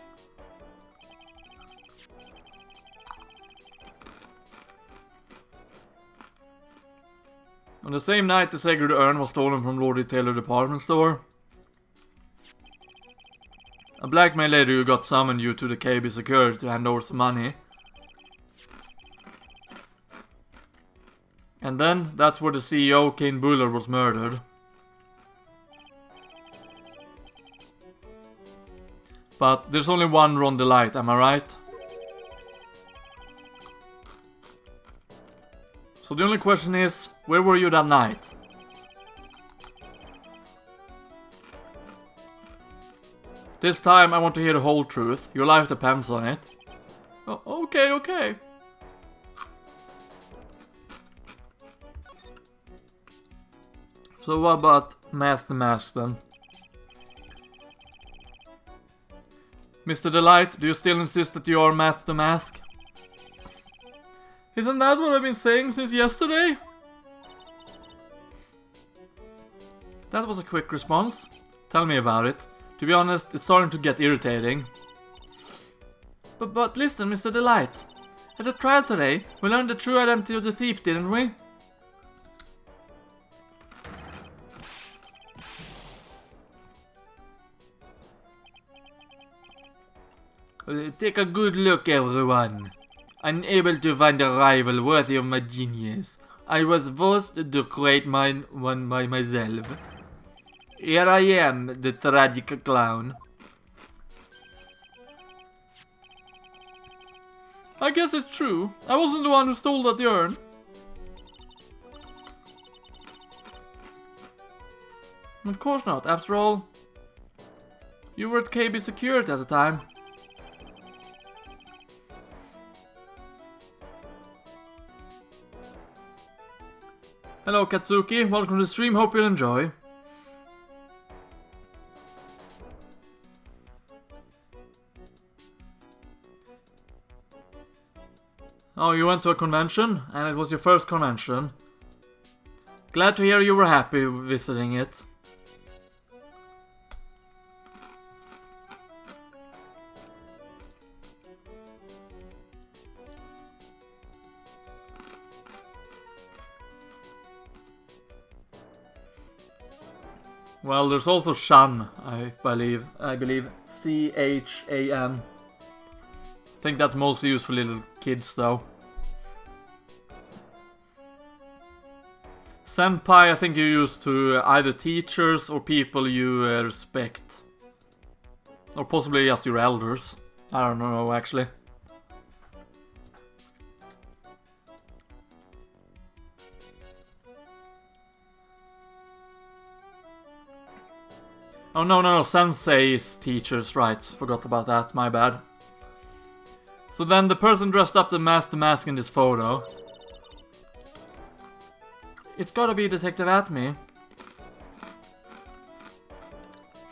A: On the same night, the sacred urn was stolen from Lord Taylor department store. A blackmail lady who got summoned you to the KB security to hand over some money. And then, that's where the CEO, Kane Buller, was murdered. But there's only one Ron Delight, am I right? So the only question is, where were you that night? This time I want to hear the whole truth. Your life depends on it. Oh, okay. So what about Mask the Mask then? Mr. Delight, do you still insist that you are Mask the Mask? Isn't that what I've been saying since yesterday? That was a quick response. Tell me about it. To be honest, it's starting to get irritating. But listen, Mr. Delight. At the trial today, we learned the true identity of the thief, didn't we? Take a good look, everyone. Unable to find a rival worthy of my genius, I was forced to create one by myself. Here I am, the tragic clown. I guess it's true. I wasn't the one who stole that urn. Of course not. After all, you were at KB Security at the time. Hello Katsuki, welcome to the stream, hope you'll enjoy. Oh, you went to a convention? And it was your first convention? Glad to hear you were happy visiting it. Well, there's also Shan, I believe. C-H-A-N. I think that's mostly used for little kids, though. Senpai, I think you use to either teachers or people you respect. Or possibly just your elders. I don't know, actually. Oh no, sensei is teachers, right. Forgot about that, my bad. So then the person dressed up the mask in this photo. It's gotta be Detective Atme.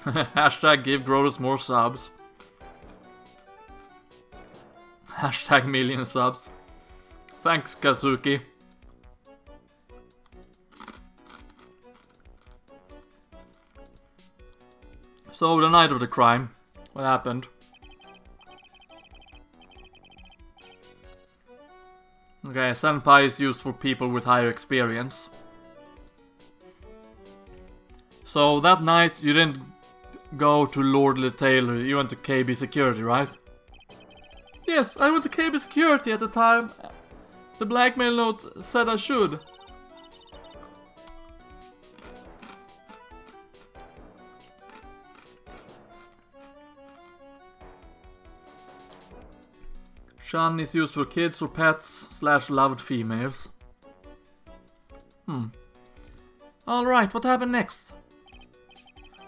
A: Hashtag give Grodus more subs. Hashtag million subs. Thanks, Kazuki. So, the night of the crime, what happened? Okay, Senpai is used for people with higher experience. So, that night you didn't go to Lord Taylor, you went to KB Security, right? Yes, I went to KB Security at the time. The blackmail notes said I should. Shan is used for kids or pets / loved females. Alright, what happened next?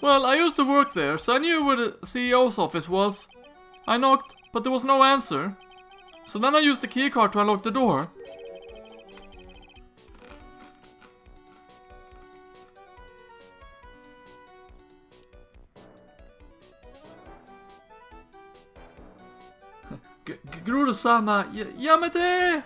A: Well, I used to work there, so I knew where the CEO's office was. I knocked, but there was no answer. So then I used the keycard to unlock the door. Grodus-sama, Yamete!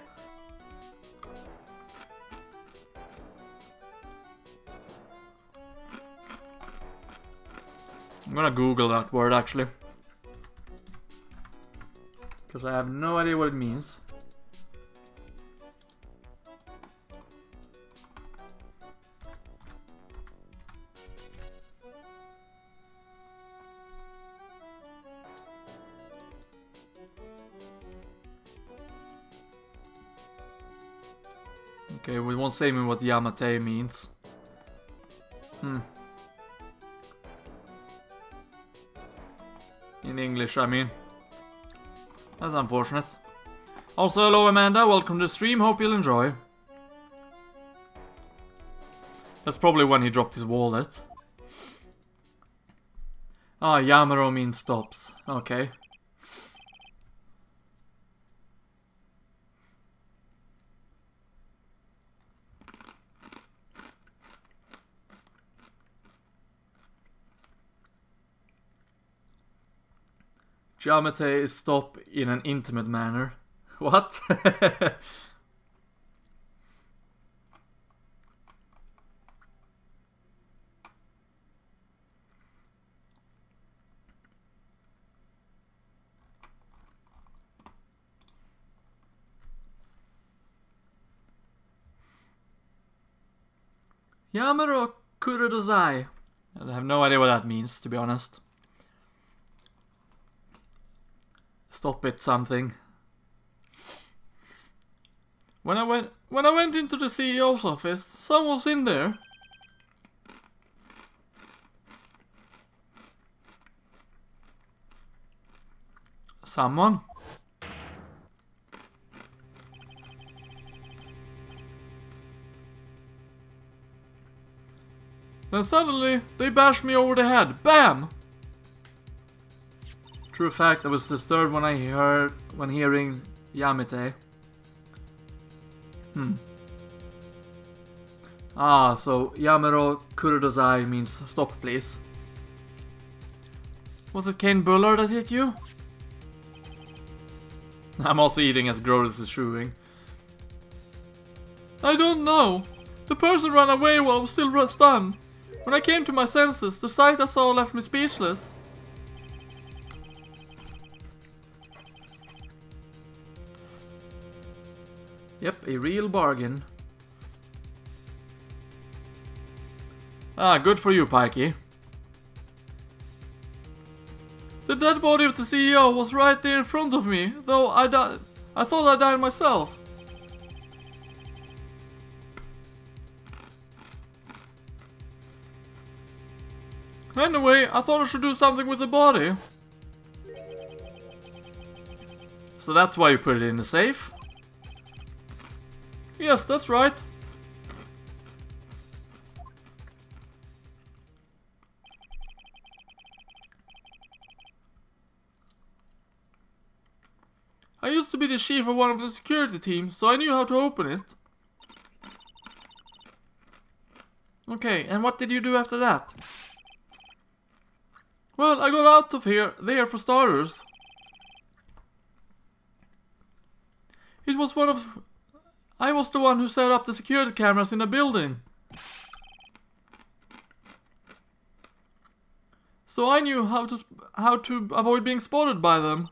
A: I'm gonna Google that word actually. Because I have no idea what it means. Okay, we won't say me what Yamate means. In English, I mean. That's unfortunate. Also, hello Amanda, welcome to the stream, hope you'll enjoy. That's probably when he dropped his wallet. Ah, Yamaro means stops. Okay. Yamate is stop in an intimate manner. What? Yamaro Kurodozai. I have no idea what that means, to be honest. Stop it something. When I went into the CEO's office, someone was in there. Someone? Then suddenly, they bashed me over the head. BAM! True fact, I was disturbed when hearing Yamate. Ah, so Yamaro Kurodozai means stop please. Was it Kane Bullard that hit you? I'm also eating as Grodus is chewing. I don't know. The person ran away while I was still stunned. When I came to my senses, the sight I saw left me speechless. Yep, a real bargain. Ah, good for you, Pikey. The dead body of the CEO was right there in front of me, though I thought I died myself. Anyway, I thought I should do something with the body. So that's why you put it in the safe? Yes, that's right. I used to be the chief of one of the security teams, so I knew how to open it. Okay, and what did you do after that? Well, I got out of there for starters. I was the one who set up the security cameras in the building. So I knew how to avoid being spotted by them.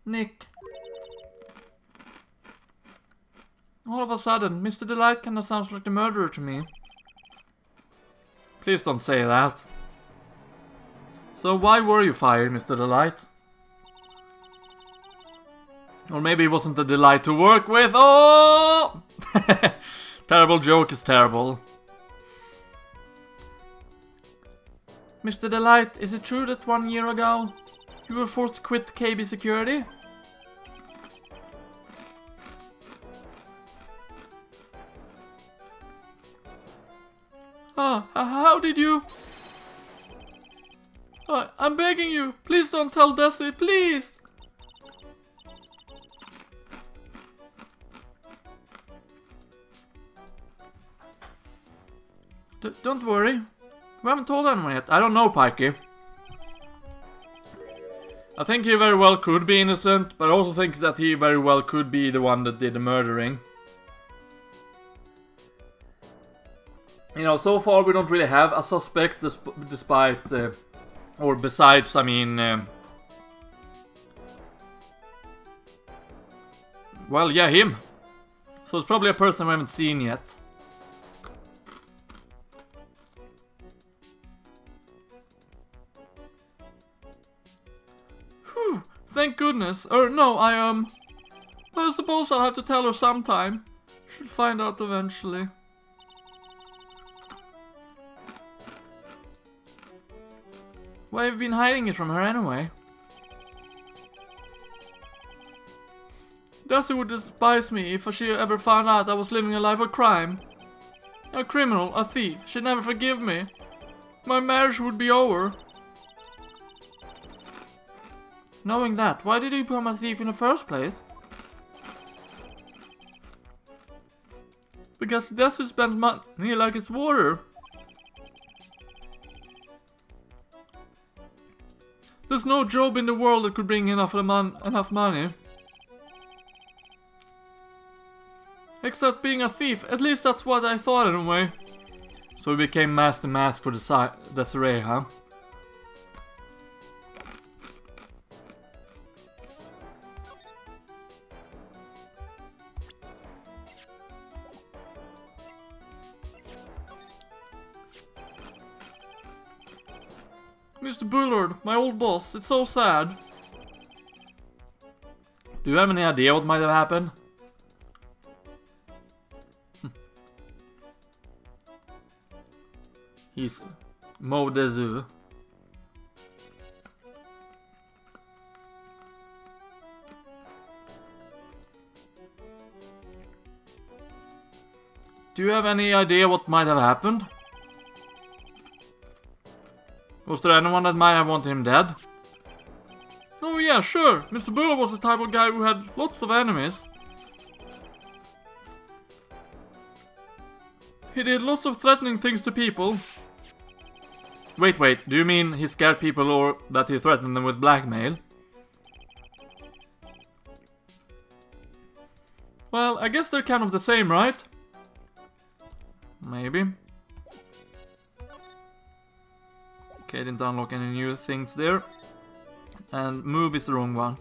A: Nick. All of a sudden, Mr. Delight kinda sounds like the murderer to me. Please don't say that. So why were you fired, Mr. Delight? Or maybe it wasn't a delight to work with. Oh! Terrible joke is terrible. Mr. Delight, is it true that 1 year ago you were forced to quit KB Security? How did you? I'm begging you, please don't tell Desi, please! Don't worry. We haven't told anyone yet. I don't know, Pikey. I think he very well could be innocent, but I also think that he very well could be the one that did the murdering. You know, so far we don't really have a suspect, despite Or besides, I mean... well, yeah, him. So it's probably a person we haven't seen yet. Whew, thank goodness. Or no, I suppose I'll have to tell her sometime. Should find out eventually. Why have you been hiding it from her anyway? Darcy would despise me if she ever found out I was living a life of crime. A criminal, a thief, she'd never forgive me. My marriage would be over. Knowing that, why did you become a thief in the first place? Because Darcy spends money like it's water. There's no job in the world that could bring enough money. Except being a thief, at least that's what I thought anyway. So we became Master Mask for Desiree, huh? Mr. Bullard, my old boss, it's so sad. Do you have any idea what might have happened? He's Mo Desu. Do you have any idea what might have happened? Was there anyone that might have wanted him dead? Oh yeah, sure. Mr. Bullard was the type of guy who had lots of enemies. He did lots of threatening things to people. Wait, do you mean he scared people or that he threatened them with blackmail? Well, I guess they're kind of the same, right? Maybe. Okay, didn't unlock any new things there. And move is the wrong one.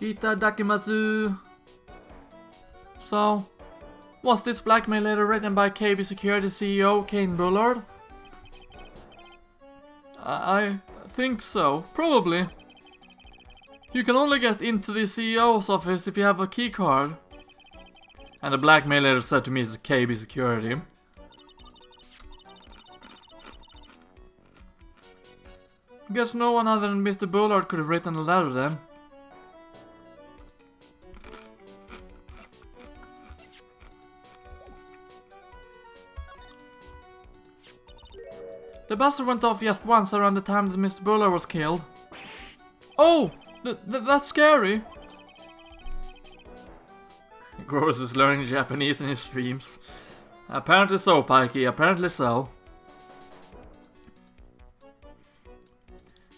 A: Itadakimasu. So, was this blackmail letter written by KB Security CEO Kane Bullard? I think so, probably. You can only get into the CEO's office if you have a key card. And the blackmail letter said to me it's KB Security. Guess no one other than Mr. Bullard could have written the letter then. The buzzer went off just once around the time that Mr. Bullard was killed. Oh! That's scary! Gross is learning Japanese in his streams. Apparently so, Pikey, apparently so.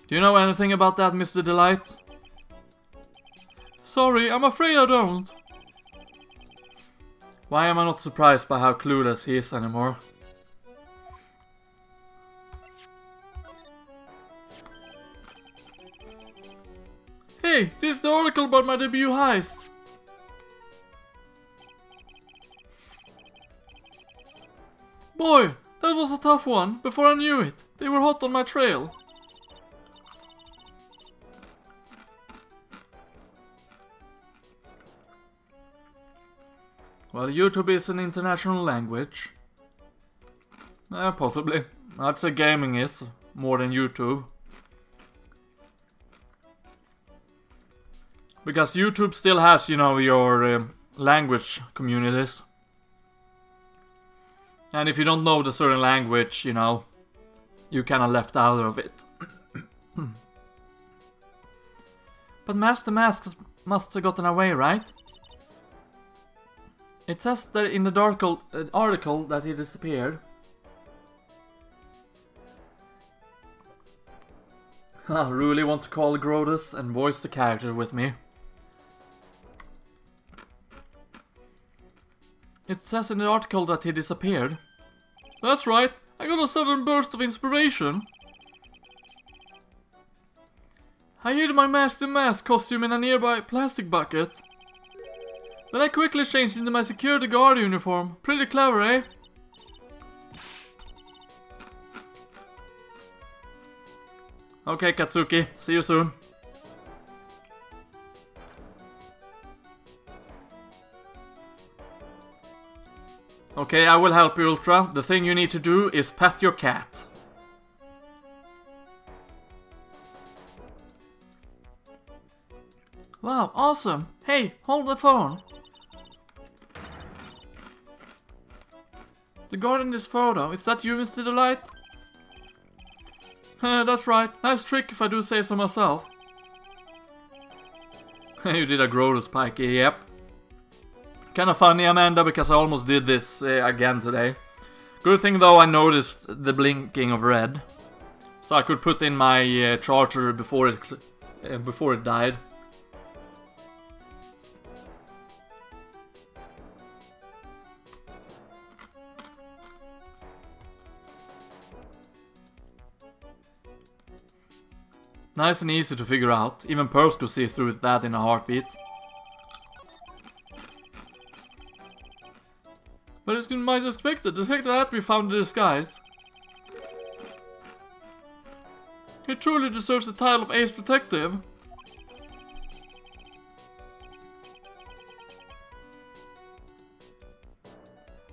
A: Do you know anything about that, Mr. Delight? Sorry, I'm afraid I don't. Why am I not surprised by how clueless he is anymore? Hey, this is the article about my debut heist. Boy, that was a tough one. Before I knew it, they were hot on my trail. Well, YouTube is an international language. Possibly. I'd say gaming is more than YouTube. Because YouTube still has, you know, your language communities. And if you don't know the certain language, you know, you kinda left out of it. But Master Mask must have gotten away, right? It says that in the article that he disappeared. I really want to call Grodus and voice the character with me. It says in the article that he disappeared. That's right, I got a sudden burst of inspiration. I hid my Master Mask costume in a nearby plastic bucket. Then I quickly changed into my security guard uniform. Pretty clever, eh? Okay, Katsuki, see you soon. Okay, I will help you, Ultra. The thing you need to do is pet your cat. Wow, awesome. Hey, hold the phone. The guard in this photo, is that you, Mr. Delight? That's right. Nice trick if I do say so myself. You did a Grodus, Pikey, yep. Kinda funny, Amanda, because I almost did this again today. Good thing though I noticed the blinking of red. So I could put in my charger before it died. Nice and easy to figure out. Even Pearls could see through that in a heartbeat. But it's might expected. The fact that we found the disguise. He truly deserves the title of Ace Detective.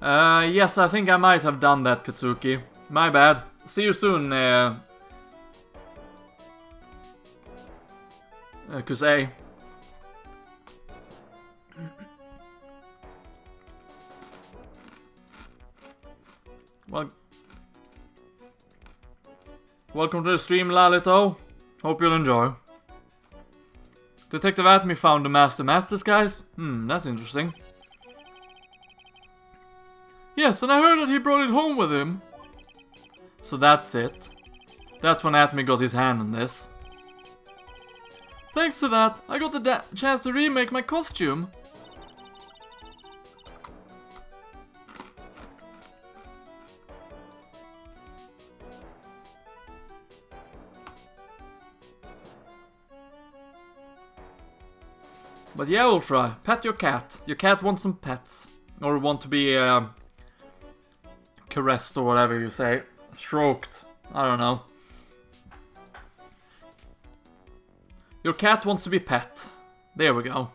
A: Yes, I think I might have done that, Katsuki. My bad. See you soon, Kusei. Well, welcome to the stream, Lalito. Hope you'll enjoy. Detective Atmi found the Master Mask disguise. That's interesting. Yes, and I heard that he brought it home with him. So that's it. That's when Atmi got his hand on this. Thanks to that, I got the chance to remake my costume. But yeah, Ultra, pet your cat. Your cat wants some pets. Or want to be caressed or whatever you say. Stroked. I don't know. Your cat wants to be pet. There we go.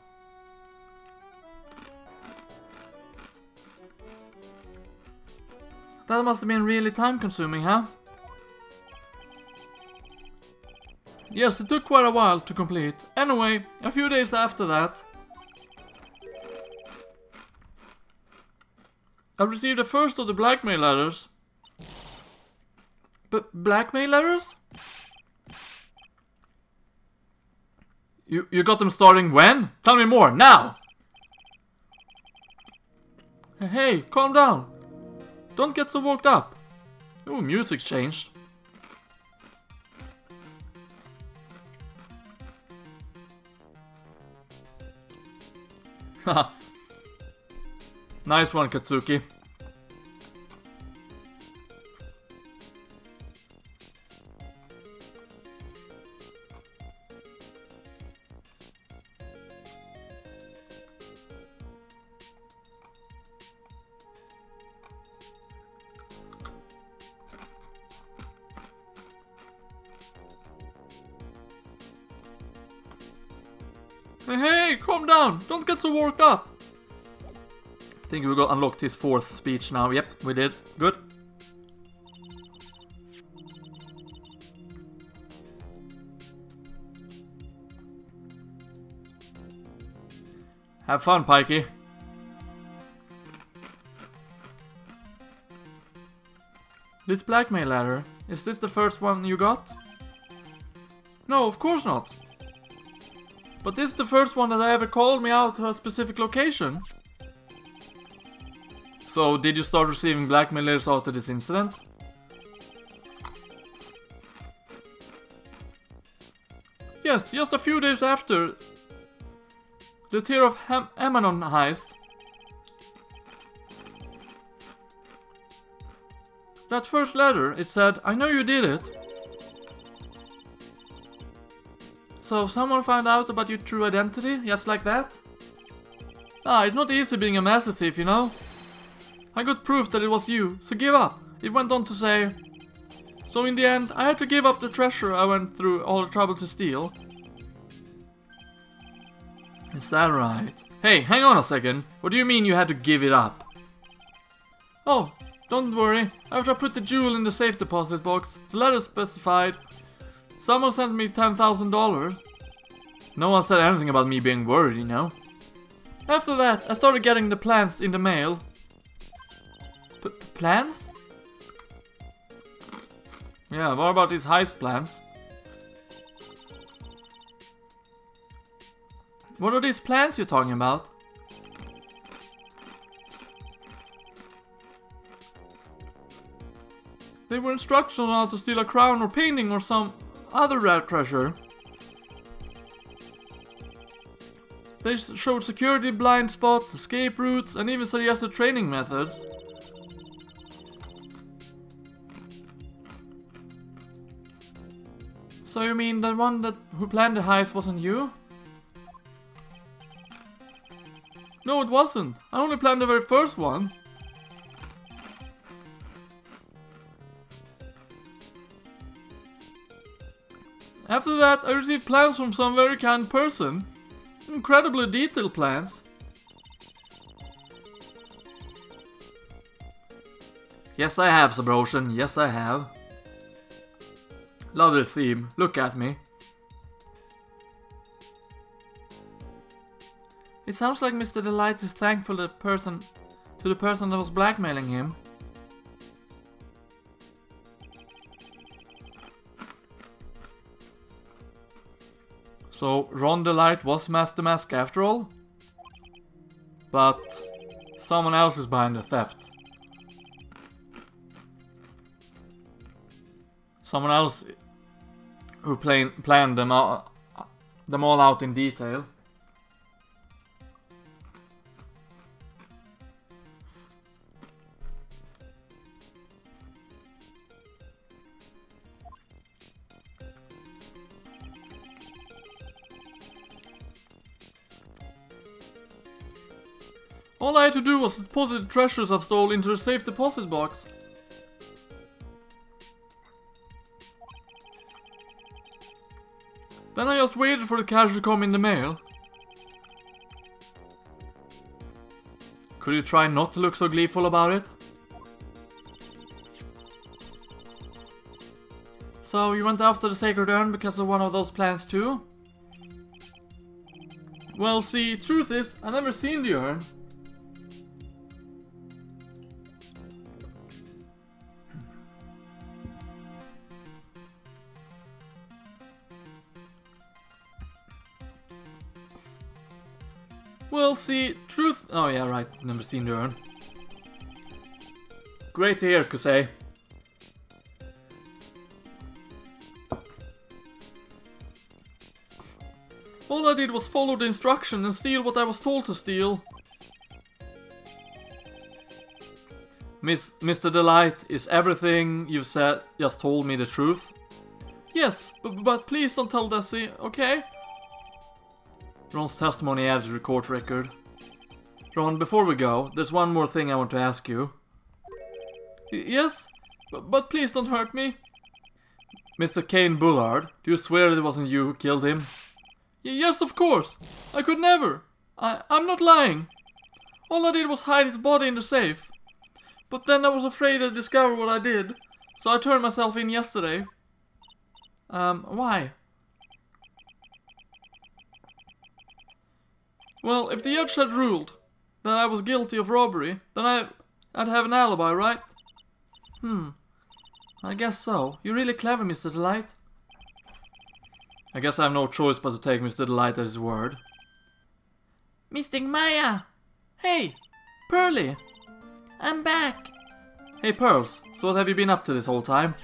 A: That must have been really time consuming, huh? Yes, it took quite a while to complete. Anyway, a few days after that, I received the first of the blackmail letters. Blackmail letters? You got them starting when? Tell me more, now! Hey, calm down. Don't get so worked up. Ooh, music's changed. Haha. Nice one, Katsuki. Hey, calm down. Don't get so worked up. I think we got unlocked his fourth speech now. Yep, we did. Good. Have fun, Pikey. This blackmail letter, is this the first one you got? No, of course not. But this is the first one that ever called me out to a specific location. So, did you start receiving blackmail letters after this incident? Yes, just a few days after the Tear of Emanon heist. That first letter, it said, I know you did it. So someone found out about your true identity, just like that? Ah, it's not easy being a master thief, you know? I got proof that it was you, so give up. It went on to say, so in the end, I had to give up the treasure I went through all the trouble to steal. Is that right? Hey, hang on a second. What do you mean you had to give it up? Oh, don't worry. After I put the jewel in the safe deposit box, the letter specified, someone sent me $10,000. No one said anything about me being worried, you know. After that, I started getting the plans in the mail. Plans? Yeah, what about these heist plans? What are these plans you're talking about? They were instructions on how to steal a crown or painting or some other rare treasure. They showed security blind spots, escape routes, and even suggested training methods. So you mean the one who planned the heist wasn't you? No, it wasn't. I only planned the very first one. After that, I received plans from some very kind person. Incredibly detailed plans. Yes, I have, Sabrosian. Yes, I have. Lovely theme. Look at me. It sounds like Mr. Delight is thankful to the person that was blackmailing him. So Ron Delight was Master Mask after all? But someone else is behind the theft. Someone else who planned them all out in detail. All I had to do was deposit the treasures I've stolen into the safe deposit box. Then I just waited for the cash to come in the mail. Could you try not to look so gleeful about it? So you went after the sacred urn because of one of those plans too? Well, see, truth is, I've never seen the urn. Well, see, truth... Oh yeah, right, never seen the urn. Great to hear, Kusei. All I did was follow the instruction and steal what I was told to steal. Mr. Delight, is everything you've said just told me the truth? Yes, but please don't tell Desi, okay? Ron's testimony adds to the court record. Ron, before we go, there's one more thing I want to ask you. Yes? But please don't hurt me. Mr. Kane Bullard, do you swear it wasn't you who killed him? Yes, of course. I could never. I'm not lying. All I did was hide his body in the safe. But then I was afraid I'd discover what I did. So I turned myself in yesterday. Why? Well, if the judge had ruled that I was guilty of robbery, then I'd have an alibi, right? I guess so. You're really clever, Mr. Delight. I guess I have no choice but to take Mr. Delight at his word.
B: Mystic Maya! Hey! Pearly! I'm back!
A: Hey Pearls, so what have you been up to this whole time?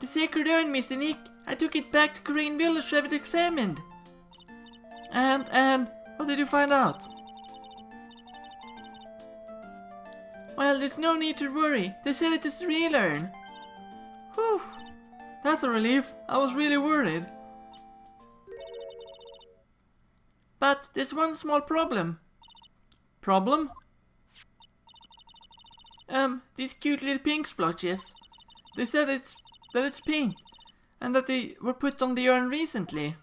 B: The sacred urn, Mr. Nick. I took it back to Green Village to have it examined. And what did you find out? Well, there's no need to worry. They said it is a real urn.
A: Whew. That's a relief. I was really worried.
B: But there's one small problem.
A: Problem?
B: These cute little pink splotches. They said that it's pink, and that they were put on the urn recently.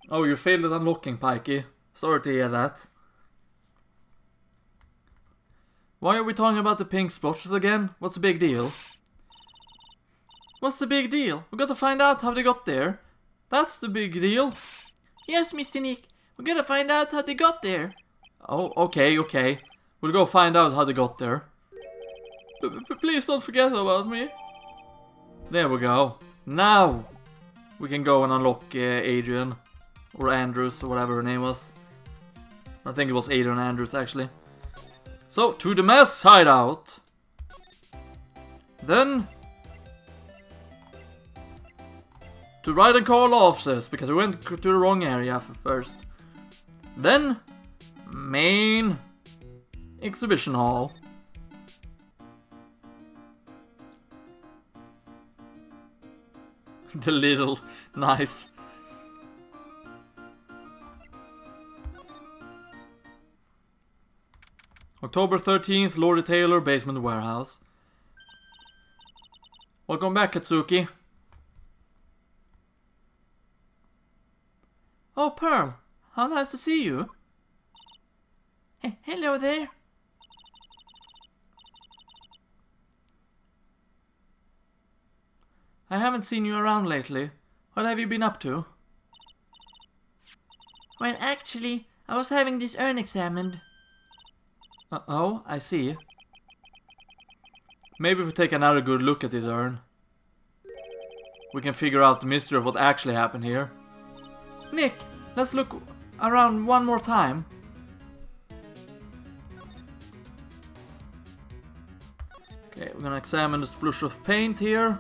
A: Oh, you failed at unlocking, Pikey. Sorry to hear that. Why are we talking about the pink splotches again? What's the big deal? What's the big deal? We got to find out how they got there. That's the big deal.
B: Yes, Mr. Nick. We gotta find out how they got there.
A: Oh, okay. We'll go find out how they got there. Please don't forget about me. There we go. Now we can go and unlock Adrian. Or Andrews, or whatever her name was. I think it was Adrian Andrews, actually. So, to the mess hideout. Then to Wright and Carl offices, because we went to the wrong area first. Then main exhibition hall. The little nice. October 13th, Lord Taylor, basement warehouse. Welcome back, Katsuki.
B: Oh, Pearl, how nice to see you. Hello there.
A: I haven't seen you around lately. What have you been up to?
B: Well, actually, I was having this urn examined.
A: Oh, I see. Maybe if we take another good look at this urn, we can figure out the mystery of what actually happened here. Nick, let's look around one more time. Okay, we're gonna examine the splush of paint here.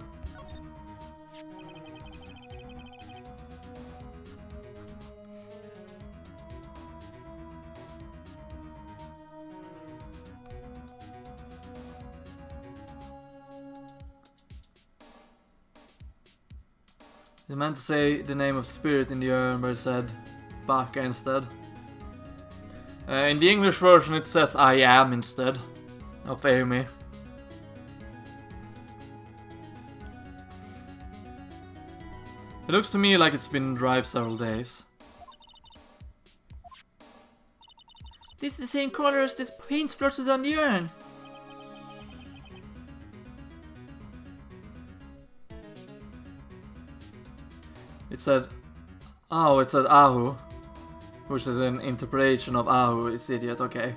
A: They meant to say the name of spirit in the urn, but it said Baka instead. In the English version it says I am instead of Amy. It looks to me like it's been dry several days.
B: This is the same color as this paint splotches on the urn.
A: It said Ahu, which is an interpretation of Ahu is idiot, okay.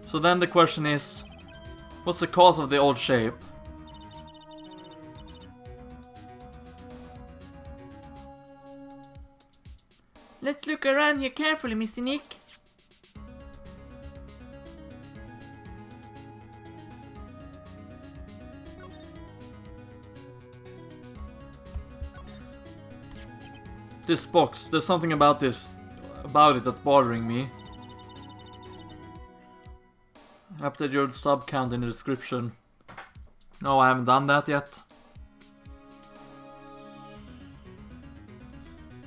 A: So then the question is, what's the cause of the odd shape?
B: Let's look around here carefully, Mr. Nick.
A: This box, there's something about it that's bothering me. Update your sub count in the description. No, I haven't done that yet.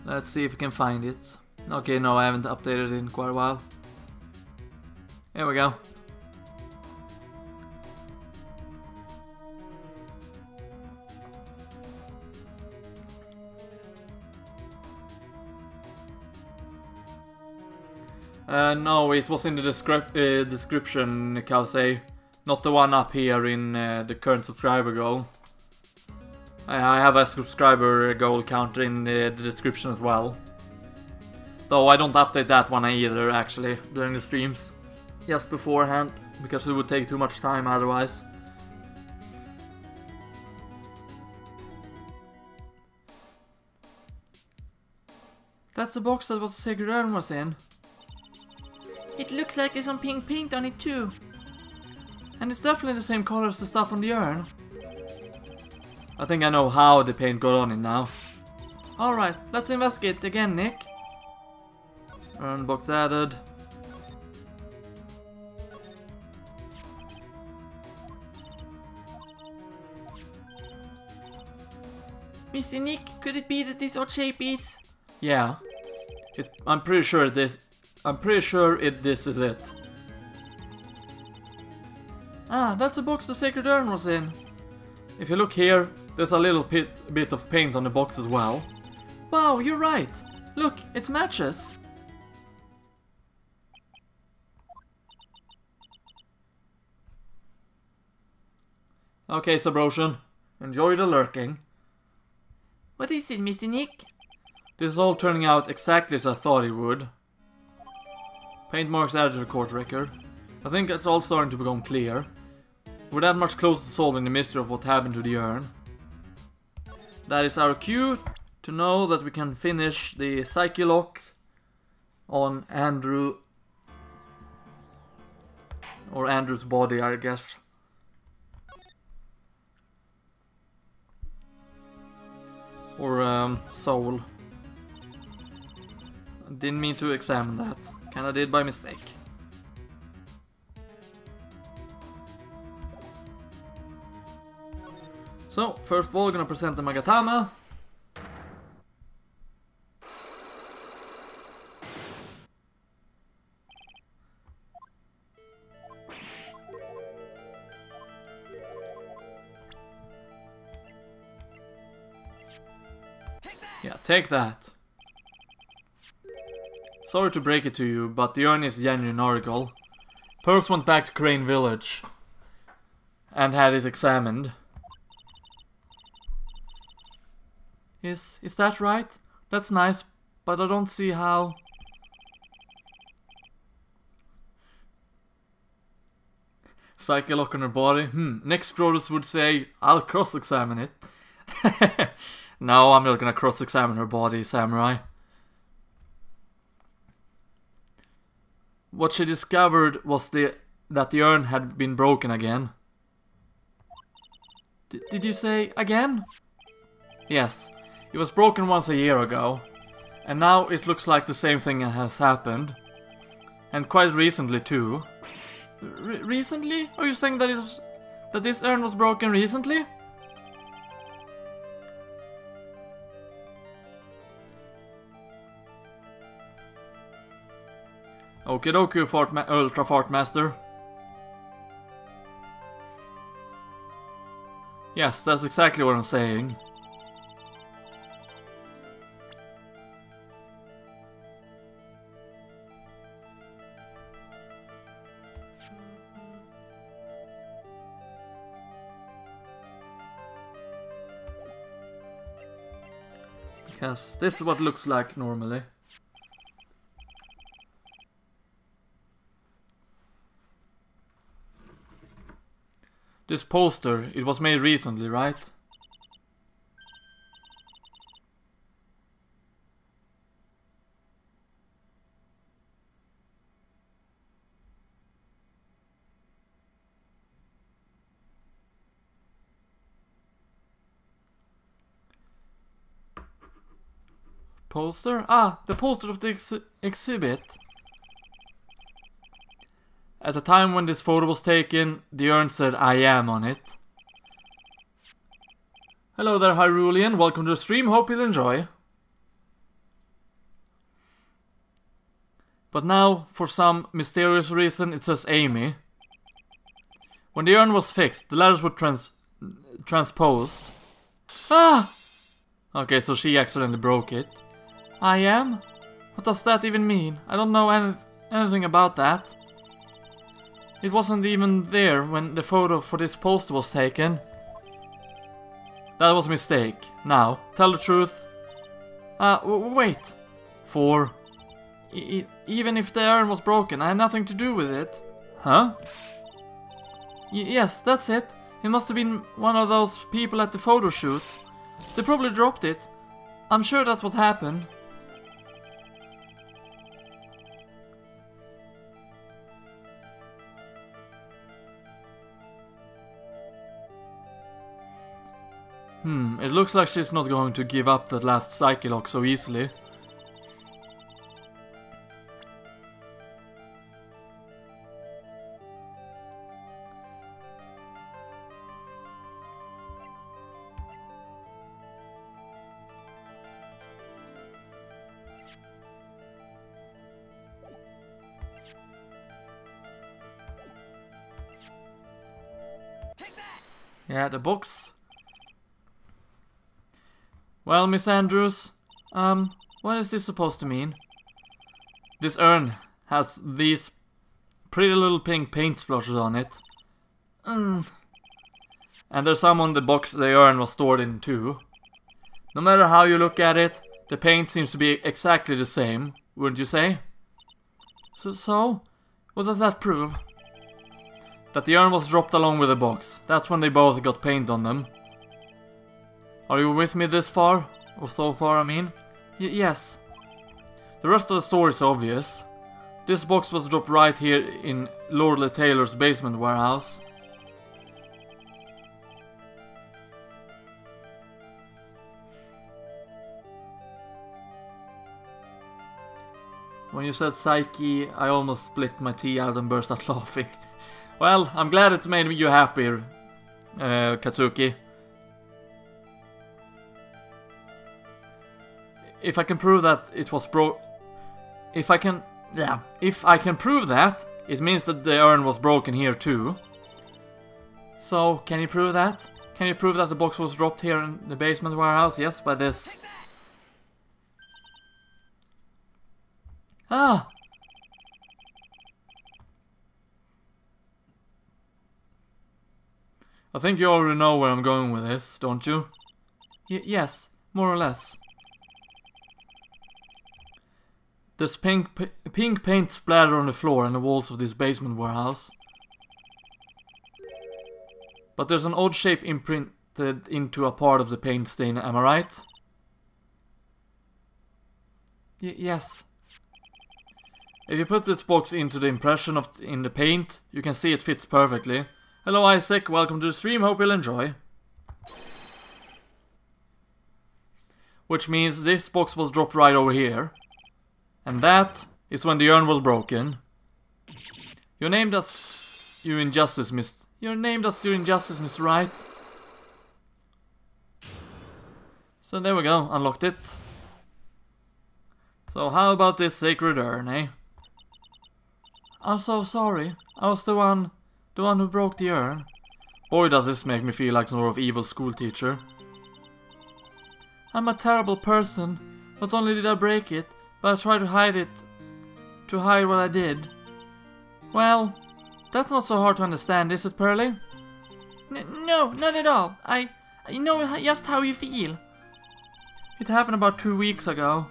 A: Let's see if we can find it. Okay, no, I haven't updated it in quite a while. Here we go. No, it was in the description, Kelsey. Not the one up here in the current subscriber goal. I have a subscriber goal counter in the description as well. Though I don't update that one either, actually, during the streams. Just beforehand, because it would take too much time otherwise. That's the box that was the sacred urn was in.
B: It looks like there's some pink paint on it too.
A: And it's definitely the same color as the stuff on the urn. I think I know how the paint got on it now. Alright, let's investigate again, Nick. Urn box added.
B: Mr. Nick, could it be that this odd shape is...
A: Yeah. I'm pretty sure this is it. Ah, that's the box the sacred urn was in. If you look here, there's a little bit of paint on the box as well. Wow, you're right. Look, it matches. Okay, Sabrosian. Enjoy the lurking.
B: What is it, Mr. Nick?
A: This is all turning out exactly as I thought it would. Paint marks added to the court record. I think it's all starting to become clear. We're that much closer to solving the mystery of what happened to the urn. That is our cue to know that we can finish the psyche lock on Andrew. Or Andrew's body, I guess. Or soul. Didn't mean to examine that. Kinda did by mistake. So, first of all, gonna present the Magatama. Yeah, take that. Sorry to break it to you, but the urn is a genuine article. Pearls went back to Crane Village and had it examined. Is that right? That's nice, but I don't see how... Psyche lock on her body? Next Grodus would say, I'll cross-examine it. No, I'm not gonna cross-examine her body, Samurai. What she discovered was that the urn had been broken again. Did you say again? Yes. It was broken once a year ago, and now it looks like the same thing has happened. And quite recently too. Recently? Are you saying that this urn was broken recently? Okie dokie, Ultra Fart Master. Yes, that's exactly what I'm saying. Because this is what it looks like normally. This poster, it was made recently, right? Poster? Ah, the poster of the exhibit. At the time when this photo was taken, the urn said I am on it. Hello there, Hyrulean. Welcome to the stream. Hope you'll enjoy. But now, for some mysterious reason, it says Amy. When the urn was fixed, the letters were transposed. Ah! Okay, so she accidentally broke it. I am? What does that even mean? I don't know anything about that. It wasn't even there when the photo for this poster was taken. That was a mistake. Now, tell the truth. Wait. Even if the urn was broken, I had nothing to do with it. Huh? Yes, that's it. It must have been one of those people at the photo shoot. They probably dropped it. I'm sure that's what happened. It looks like she's not going to give up that last psyche lock so easily. Yeah, the box. Well, Miss Andrews, what is this supposed to mean? This urn has these pretty little pink paint splotches on it. And there's some on the box the urn was stored in too. No matter how you look at it, the paint seems to be exactly the same, wouldn't you say? So, what does that prove? That the urn was dropped along with the box. That's when they both got paint on them. Are you with me this far? Or so far, I mean? Yes. The rest of the story is obvious. This box was dropped right here in Lord Le Taylor's basement warehouse. When you said Psyche, I almost split my tea out and burst out laughing. Well, I'm glad it made you happy, Katsuki. If I can prove that it was if I can prove that, it means that the urn was broken here too. So, can you prove that? Can you prove that the box was dropped here in the basement warehouse? Yes, by this. Ah! I think you already know where I'm going with this, don't you? Yes, more or less. There's pink paint splatter on the floor and the walls of this basement warehouse. But there's an odd shape imprinted into a part of the paint stain, am I right? Yes. If you put this box into the impression in the paint, you can see it fits perfectly. Hello Isaac, welcome to the stream, hope you'll enjoy. Which means this box was dropped right over here. And that is when the urn was broken. You're named as your injustice, Miss Wright. So there we go, unlocked it. So how about this sacred urn, eh? I'm so sorry. I was the one who broke the urn. Boy, does this make me feel like some sort of evil school teacher. I'm a terrible person. Not only did I break it, but I tried to hide it. To hide what I did. Well, that's not so hard to understand, is it, Pearly?
B: No, not at all. I know just how you feel.
A: It happened about 2 weeks ago.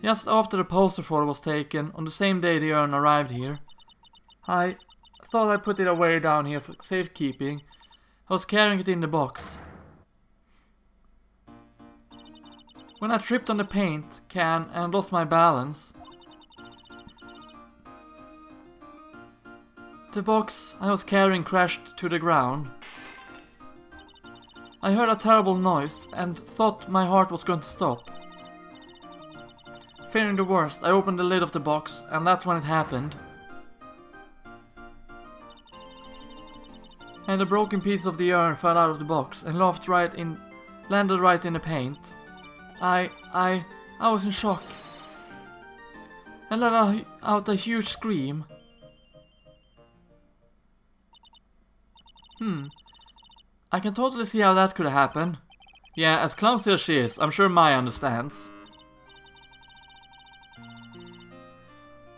A: Just after the poster photo was taken, on the same day the urn arrived here. I thought I'd put it away down here for safekeeping. I was carrying it in the box. When I tripped on the paint can and lost my balance, the box I was carrying crashed to the ground. I heard a terrible noise and thought my heart was going to stop. Fearing the worst, I opened the lid of the box, and that's when it happened. And a broken piece of the urn fell out of the box and landed right in the paint. I was in shock. I let out a huge scream. I can totally see how that could happen. Yeah, as clumsy as she is, I'm sure Maya understands.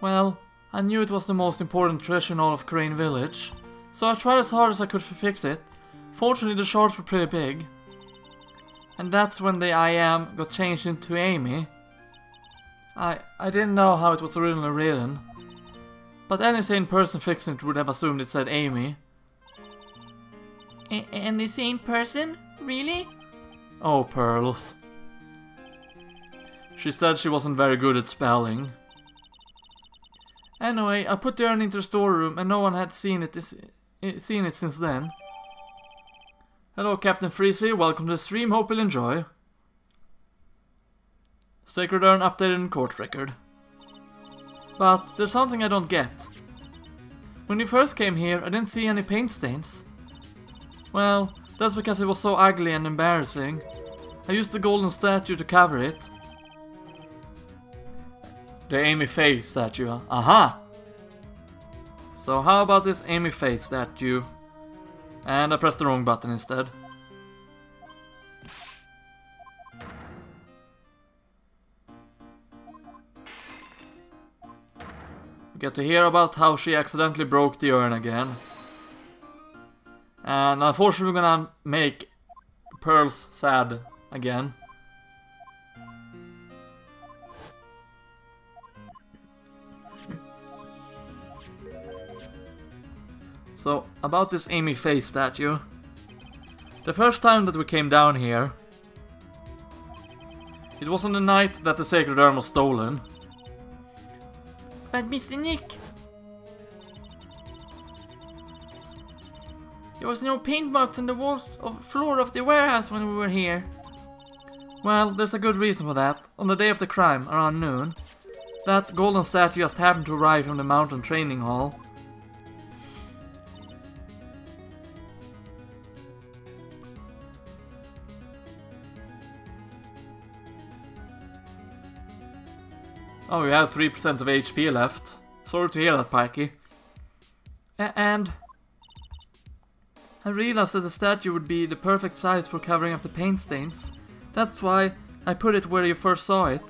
A: Well, I knew it was the most important treasure in all of Crane Village, so I tried as hard as I could to fix it. Fortunately, the shards were pretty big. And that's when the I am got changed into Amy. I didn't know how it was originally written, but any sane person fixing it would have assumed it said Amy.
B: Any sane person? Really?
A: Oh, Pearls. She said she wasn't very good at spelling. Anyway, I put the urn into the storeroom and no one had seen it since then. Hello Captain Freezy, welcome to the stream, hope you'll enjoy. Sacred urn updated in court record. But there's something I don't get. When you first came here, I didn't see any paint stains. Well, that's because it was so ugly and embarrassing. I used the golden statue to cover it. The Amy Faye statue. Aha! So how about this Amy Faye statue? And I pressed the wrong button instead. We get to hear about how she accidentally broke the urn again. And unfortunately we're gonna make Pearls sad again. So, about this Amy Face statue. The first time that we came down here, it was on the night that the sacred urn was stolen.
B: But Mr. Nick, there was no paint marks on the walls of floor of the warehouse when we were here.
A: Well, there's a good reason for that. On the day of the crime, around noon, that golden statue just happened to arrive from the mountain training hall. Oh, you have 3% of HP left. Sorry to hear that, Pikey. And I realized that the statue would be the perfect size for covering up the paint stains. That's why I put it where you first saw it.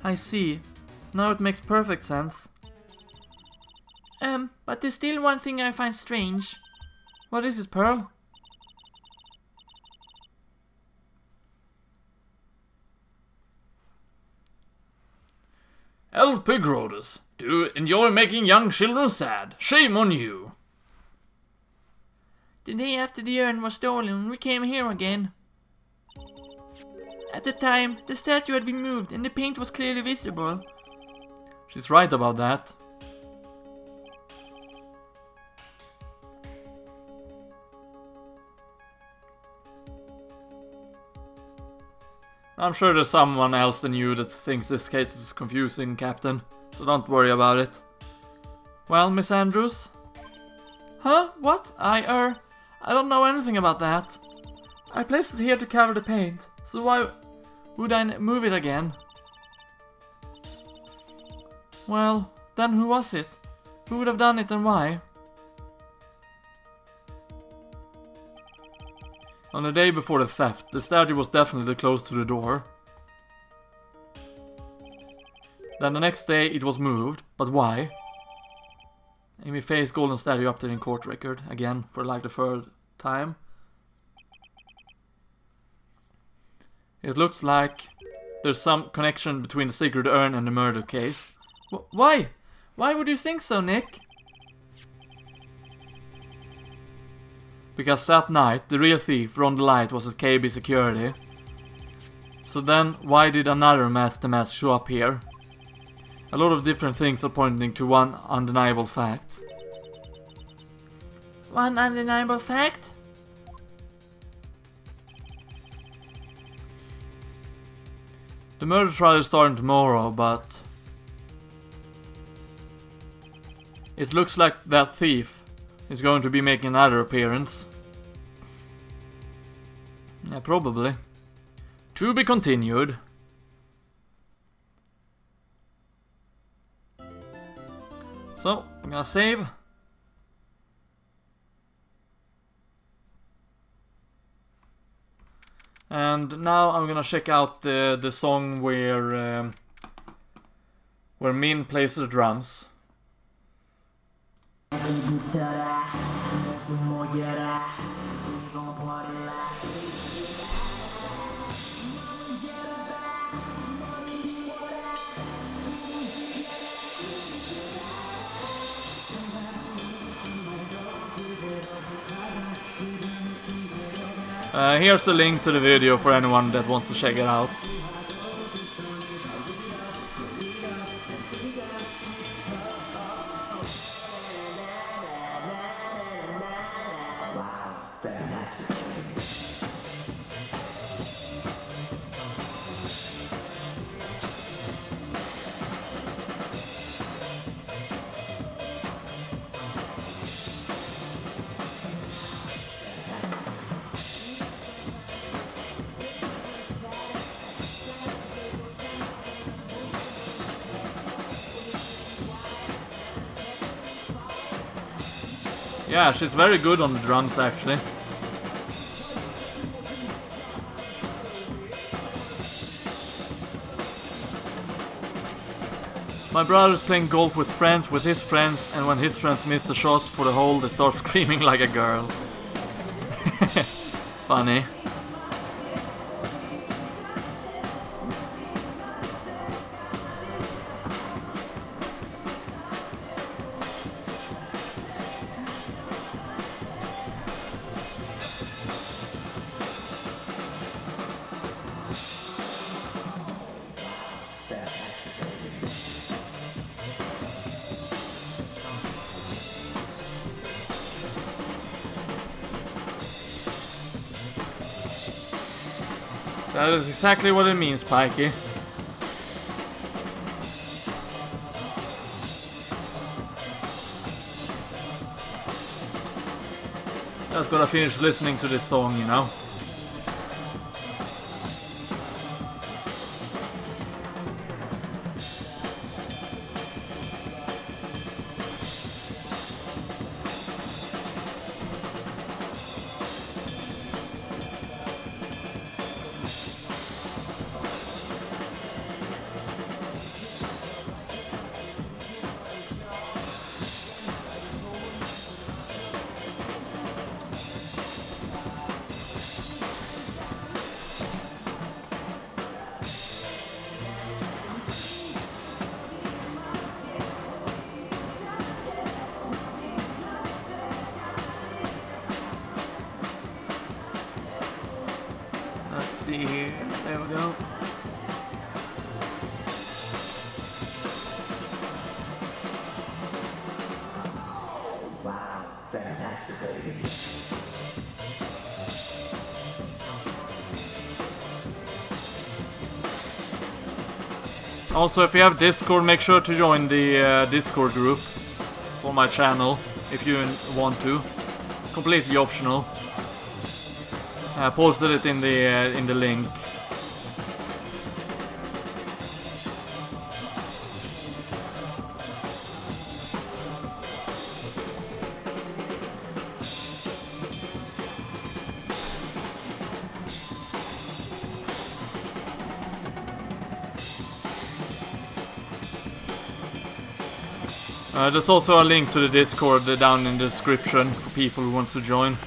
A: I see. Now it makes perfect sense.
B: But there's still one thing I find strange.
A: What is it, Pearl?
C: LPGrodus, do you enjoy making young children sad? Shame on you.
B: The day after the urn was stolen, we came here again. At the time, the statue had been moved and the paint was clearly visible.
A: She's right about that. I'm sure there's someone else than you that thinks this case is confusing, Captain. So don't worry about it. Well, Miss Andrews? Huh? What? I don't know anything about that. I placed it here to cover the paint. So why would I move it again? Well, then who was it? Who would have done it and why? On the day before the theft, the statue was definitely close to the door. Then the next day it was moved, but why? Amy Faye's golden statue up there in court record, again, for like the third time. It looks like there's some connection between the sacred urn and the murder case. Why? Why would you think so, Nick? Because that night, the real thief, Ron the Light, was at KB Security. So then, why did another mask show up here? A lot of different things are pointing to one undeniable fact.
B: One undeniable fact?
A: The murder trial is starting tomorrow, but it looks like that thief is going to be making another appearance. Yeah, probably. To be continued. So, I'm gonna save. And now I'm gonna check out the song where Min plays the drums. Here's a link to the video for anyone that wants to check it out. Yeah, she's very good on the drums actually. My brother's playing golf with his friends, and when his friends miss a shot for the hole, they start screaming like a girl. Funny. That is exactly what it means, Pikey. Just gotta finish listening to this song, you know. Let's see here. There we go.
D: Wow, fantastic, baby.
A: Also, if you have Discord, make sure to join the Discord group for my channel if you want to. Completely optional. I posted it in the link. There's also a link to the Discord down in the description for people who want to join.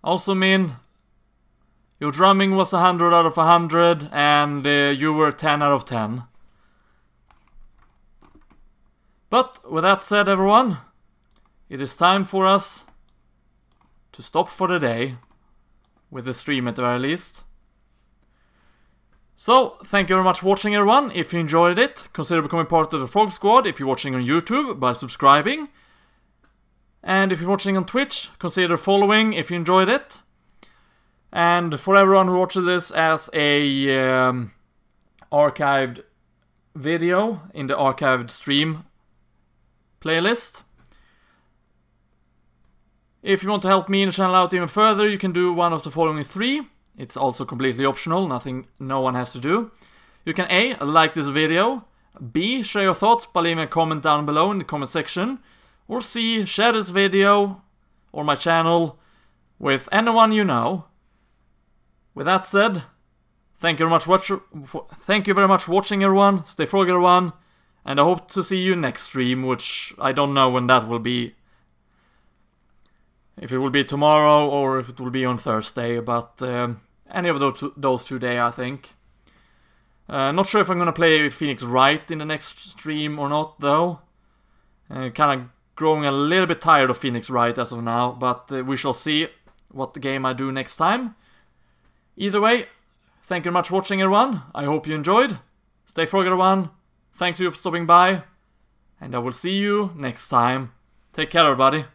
A: Also, Min, your drumming was 100 out of 100 and you were 10 out of 10. But with that said, everyone, it is time for us to stop for the day. With the stream at the very least. So, thank you very much for watching, everyone. If you enjoyed it, consider becoming part of the Frog Squad if you're watching on YouTube by subscribing. And if you're watching on Twitch, consider following if you enjoyed it. And for everyone who watches this as a archived video in the archived stream playlist, if you want to help me and the channel out even further, you can do one of the following three. It's also completely optional, no one has to do. You can A, like this video, B, share your thoughts by leaving a comment down below in the comment section, or C, share this video or my channel with anyone you know. With that said, thank you very much for watching, everyone. Stay froggy, everyone, and I hope to see you next stream, which I don't know when that will be. If it will be tomorrow or if it will be on Thursday, but any of those 2 days, I think. Not sure if I'm gonna play Phoenix Wright in the next stream or not, though. Kind of growing a little bit tired of Phoenix Wright as of now, but we shall see what the game I do next time. Either way, thank you very much for watching, everyone. I hope you enjoyed. Stay froggy, everyone. Thank you for stopping by, and I will see you next time. Take care, everybody.